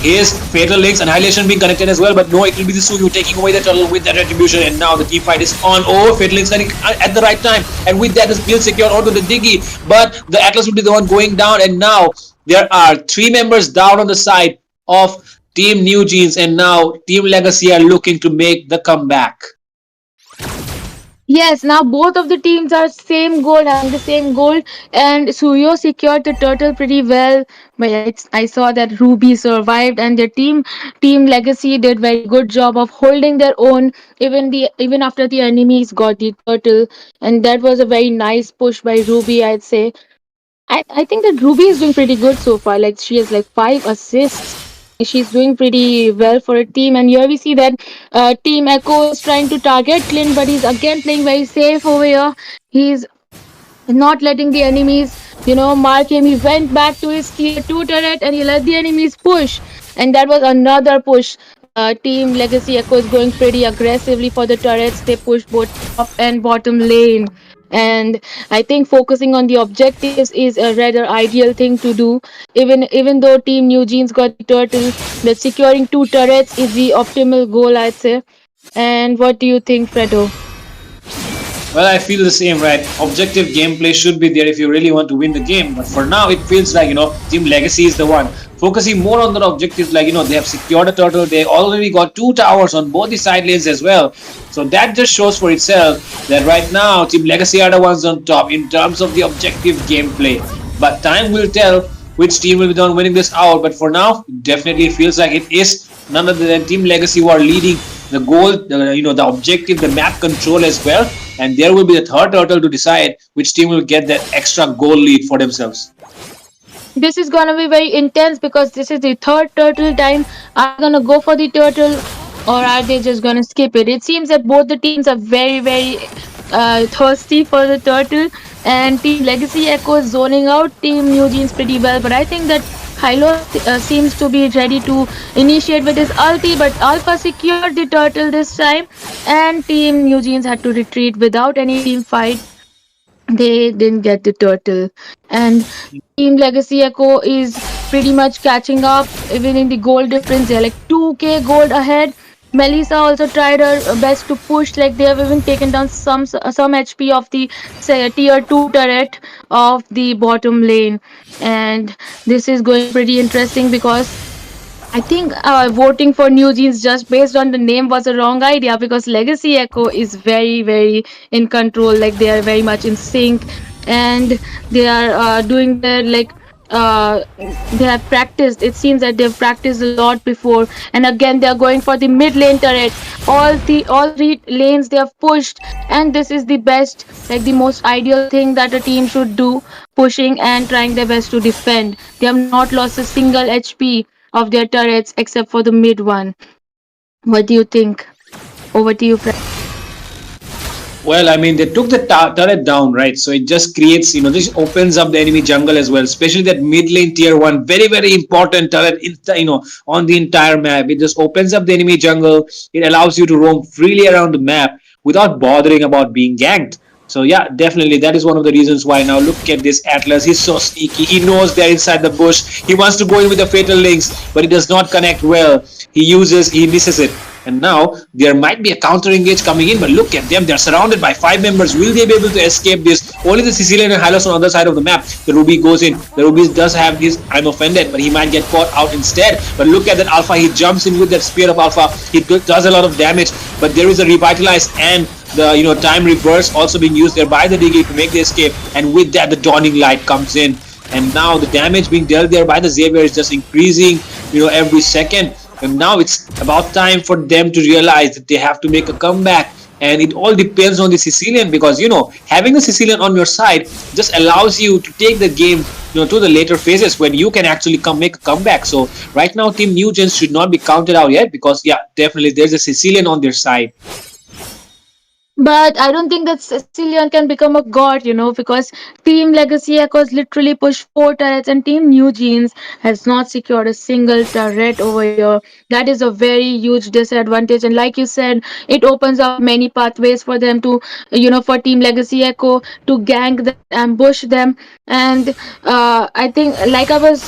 his Fatal Links, Annihilation being connected as well, but no, it will be the Suyu taking away the turtle with that retribution, and now the team fight is on. Oh, Fatal Links at the right time, and with that the build secured onto the Diggy, but the Atlas will be the one going down, and now there are 3 members down on the side of Team New Jeans, and now Team Legacy are looking to make the comeback. Yes, now both of the teams are same goal, having the same goal, and Suyo secured the turtle pretty well. But I saw that Ruby survived, and their team Legacy did very good job of holding their own, even after the enemies got the turtle, and that was a very nice push by Ruby, I'd say. I think that Ruby is doing pretty good so far. Like she has like 5 assists. She's doing pretty well for a team. And here we see that Team Echo is trying to target Clint, but he's again playing very safe over here. He's not letting the enemies, mark him. He went back to his tier 2 turret and he let the enemies push. And that was another push. Team Legacy Echo is going pretty aggressively for the turrets. They push both top and bottom lane. And I think focusing on the objectives is a rather ideal thing to do. Even though Team New Jeans got the turtle, but securing 2 turrets is the optimal goal, I'd say. And what do you think, Fredo? Well, I feel the same, right? Objective gameplay should be there if you really want to win the game. But for now, it feels like, Team Legacy is the one. Focusing more on the objectives, like, they have secured a turtle. They already got 2 towers on both the side lanes as well. So that just shows for itself that right now, Team Legacy are the ones on top in terms of the objective gameplay. But time will tell which team will be done winning this out. But for now, it definitely feels like it is none other than Team Legacy who are leading the goal, the objective, the map control as well. And there will be the third turtle to decide which team will get that extra goal lead for themselves. This is gonna be very intense because this is the third turtle time. Are they gonna go for the turtle or are they just gonna skip it? It seems that both the teams are very, very thirsty for the turtle, and Team Legacy Echo is zoning out Team New Jeans pretty well. But I think that Hylo seems to be ready to initiate with his ulti, but Alpha secured the turtle this time, and Team New Jeans had to retreat without any team fight. They didn't get the turtle, and Team Legacy Echo is pretty much catching up. Even in the gold difference, they're like 2k gold ahead. Melissa also tried her best to push, like they have even taken down some HP of the, say, tier 2 turret of the bottom lane. And this is going pretty interesting because I think voting for New Jeans just based on the name was a wrong idea, because Legacy Echo is very, very in control. Like they are very much in sync, and they are doing their uh, they have practiced. It seems that they've practiced a lot before, and again they are going for the mid lane turret. All 3 lanes they have pushed, and this is the best, like the most ideal thing that a team should do, pushing and trying their best to defend. They have not lost a single HP of their turrets except for the mid one. What do you think? Over to you, Fred. Well, I mean, they took the turret down, right? So it just creates, this opens up the enemy jungle as well, especially that mid lane tier 1, very, very important turret, on the entire map. It just opens up the enemy jungle. It allows you to roam freely around the map without bothering about being ganked. So yeah, definitely that is one of the reasons why. Now look at this Atlas. He's so sneaky. He knows they're inside the bush. He wants to go in with the fatal links, but it does not connect well. He misses it. And now there might be a counter engage coming in, but look at them. They're surrounded by 5 members. Will they be able to escape this? Only the Sicilian and Hylos on the other side of the map. The Ruby goes in. The Ruby does have this I'm offended, but he might get caught out instead. But look at that Alpha. He jumps in with that Spear of Alpha. He does a lot of damage, but there is a Revitalize and the time reverse also being used there by the Digi to make the escape, and with that the dawning light comes in, and now the damage being dealt there by the Xavier is just increasing every second, and now it's about time for them to realize that they have to make a comeback. And it all depends on the Sicilian, because having the Sicilian on your side just allows you to take the game to the later phases when you can actually come make a comeback. So right now Team Nugent should not be counted out yet, because yeah, definitely there's a Sicilian on their side. But I don't think that Sicilian can become a god, because Team Legacy Echoes literally pushed 4 turrets and Team New Jeans has not secured a single turret over here. That is a very huge disadvantage. And like you said, it opens up many pathways for them to, for Team Legacy Echo to gank them and ambush them. And I think, like I was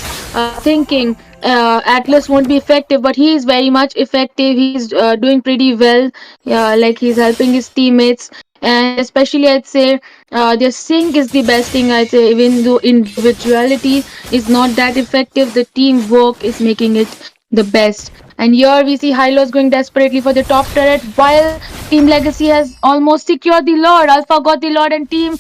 thinking, Atlas won't be effective, but he is very much effective. He's doing pretty well. Yeah, like he's helping his teammates, and especially I'd say their sync is the best thing. I'd say even though individuality is not that effective, the teamwork is making it the best. And here we see Hylos going desperately for the top turret, while Team Legacy has almost secured the Lord. Alpha got the Lord, and Team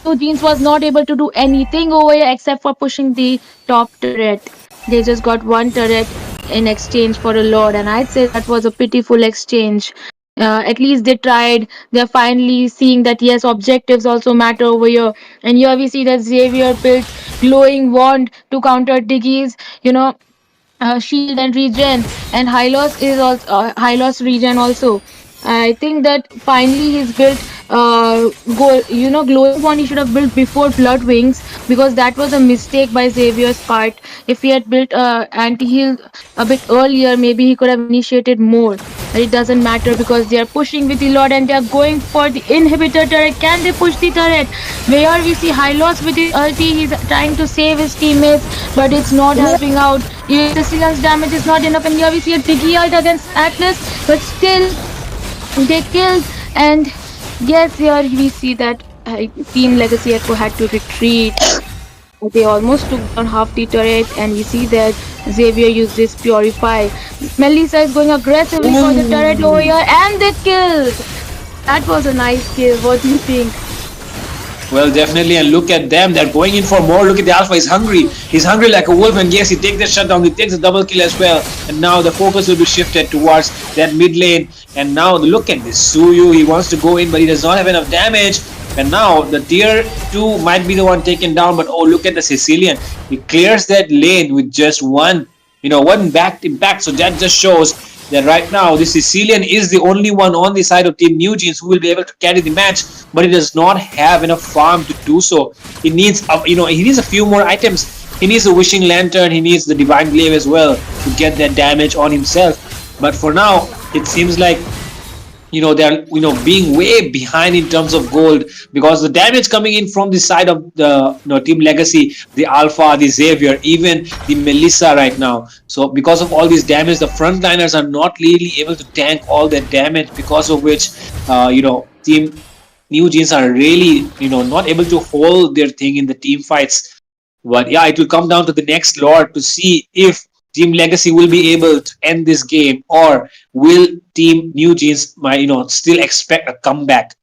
New Jeans was not able to do anything over here except for pushing the top turret. They just got one turret in exchange for a Lord, and I'd say that was a pitiful exchange. At least they tried. They're finally seeing that yes, objectives also matter over here. And here we see that Xavier built glowing wand to counter Diggy's, shield and regen, and Hylos is also Hylos regen also. I think that finally he's built glowing one he should have built before blood wings, because that was a mistake by Xavier's part. If he had built anti heal a bit earlier, maybe he could have initiated more. But it doesn't matter because they are pushing with the Lord and they are going for the inhibitor turret. Can they push the turret? Where we see Hylos with his ulti, he's trying to save his teammates, but it's not helping out. Even Sicilian's damage is not enough, and here we see a Diggy ult against Atlas, but still they killed. And yes, here we see that Team Legacy Echo had to retreat. They almost took down half the turret, and we see that Xavier used this Purify. Melissa is going aggressively for the turret over here, and they killed. That was a nice kill. What do you think? Well, definitely, and look at them. They're going in for more. Look at the Alpha. He's hungry. He's hungry like a wolf, and yes, he takes the shutdown. He takes a double kill as well. And now the focus will be shifted towards that mid lane. And now look at this Suyu. He wants to go in, but he does not have enough damage. And now the tier 2 might be the one taken down, but oh, look at the Sicilian. He clears that lane with just one back impact. So that just shows that right now the Sicilian is the only one on the side of Team New Jeans who will be able to carry the match, but he does not have enough farm to do so. He needs he needs a few more items. He needs a Wishing Lantern, he needs the Divine Glaive as well to get that damage on himself. But for now, it seems like they're being way behind in terms of gold, because the damage coming in from the side of the Team Legacy, the Alpha, the Xavier, even the Melissa right now. So because of all this damage, the frontliners are not really able to tank all that damage, because of which Team New Jeans are really not able to hold their thing in the team fights. But yeah, it will come down to the next Lord to see if Team Legacy will be able to end this game, or will Team New Jeans still expect a comeback?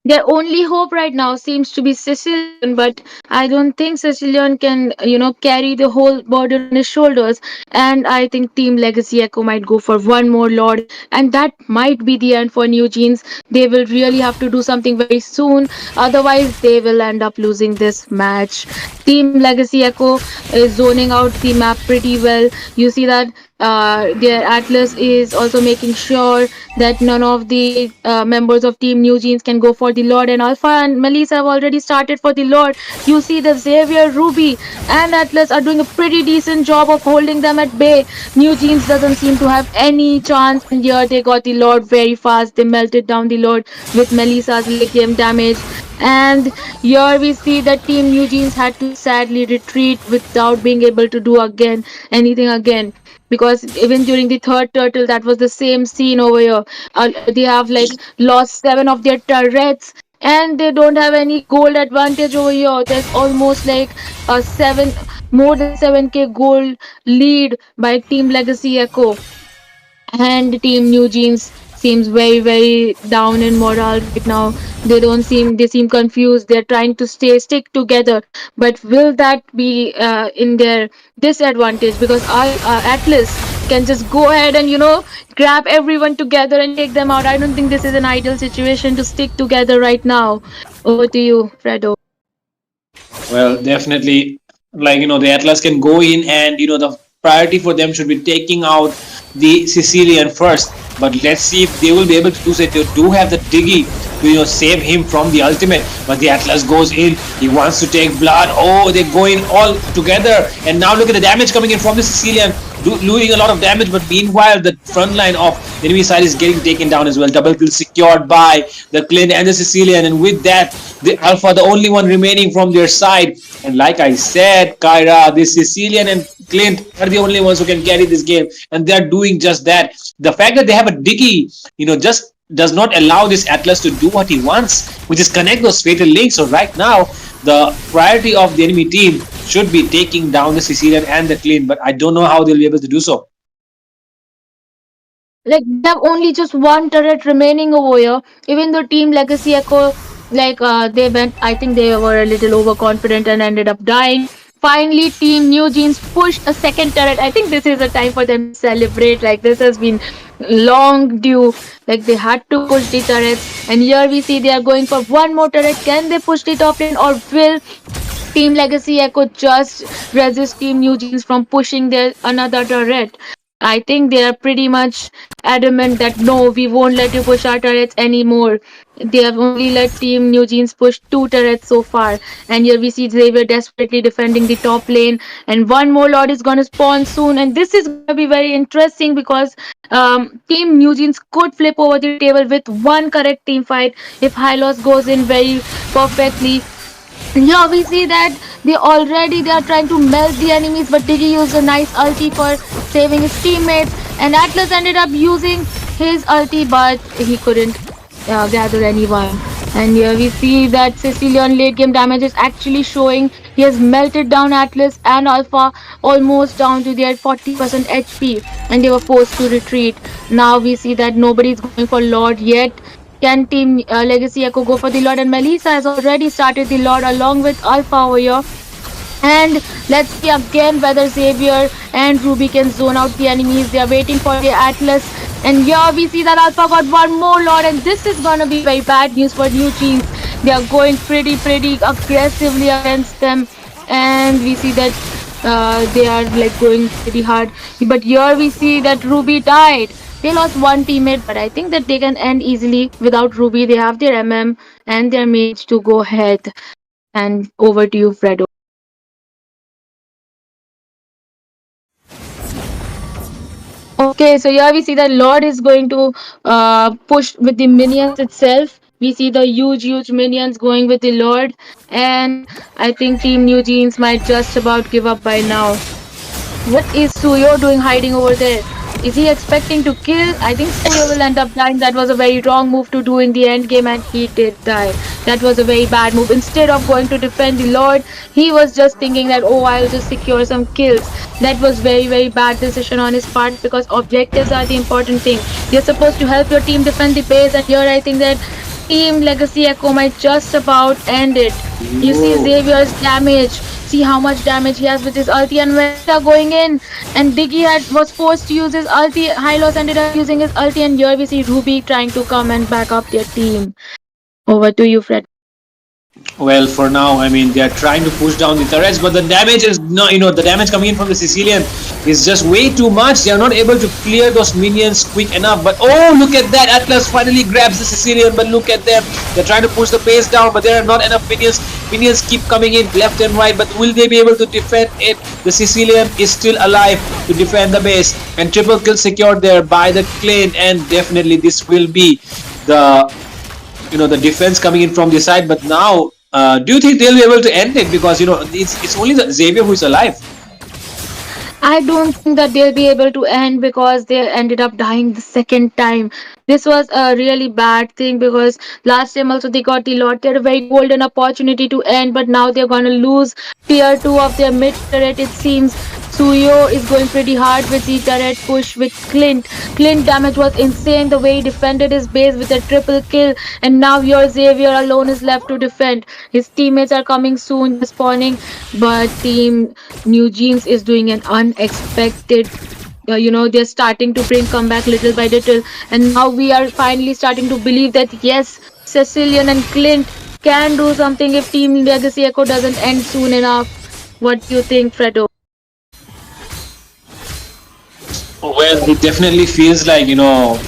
Their only hope right now seems to be Sicilian, but I don't think Sicilian can, carry the whole burden on his shoulders. And I think Team Legacy Echo might go for one more Lord, and that might be the end for New Jeans. They will really have to do something very soon, otherwise, they will end up losing this match. Team Legacy Echo is zoning out the map pretty well. You see that their Atlas is also making sure that none of the members of Team New Jeans can go for the Lord, and Alpha and Melissa have already started for the Lord. You see that Xavier, Ruby, and Atlas are doing a pretty decent job of holding them at bay. New Jeans doesn't seem to have any chance, and here they got the Lord very fast. They melted down the Lord with Melissa's late game damage. And here we see that Team New Jeans had to sadly retreat without being able to do anything again, because even during the third turtle that was the same scene over here. They have like lost 7 of their turrets, and they don't have any gold advantage over here. There's almost like a 7 more than 7k gold lead by Team Legacy Echo, and Team New Jeans seems very down in morale right now. They seem confused. They're trying to stick together, but will that be in their disadvantage? Because Atlas can just go ahead and grab everyone together and take them out. I don't think this is an ideal situation to stick together right now. Over to you, Fredo. Well, definitely, like the Atlas can go in, and the priority for them should be taking out the Sicilian first. But let's see if they will be able to do so. They do have the Diggy to save him from the ultimate, but the Atlas goes in. He wants to take blood. Oh, they're going all together, and now look at the damage coming in from the Sicilian. Doing a lot of damage, but meanwhile the front line of the enemy side is getting taken down as well. Double kill secured by the Clint and the Sicilian, and with that, the Alpha, the only one remaining from their side. And like I said, Kyra, the Sicilian and Clint are the only ones who can carry this game, and they're doing just that. The fact that they have a Dicky, just does not allow this Atlas to do what he wants, which is connect those fatal links. So right now, the priority of the enemy team should be taking down the Sicilian and the Clean, but I don't know how they'll be able to do so. Like they have only just one turret remaining over here. Even though Team Legacy Echo, they went, I think they were a little overconfident and ended up dying. Finally, Team New Jeans pushed a second turret. I think this is a time for them to celebrate. Like this has been long due. Like they had to push the turrets, and here we see they are going for one more turret. Can they push the top lane, or will Team Legacy Echo just resist Team New Jeans from pushing their another turret? I think they are pretty much adamant that no, we won't let you push our turrets anymore. They have only let Team New Jeans push two turrets so far. And here we see Xavier desperately defending the top lane. And one more Lord is gonna spawn soon. And this is gonna be very interesting because Team New Jeans could flip over the table with one correct team fight if Hylos goes in very perfectly. Yeah, we see that they are trying to melt the enemies, but Digi used a nice ulti for saving his teammates, and Atlas ended up using his ulti, but he couldn't gather anyone. And here we see that Sicilian late game damage is actually showing. He has melted down Atlas and Alpha almost down to their 40% HP, and they were forced to retreat. Now we see that nobody is going for Lord yet. Can Team Legacy Echo go for the Lord? And Melissa has already started the Lord along with Alpha over here. And let's see again whether Xavier and Ruby can zone out the enemies. They are waiting for the Atlas. And here we see that Alpha got one more Lord. And this is going to be very bad news for New Jeans. They are going pretty aggressively against them. And we see that they are like going pretty hard. But here we see that Ruby died. They lost one teammate, but I think that they can end easily without Ruby. They have their MM and their mage to go ahead. And over to you, Fredo. Okay, so here we see that Lord is going to push with the minions itself. We see the huge minions going with the Lord, and I think Team New Jeans might just about give up by now. What is Suyo doing hiding over there? Is he expecting to kill? I think Suyo will end up dying. That was a very wrong move to do in the end game, and he did die. That was a very bad move. Instead of going to defend the Lord, he was just thinking that, oh, I'll just secure some kills. That was very bad decision on his part because objectives are the important thing. You're supposed to help your team defend the base, and here I think that Team Legacy Echo might just about end it. You see Xavier's damage. See how much damage he has with his ulti, and Vesta going in, and Diggy was forced to use his ulti. Hylos ended up using his ulti, and here we see Ruby trying to come and back up their team. Over to you, Fred. Well, for now, I mean, they are trying to push down the turrets, but the damage is not, the damage coming in from the Sicilian is just way too much. They are not able to clear those minions quick enough. But oh, look at that! Atlas finally grabs the Sicilian, but look at them. They're trying to push the pace down, but there are not enough minions. Minions keep coming in left and right, but will they be able to defend it? The Sicilian is still alive to defend the base, and triple kill secured there by the Clan, and definitely this will be the the defense coming in from the side. But now, do you think they'll be able to end it? Because it's only the Xavier who is alive. I don't think that they'll be able to end because they ended up dying the second time. This was a really bad thing because last time also they got the Lord. They had a very golden opportunity to end, but now they're gonna lose tier 2 of their mid turret, it seems. Suyo is going pretty hard with the turret push with Clint. Clint damage was insane the way he defended his base with a triple kill, and now your Xavier alone is left to defend. His teammates are coming soon, just spawning, but Team New Jeans is doing an unexpected. They're starting to bring comeback little by little, and now we are finally starting to believe that yes, Cecilian and Clint can do something if Team Legacy Echo doesn't end soon enough. What do you think, Fredo? Well, it definitely feels like,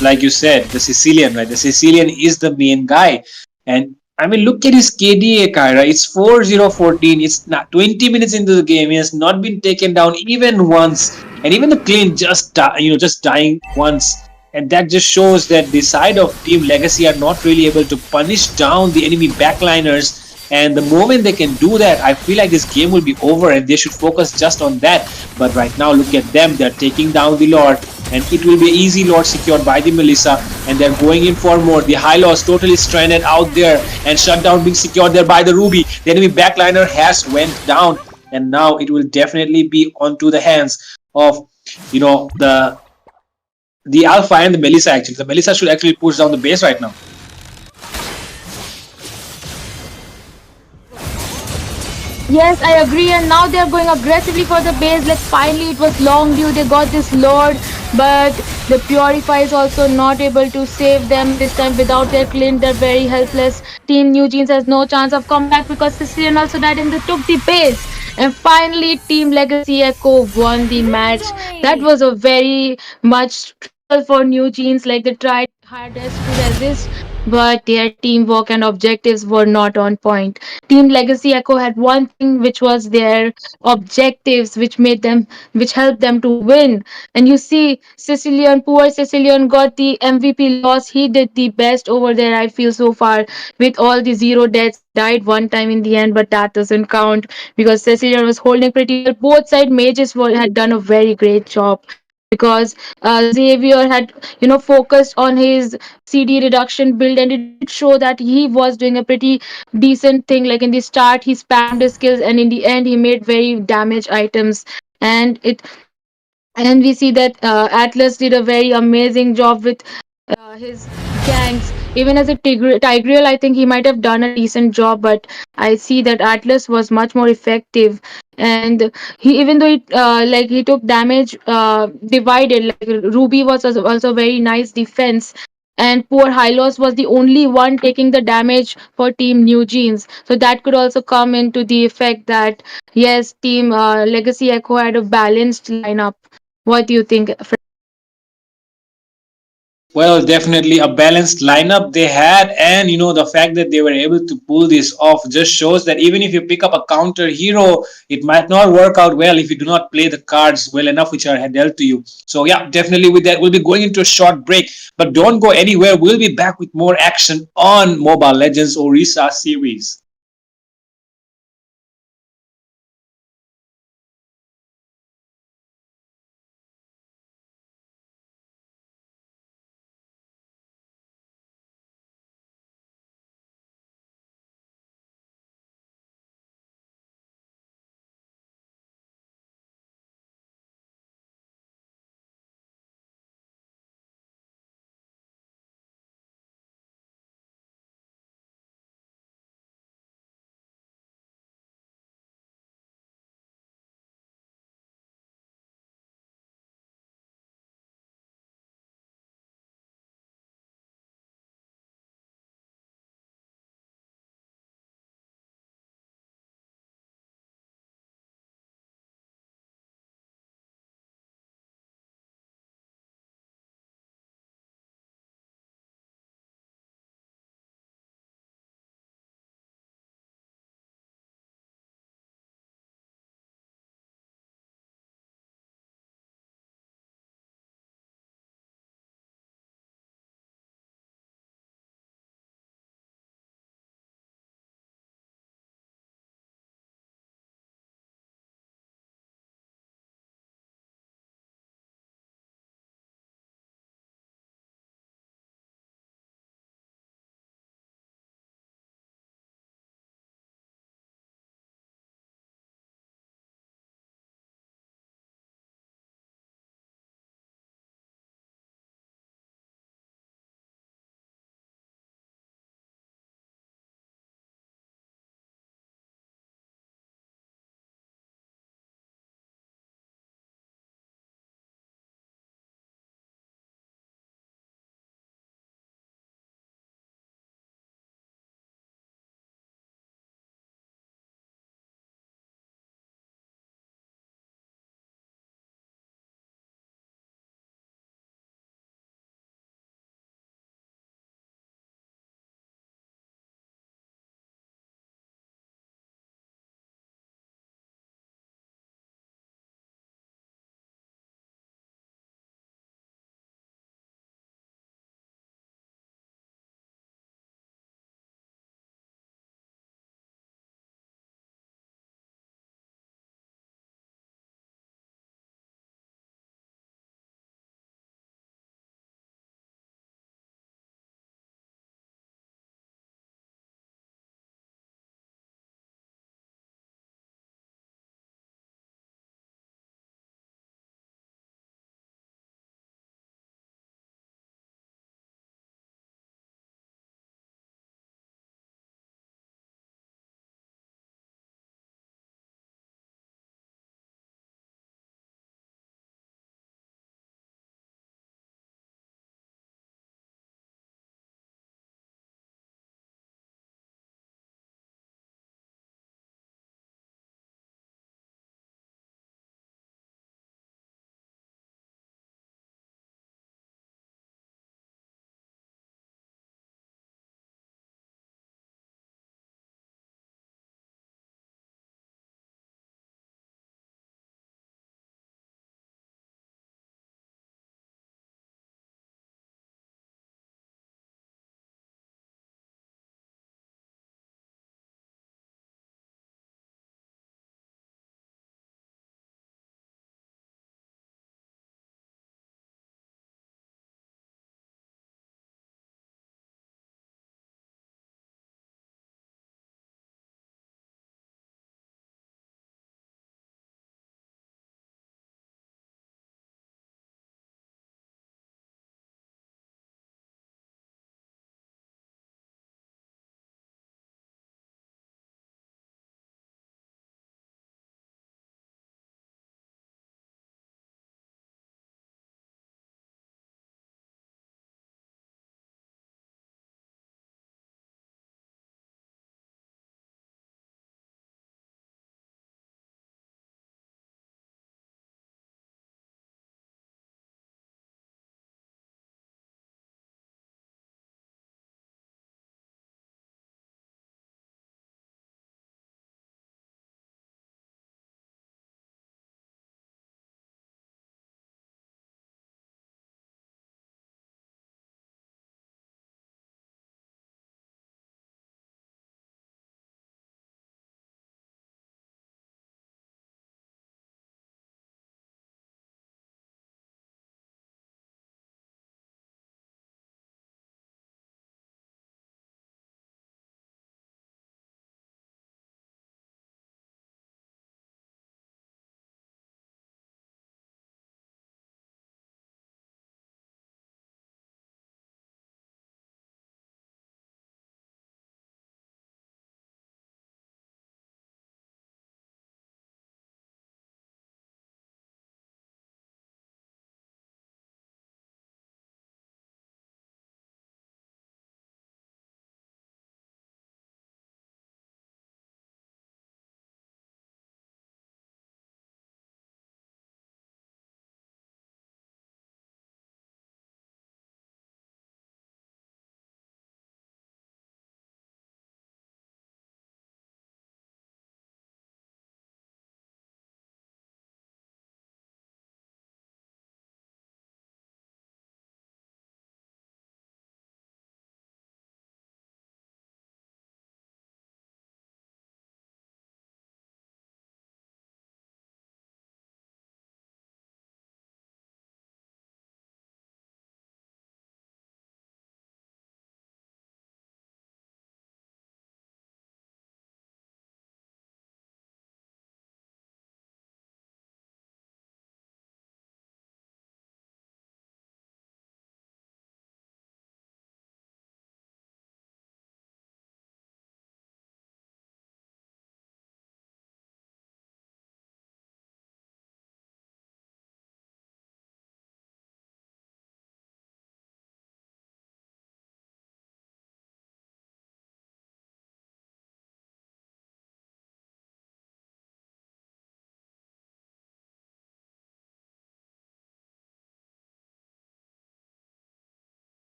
like you said, the Sicilian, right? The Sicilian is the main guy. And I mean, look at his KDA, Kyra. It's 4-0-14. It's not 20 minutes into the game. He has not been taken down even once. And even the clean just dying once. And that just shows that the side of Team Legacy are not really able to punish down the enemy backliners. And the moment they can do that, I feel like this game will be over and they should focus just on that. But right now, look at them. They're taking down the Lord, and it will be easy Lord secured by the Melissa, and they're going in for more. The High Loss totally stranded out there, and shutdown being secured there by the Ruby. The enemy backliner has went down, and now it will definitely be onto the hands of the Alpha and the Melissa. Actually, the Melissa should actually push down the base right now. Yes, I agree. And now they're going aggressively for the base. Like finally, it was long due. They got this Lord, but the Purify is also not able to save them this time. Without their Clint, they're very helpless. Team New Jeans has no chance of comeback because Sicilian also died and they took the base. And finally, Team Legacy Echo won the match. That was a very much struggle for New Jeans. Like they tried hardest to resist, but their teamwork and objectives were not on point. Team Legacy Echo had one thing which was their objectives, which helped them to win. And you see, poor Sicilian got the MVP loss. He did the best over there, I feel so far, with all the zero deaths. He died one time in the end, but that doesn't count because Sicilian was holding pretty well. Both side mages had done a very great job because Xavier had focused on his CD reduction build, and it did show that he was doing a pretty decent thing. Like in the start, he spammed his skills, and in the end, he made very damaged items. And it and we see that Atlas did a very amazing job with his ganks. Even as a Tigreal, I think he might have done a decent job, but I see that Atlas was much more effective. And he, even though he took damage divided, like Ruby was also very nice defense. And poor Hylos was the only one taking the damage for Team New Jeans. So that could also come into the effect that yes, Team Legacy Echo had a balanced lineup. What do you think? Well, definitely a balanced lineup they had, and the fact that they were able to pull this off just shows that even if you pick up a counter hero, it might not work out well if you do not play the cards well enough which are dealt to you. So yeah, definitely with that, we'll be going into a short break, but don't go anywhere. We'll be back with more action on Mobile Legends Orisa series.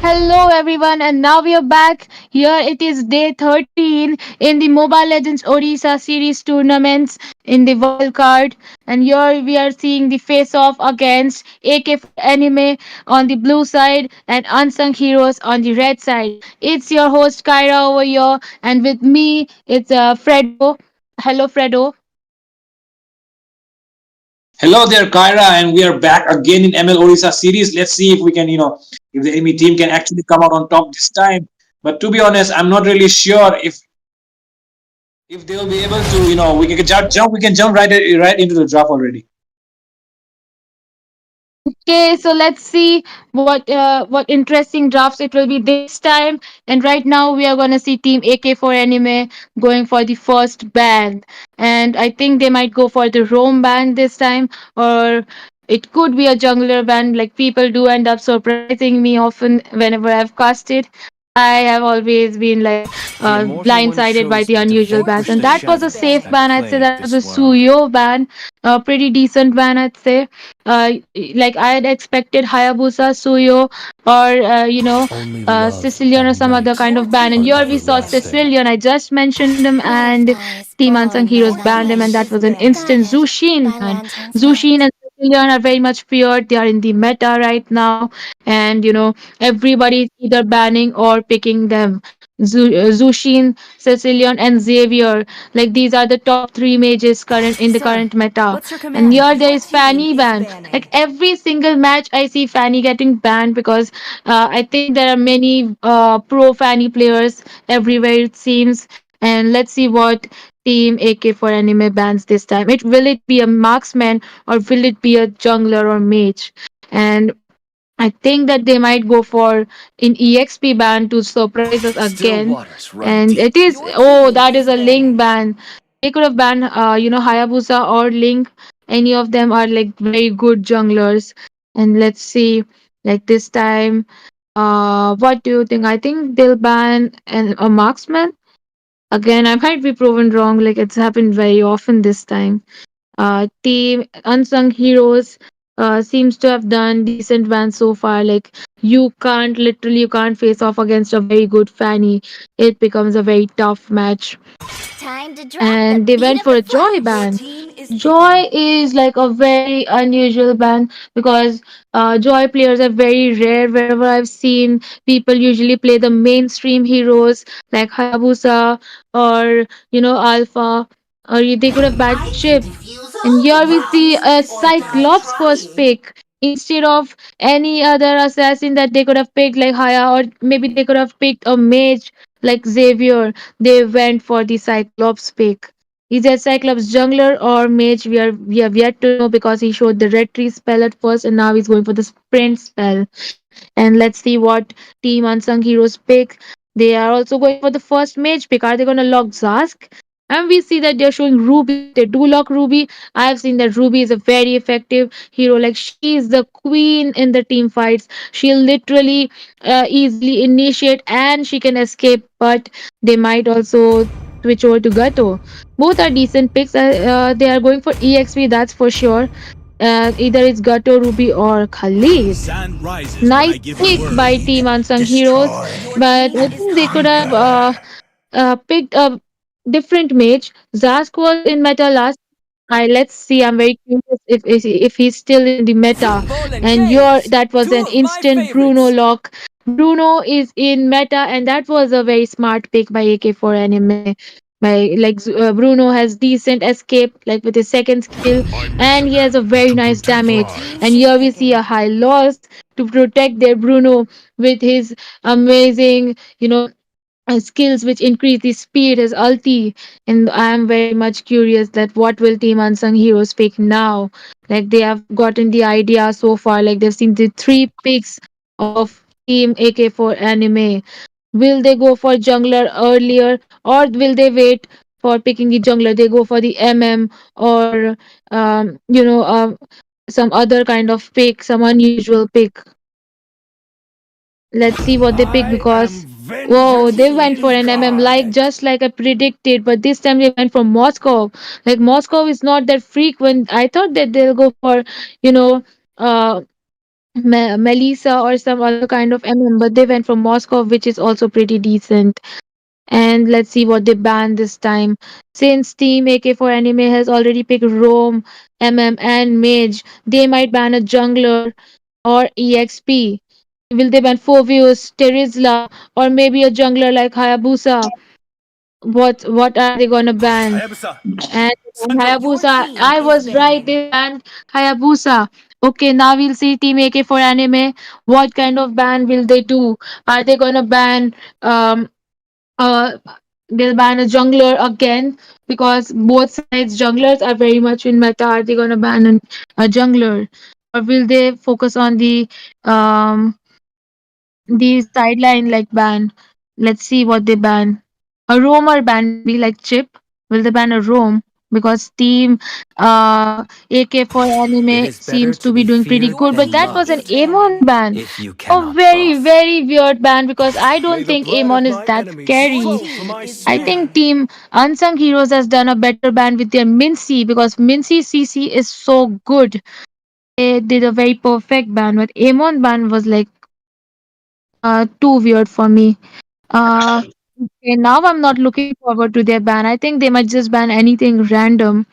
Hello everyone, and now we are back. Here it is day 13 in the Mobile Legends Odisha series tournaments in the wild card. And here we are seeing the face off against AK for Anime on the blue side and Unsung Heroes on the red side. It's your host Kyra over here, and with me it's Fredo. Hello, Fredo. Hello there, Kyra, and we are back again in ML Odisha series. Let's see if we can, if the enemy team can actually come out on top this time. But to be honest, I'm not really sure if they will be able to. We can jump. We can jump right into the draft already. Okay, so let's see what interesting drafts it will be this time. And right now we are gonna see Team AK4 Anime going for the first band, and I think they might go for the Rome band this time, or it could be a jungler band. Like people do end up surprising me often whenever I've cast it. I have always been like The Immortal One blindsided by shows the me to unusual bands, vanquish and the that was a shadows safe that ban. I'd say plague that was a this world. Suyo ban, a pretty decent ban. I'd say like I had expected Hayabusa, Suyo, or Only love Sicilian at or some other night, kind of band. And here we saw everlasting. Sicilian. I just mentioned him, and Team Unsung Heroes banned him, and that was an instant Zushin ban. Zushin and Sicilian are very much feared. They are in the meta right now, and everybody is either banning or picking them. Zushin, Sicilian, and Xavier. Like these are the top three mages current in the current meta. And here there is Fanny ban. Like every single match, I see Fanny getting banned because I think there are many pro Fanny players everywhere it seems. And let's see what Team AK for Anime bans this time. It be a marksman or will it be a jungler or mage? And I think that they might go for an EXP ban to surprise us Still again. waters run And it deep. is that is a Link ban. They could have banned Hayabusa or Link. Any of them are like very good junglers. And let's see, like this time, what do you think? I think they'll ban a marksman. Again, I might be proven wrong, like it's happened very often this time. Team Unsung Heroes seems to have done decent bans so far. Like you can't face off against a very good Fanny. It becomes a very tough match. And they went for a Joy ban. Joy is like a very unusual band because Joy players are very rare. Wherever I've seen, people usually play the mainstream heroes like Hayabusa or Alpha, or they could have banned Chip. And here we see a Cyclops first pick instead of any other assassin that they could have picked like Haya, or maybe they could have picked a mage like Xavier. They went for the Cyclops pick. Is a Cyclops jungler or mage? We have yet to know because he showed the red tree spell at first and now he's going for the sprint spell. And let's see what Team Unsung Heroes pick. They are also going for the first mage pick. Are they gonna lock Zask? And we see that they're showing Ruby. If they do lock Ruby, I have seen that Ruby is a very effective hero. Like she is the queen in the team fights. She'll literally easily initiate and she can escape. But they might also switch over to Gato. Both are decent picks. They are going for EXP, that's for sure. Either it's Gato, Ruby, or Khalid. Nice pick by Team Unsung Heroes, but I think they could have picked a different mage. Zask was in meta last. Let's see. I'm very curious if he's still in the meta. And that was an instant Bruno lock. Bruno is in meta, and that was a very smart pick by AK4 Anime. Bruno has decent escape, like with his second skill, and he has a very nice damage. And here we see a high loss to protect their Bruno with his amazing, skills which increase the speed, his ulti. And I am very much curious that what will Team Unsung Heroes pick now. Like they have gotten the idea so far, like they've seen the three picks of Team AK4 Anime. Will they go for jungler earlier, or will they wait for picking the jungler? They go for the MM, or some other kind of pick, some unusual pick. Let's see what they pick I am because whoa, vengeance they went for an MM like incarnate. just like I predicted, but this time they went for Moscow. Like Moscow is not that frequent. I thought that they'll go for you know uh Melissa or some other kind of MM, but they went for Moscow, which is also pretty decent. And let's see what they ban this time. Since Team AK4 Anime has already picked Rome, MM, and Mage, they might ban a jungler or EXP. Will they ban Phoveus, Terizla, or maybe a jungler like Hayabusa? What are they gonna ban? And Hayabusa, I was right. They banned Hayabusa. Okay, now we'll see Team AK for anime. What kind of ban will they do? Are they gonna ban uh they'll ban a jungler again? Because both sides junglers are very much in meta. Are they gonna ban a jungler? Or will they focus on um the sideline like ban? Let's see what they ban. A roamer ban maybe like chip. Will they ban a roam? Because team AK for It anime is better seems to to be be doing pretty feared good, but than that was an loved. Amon ban. If you A cannot very, buff. very weird ban because I May don't the think blood of Amon is my that enemies scary. flow from my I spear. think Team Unsung Heroes has done a better ban with their Mincy because Mincy CC is so good. They did a very perfect ban, but Amon ban was like too weird for me. Okay, now I'm not looking forward to their ban. I think they might just ban anything random.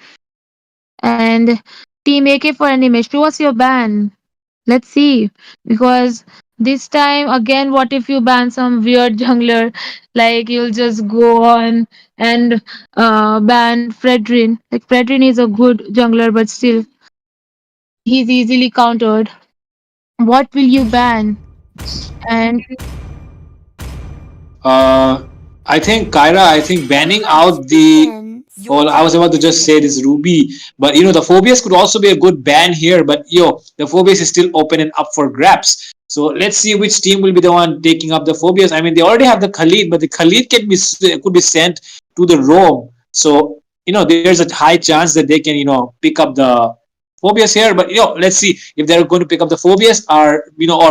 And Team AK for anime, show us your ban. Let's see. Because this time again, what if you ban some weird jungler? Like you'll just go on and ban Fredrin. Like Fredrin is a good jungler, but still he's easily countered. What will you ban? And Uh, I think Kyra. I think banning out the. Well, I was about to just say this Ruby, but the Phobias could also be a good ban here. But the Phobias is still open and up for grabs. So let's see which team will be the one taking up the Phobias. I mean, they already have the Khalid, but the Khalid could be sent to the Rome. So there's a high chance that they can pick up the Phobias here. But let's see if they're going to pick up the Phobias, or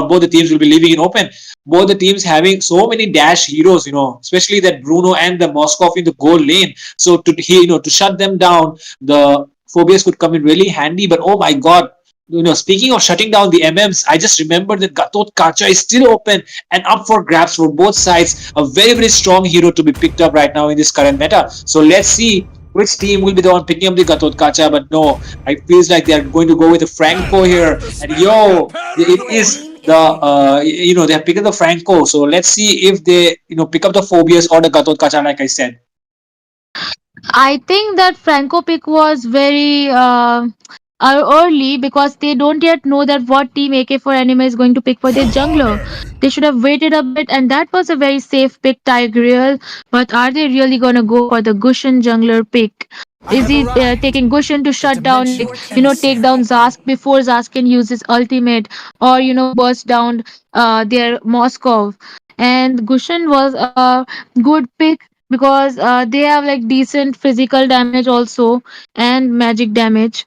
both the teams will be leaving it open. Both the teams having so many dash heroes, especially that Bruno and the Moskov in the goal lane. So to shut them down, the Phobias could come in really handy. But oh my god, speaking of shutting down the MMs, I just remembered that Gatot Kacha is still open and up for grabs for both sides. A very, very strong hero to be picked up right now in this current meta. So let's see which team will be the one picking up the Gatot Kacha. But no, it feels like they're going to go with the Franco here. And it is they have picked up the Franco. So let's see if they pick up the Phobias or the Gatot Kacha, like I said. I think that Franco pick was very early because they don't yet know that what team AK4 anime is going to pick for their jungler. They should have waited a bit, and that was a very safe pick, Tigreal. But are they really gonna go for the Gushin jungler pick? Is he taking Gushin to shut down, like take down Zask before Zask can use his ultimate, or burst down their Moskov? And Gushin was a good pick because they have like decent physical damage also and magic damage.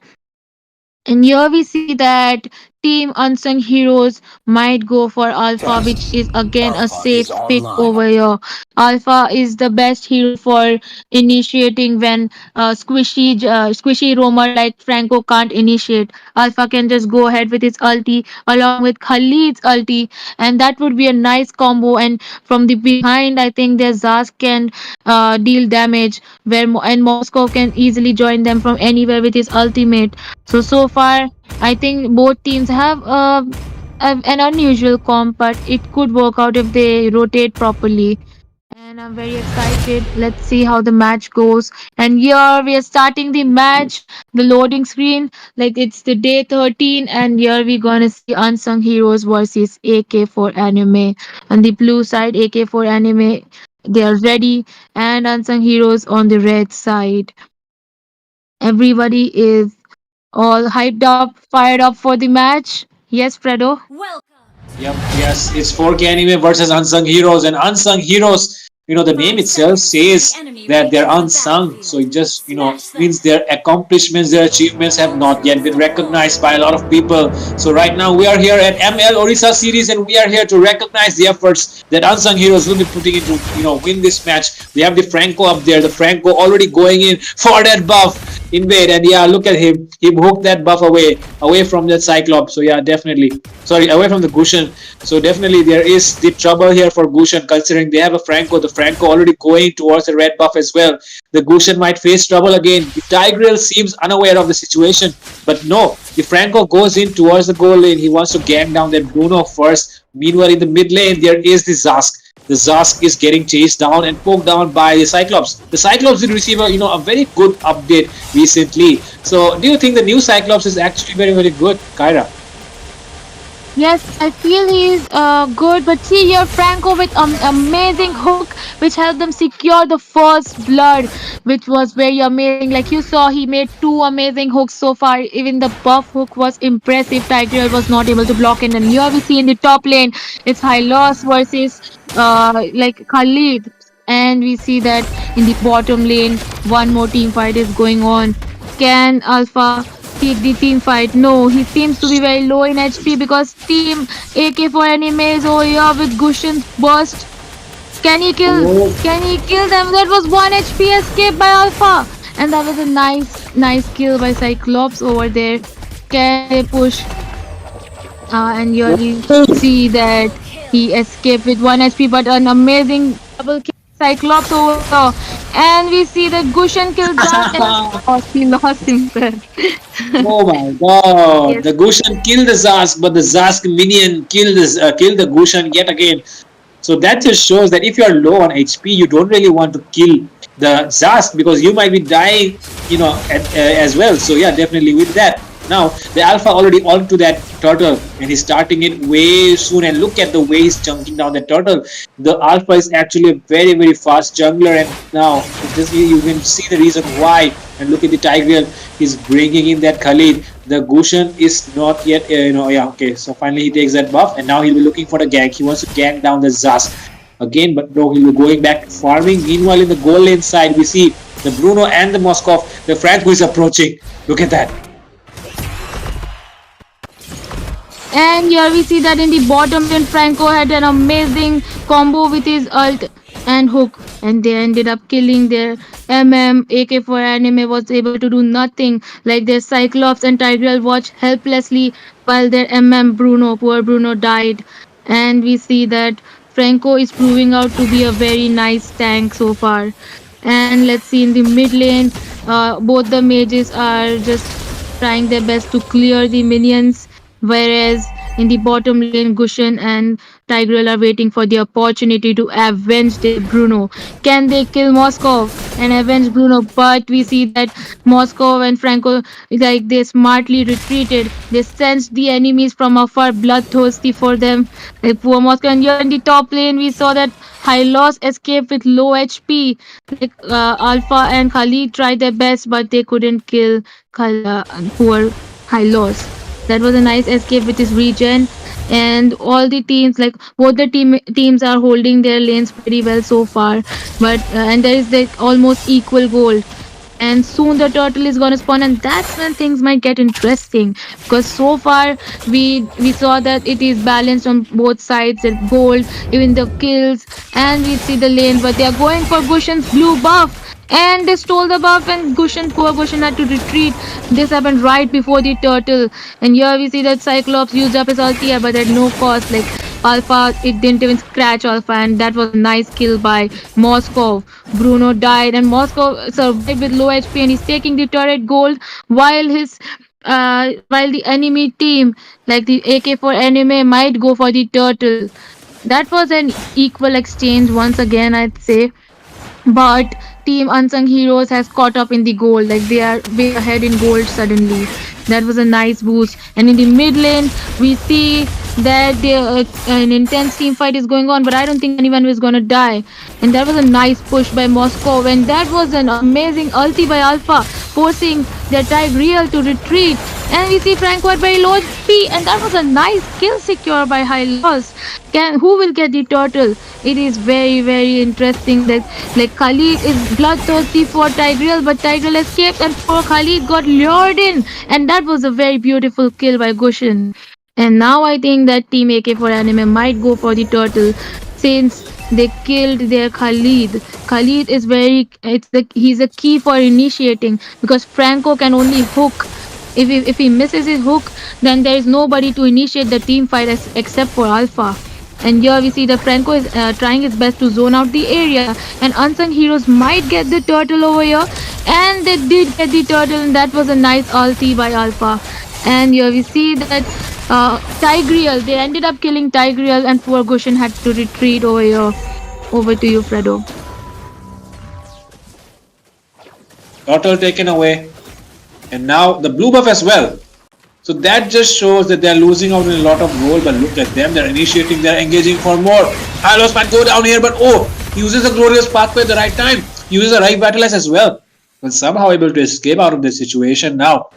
And here we see that Team Unsung Heroes might go for Alpha, which is again a safe pick over here. Alpha is the best hero for initiating when squishy roamer like Franco can't initiate. Alpha can just go ahead with his ulti along with Khalid's ulti, and that would be a nice combo. And from the behind, I think their Zaz can deal damage, and Moscow can easily join them from anywhere with his ultimate. So far, I think both teams have an unusual comp, but it could work out if they rotate properly. And I'm very excited. Let's see how the match goes. And here we are starting the match, the loading screen. Like it's the day 13, and here we're gonna see Unsung Heroes versus AK4 Anime. On the blue side, AK4 Anime, they are ready, and Unsung Heroes on the red side. Everybody is all hyped up, fired up for the match. Yes, Fredo. Yep, yes, it's 4K anime versus Unsung Heroes, and Unsung Heroes, the name itself says that they're unsung. So it just, means their accomplishments, their achievements have not yet been recognized by a lot of people. So right now we are here at ML Orissa series, and we are here to recognize the efforts that unsung heroes will be putting into, win this match. We have the Franco up there. The Franco already going in for that buff invade, and yeah, look at him. He hooked that buff away from that Cyclops. So yeah, definitely. Sorry, away from the Gushan. So definitely there is the trouble here for Gushan, considering they have a Franco. The Franco already going towards the red buff as well. The Gushan might face trouble again. The Tigreal seems unaware of the situation, but no, the Franco goes in towards the goal lane. He wants to gang down that Bruno first. Meanwhile, in the mid lane, there is the Zask. The Zask is getting chased down and poked down by the Cyclops. The Cyclops did receive a very good update recently. So, do you think the new Cyclops is actually very, very good, Kyra? Yes, I feel he's good, but see here Franco with amazing hook, which helped them secure the first blood, which was very amazing. Like you saw, he made two amazing hooks so far. Even the buff hook was impressive. Tiger was not able to block it, and here we see in the top lane, it's Hylos versus like Khalid, and we see that in the bottom lane, one more team fight is going on. Can Alpha take the team fight? No, he seems to be very low in HP because Team AK for Anime is over here with Gushin's burst. Can he kill? Oh, Can he kill them? That was 1 HP escape by Alpha, and that was a nice kill by Cyclops over there. Can they push? And here we see that he escaped with 1 HP, but an amazing double kill Cyclops over here. And we see that Gushan killed Zack, and he lost himself. oh my god. Yes. The Gushan killed the Zask, but the Zask minion killed the Gushan yet again. So that just shows that if you are low on HP, you don't really want to kill the Zask because you might be dying, as well. So yeah, definitely with that. Now the Alpha already onto that turtle, and he's starting it way soon. And look at the way he's chunking down the turtle. The Alpha is actually a very, very fast jungler, and now you can see the reason why. And look at the Tigreal. He's bringing in that Khalid. The Gushan is not yet, yeah, okay. So finally he takes that buff, and now he'll be looking for the gank. He wants to gank down the Zask again, but no, he'll be going back to farming. Meanwhile, in the goal lane side, we see the Bruno and the Moskov. The Franco is approaching. Look at that. And here we see that in the bottom lane, Franco had an amazing combo with his ult and hook, and they ended up killing their AK for Anime was able to do nothing. Like their Cyclops and Tigreal watched helplessly while their poor Bruno died. And we see that Franco is proving out to be a very nice tank so far. And let's see in the mid lane, both the mages are just trying their best to clear the minions, whereas in the bottom lane, Gushan and Tigreal are waiting for the opportunity to avenge their Bruno. Can they kill Moscow and avenge Bruno? But we see that Moscow and Franco, like they smartly retreated. They sensed the enemies from afar, bloodthirsty for them. Like poor Moscow. And here in the top lane, we saw that Hylos escaped with low HP. Like Alpha and Khalid tried their best, but they couldn't kill poor Hylos. That was a nice escape with his regen, and all the teams, like both the teams are holding their lanes pretty well so far. But and there is like almost equal gold, and soon the turtle is gonna spawn, and that's when things might get interesting because so far we saw that it is balanced on both sides. There's gold, even the kills, and we see the lane, but they are going for Gushan's blue buff. And they stole the buff, and poor Gushan had to retreat. This happened right before the turtle. And here we see that Cyclops used up his ulti, but at no cost. Like Alpha, it didn't even scratch Alpha, and that was a nice kill by Moscow. Bruno died, and Moscow survived with low HP, and he's taking the turret gold while while the enemy team, like the AK for Anime, might go for the turtle. That was an equal exchange once again, I'd say, but Team Unsung Heroes has caught up in the gold. Like they are way ahead in gold suddenly. That was a nice boost. And in the mid lane, we see that an intense team fight is going on, but I don't think anyone was gonna die. And that was a nice push by Moscow, and that was an amazing ulti by Alpha, forcing their Tigreal to retreat. And we see Franco at very low HP, and that was a nice kill secure by High Loss. Who will get the turtle? It is very interesting that like Khalid is bloodthirsty for Tigreal, but Tigreal escaped, and poor Khalid got lured in, and that was a very beautiful kill by Gushin. And now I think that Team AK4 Anime might go for the turtle since they killed their Khalid. Khalid is he's a key for initiating because Franco can only hook. If he misses his hook, then there is nobody to initiate the team fight except for Alpha. And here we see that Franco is trying his best to zone out the area, and Unsung Heroes might get the turtle over here, and they did get the turtle, and that was a nice ulti by Alpha. And here we see that Tigreal, they ended up killing Tigreal, and poor Gushin had to retreat over here. Over to you, Fredo. Turtle taken away. And now the blue buff as well. So that just shows that they're losing out in a lot of gold, but look at them, they're initiating, they're engaging for more. Hylos might go down here, but oh, he uses a glorious pathway at the right time. He uses a right Battleize as well, but somehow able to escape out of this situation. Now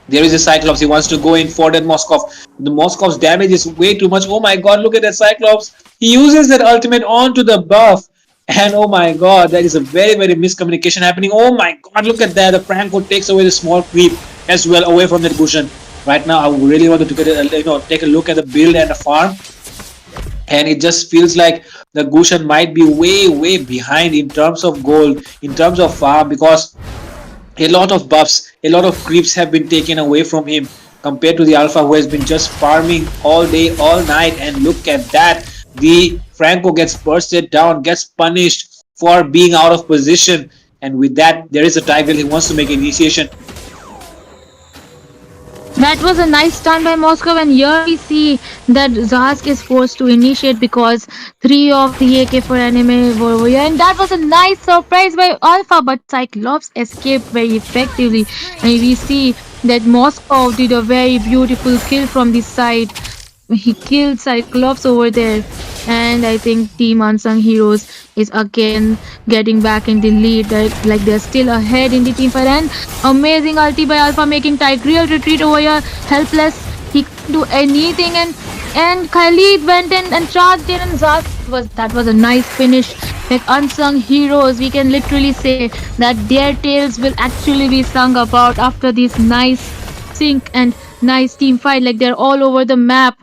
there is a Cyclops, he wants to go in for that Moskov. The Moskov's damage is way too much. Oh my god, look at that Cyclops. He uses that ultimate onto the buff. And oh my god, there is a very miscommunication happening. Oh my god, look at that. The Franco takes away the small creep as well away from that Gushin. Right now, I really want to get take a look at the build and the farm. And it just feels like the Gushin might be way behind in terms of gold, in terms of farm, because a lot of buffs, a lot of creeps have been taken away from him compared to the Alpha, who has been just farming all day, all night. And look at that. The Franco gets bursted down, gets punished for being out of position, and with that there is a Tigreal. He wants to make initiation. That was a nice stun by Moscow, and here we see that Zask is forced to initiate because 3 of the AK4 Anime were over here, and that was a nice surprise by Alpha, but Cyclops escaped very effectively. And we see that Moscow did a very beautiful kill from the side. He killed Cyclops over there, and I think Team Unsung Heroes is again getting back in the lead. Like they're still ahead in the team fight, and amazing ulti by Alpha making Tigreal retreat over here, helpless. He couldn't do anything, and Khalid went in and charged in, and that was a nice finish. Like Unsung Heroes, we can literally say that their tales will actually be sung about after this nice sync and nice team fight. Like they're all over the map.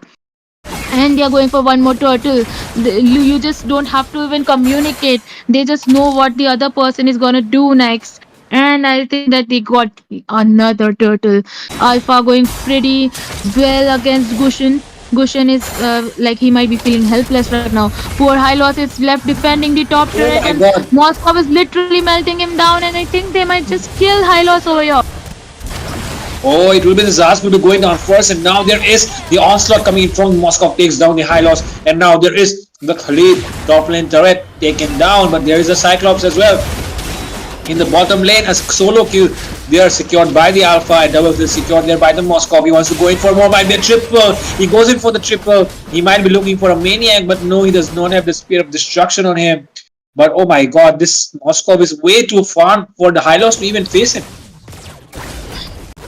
And they are going for one more turtle. You just don't have to even communicate. They just know what the other person is gonna do next. And I think that they got another turtle. Alpha going pretty well against Gushin. Gushin is like he might be feeling helpless right now. Poor Hylos is left defending the top turret, and Moskov is literally melting him down. And I think they might just kill Hylos over here. Oh, it will be the Zask will be going down first, and now there is the onslaught coming in from Moscow, takes down the Hylos, and now there is the Khalid top lane turret taken down, but there is a Cyclops as well. In the bottom lane, a solo kill. They are secured by the Alpha, and double kill secured there by the Moscow. He wants to go in for more, might be a triple. He goes in for the triple. He might be looking for a maniac, but no, he does not have the spear of destruction on him. But oh my god, this Moscow is way too far for the Hylos to even face him.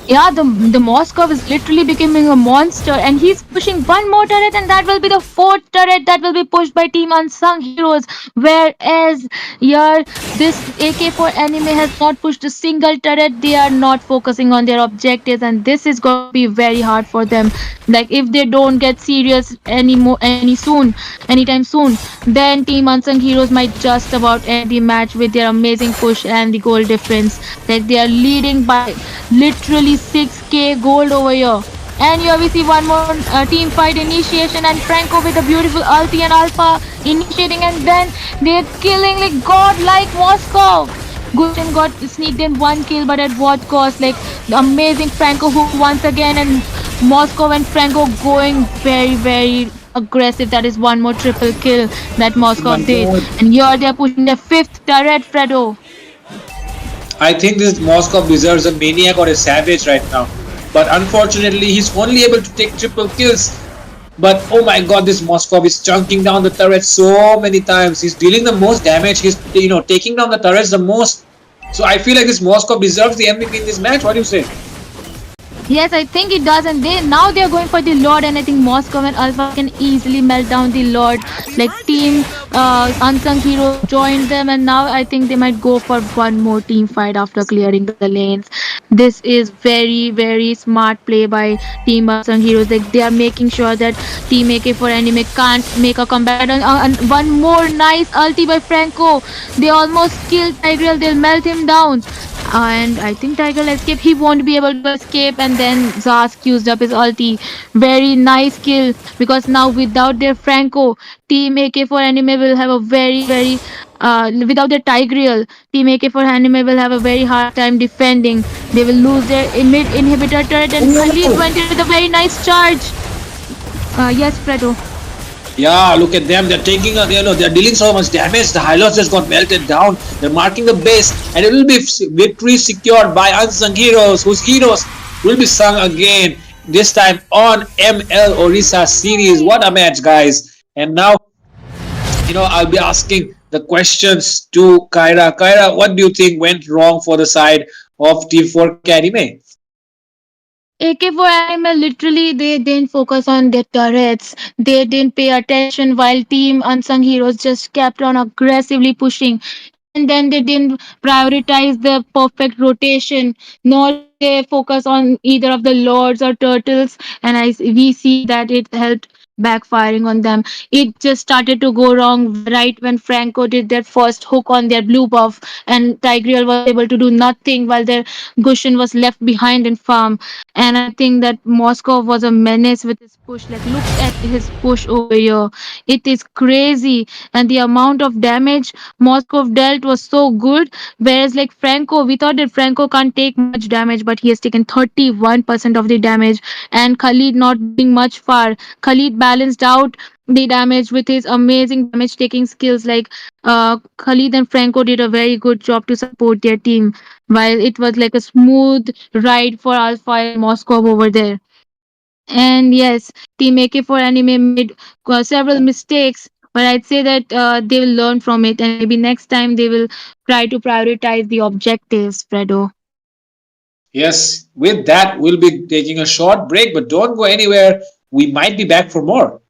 Yeah, the Moscow is literally becoming a monster, and he's pushing one more turret, and that will be the 4th turret that will be pushed by Team Unsung Heroes. Whereas here, this AK4 Anime has not pushed a single turret. They are not focusing on their objectives, and this is going to be very hard for them. Like if they don't get serious anytime soon, then Team Unsung Heroes might just about end the match with their amazing push and the goal difference. Like they are leading by literally 6k gold over here. And here we see one more team fight initiation, and Franco with a beautiful ulti and Alpha initiating, and then they're killing like god-like Moscow. Gushin got sneaked in 1 kill, but at what cost? Like the amazing Franco hook once again, and Moscow and Franco going very aggressive. That is one more triple kill that Moscow did. And here they're pushing the 5th turret, Fredo. I think this Moscow deserves a maniac or a savage right now. But unfortunately, he's only able to take triple kills. But oh my god, this Moscow is chunking down the turret so many times. He's dealing the most damage. He's taking down the turrets the most. So I feel like this Moscow deserves the MVP in this match. What do you say? Yes, I think it does, and they're going for the Lord, and I think Moscow and Alpha can easily melt down the Lord. Like team unsung heroes joined them, and now I think they might go for one more team fight after clearing the lanes. This is very smart play by team unsung heroes. Like they are making sure that team AK for anime can't make a comeback. And one more nice ulti by Franco. They almost killed Tigreal. They'll melt him down. And I think Tiger will escape. He won't be able to escape. And then Zask used up his ulti. Very nice kill because now without their Franco, Team AK for Anime will have a without their Tigreal, Team AK for Anime will have a very hard time defending. They will lose their mid inhibitor turret, and Khalid went in with a very nice charge. Yes, Fredo. Yeah, look at them. They're taking, they're dealing so much damage. The Hylos just got melted down. They're marking the base, and it will be victory secured by unsung heroes, whose heroes will be sung again. This time on ML Orissa series. What a match, guys! And now, I'll be asking the questions to Kyra. Kyra, what do you think went wrong for the side of Team 4K Anime? AK for Anime literally they didn't focus on their turrets. They didn't pay attention while Team Unsung Heroes just kept on aggressively pushing. And then they didn't prioritize the perfect rotation, nor did they focus on either of the lords or turtles. And we see that it helped backfiring on them. It just started to go wrong right when Franco did their first hook on their blue buff, and Tigreal was able to do nothing while their Gushin was left behind in farm. And I think that Moscow was a menace with his push. Like, look at his push over here. It is crazy. And the amount of damage Moscow dealt was so good. Whereas, like Franco, we thought that Franco can't take much damage, but he has taken 31% of the damage. And Khalid not doing much far. Khalid balanced out the damage with his amazing damage taking skills. Like, Khalid and Franco did a very good job to support their team, while it was like a smooth ride for Alpha and Moscow over there. And yes, Team AK for Anime made several mistakes, but I'd say that they will learn from it, and maybe next time they will try to prioritize the objectives, Fredo. Yes, with that, we'll be taking a short break, but don't go anywhere. We might be back for more.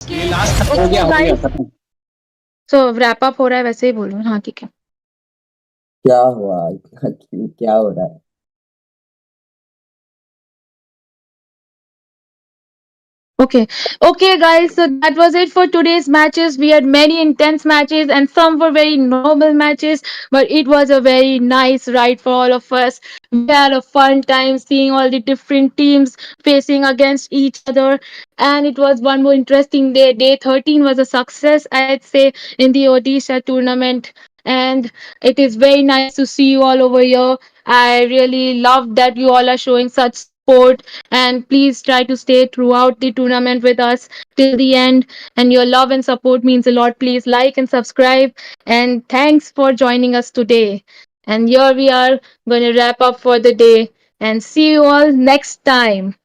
ये last Okay, हो गया guys. खत्म. So wrap up हो रहा है वैसे ही बोलो हाँ ठीक है. क्या हुआ? क्या हो रहा है? Okay. Okay, guys. So that was it for today's matches. We had many intense matches and some were very normal matches, but it was a very nice ride for all of us. We had a fun time seeing all the different teams facing against each other. And it was one more interesting day. Day 13 was a success, I'd say, in the Odisha tournament. And it is very nice to see you all over here. I really love that you all are showing such support, and please try to stay throughout the tournament with us till the end, and your love and support means a lot. Please like and subscribe, and thanks for joining us today. And here we are going to wrap up for the day, and see you all next time.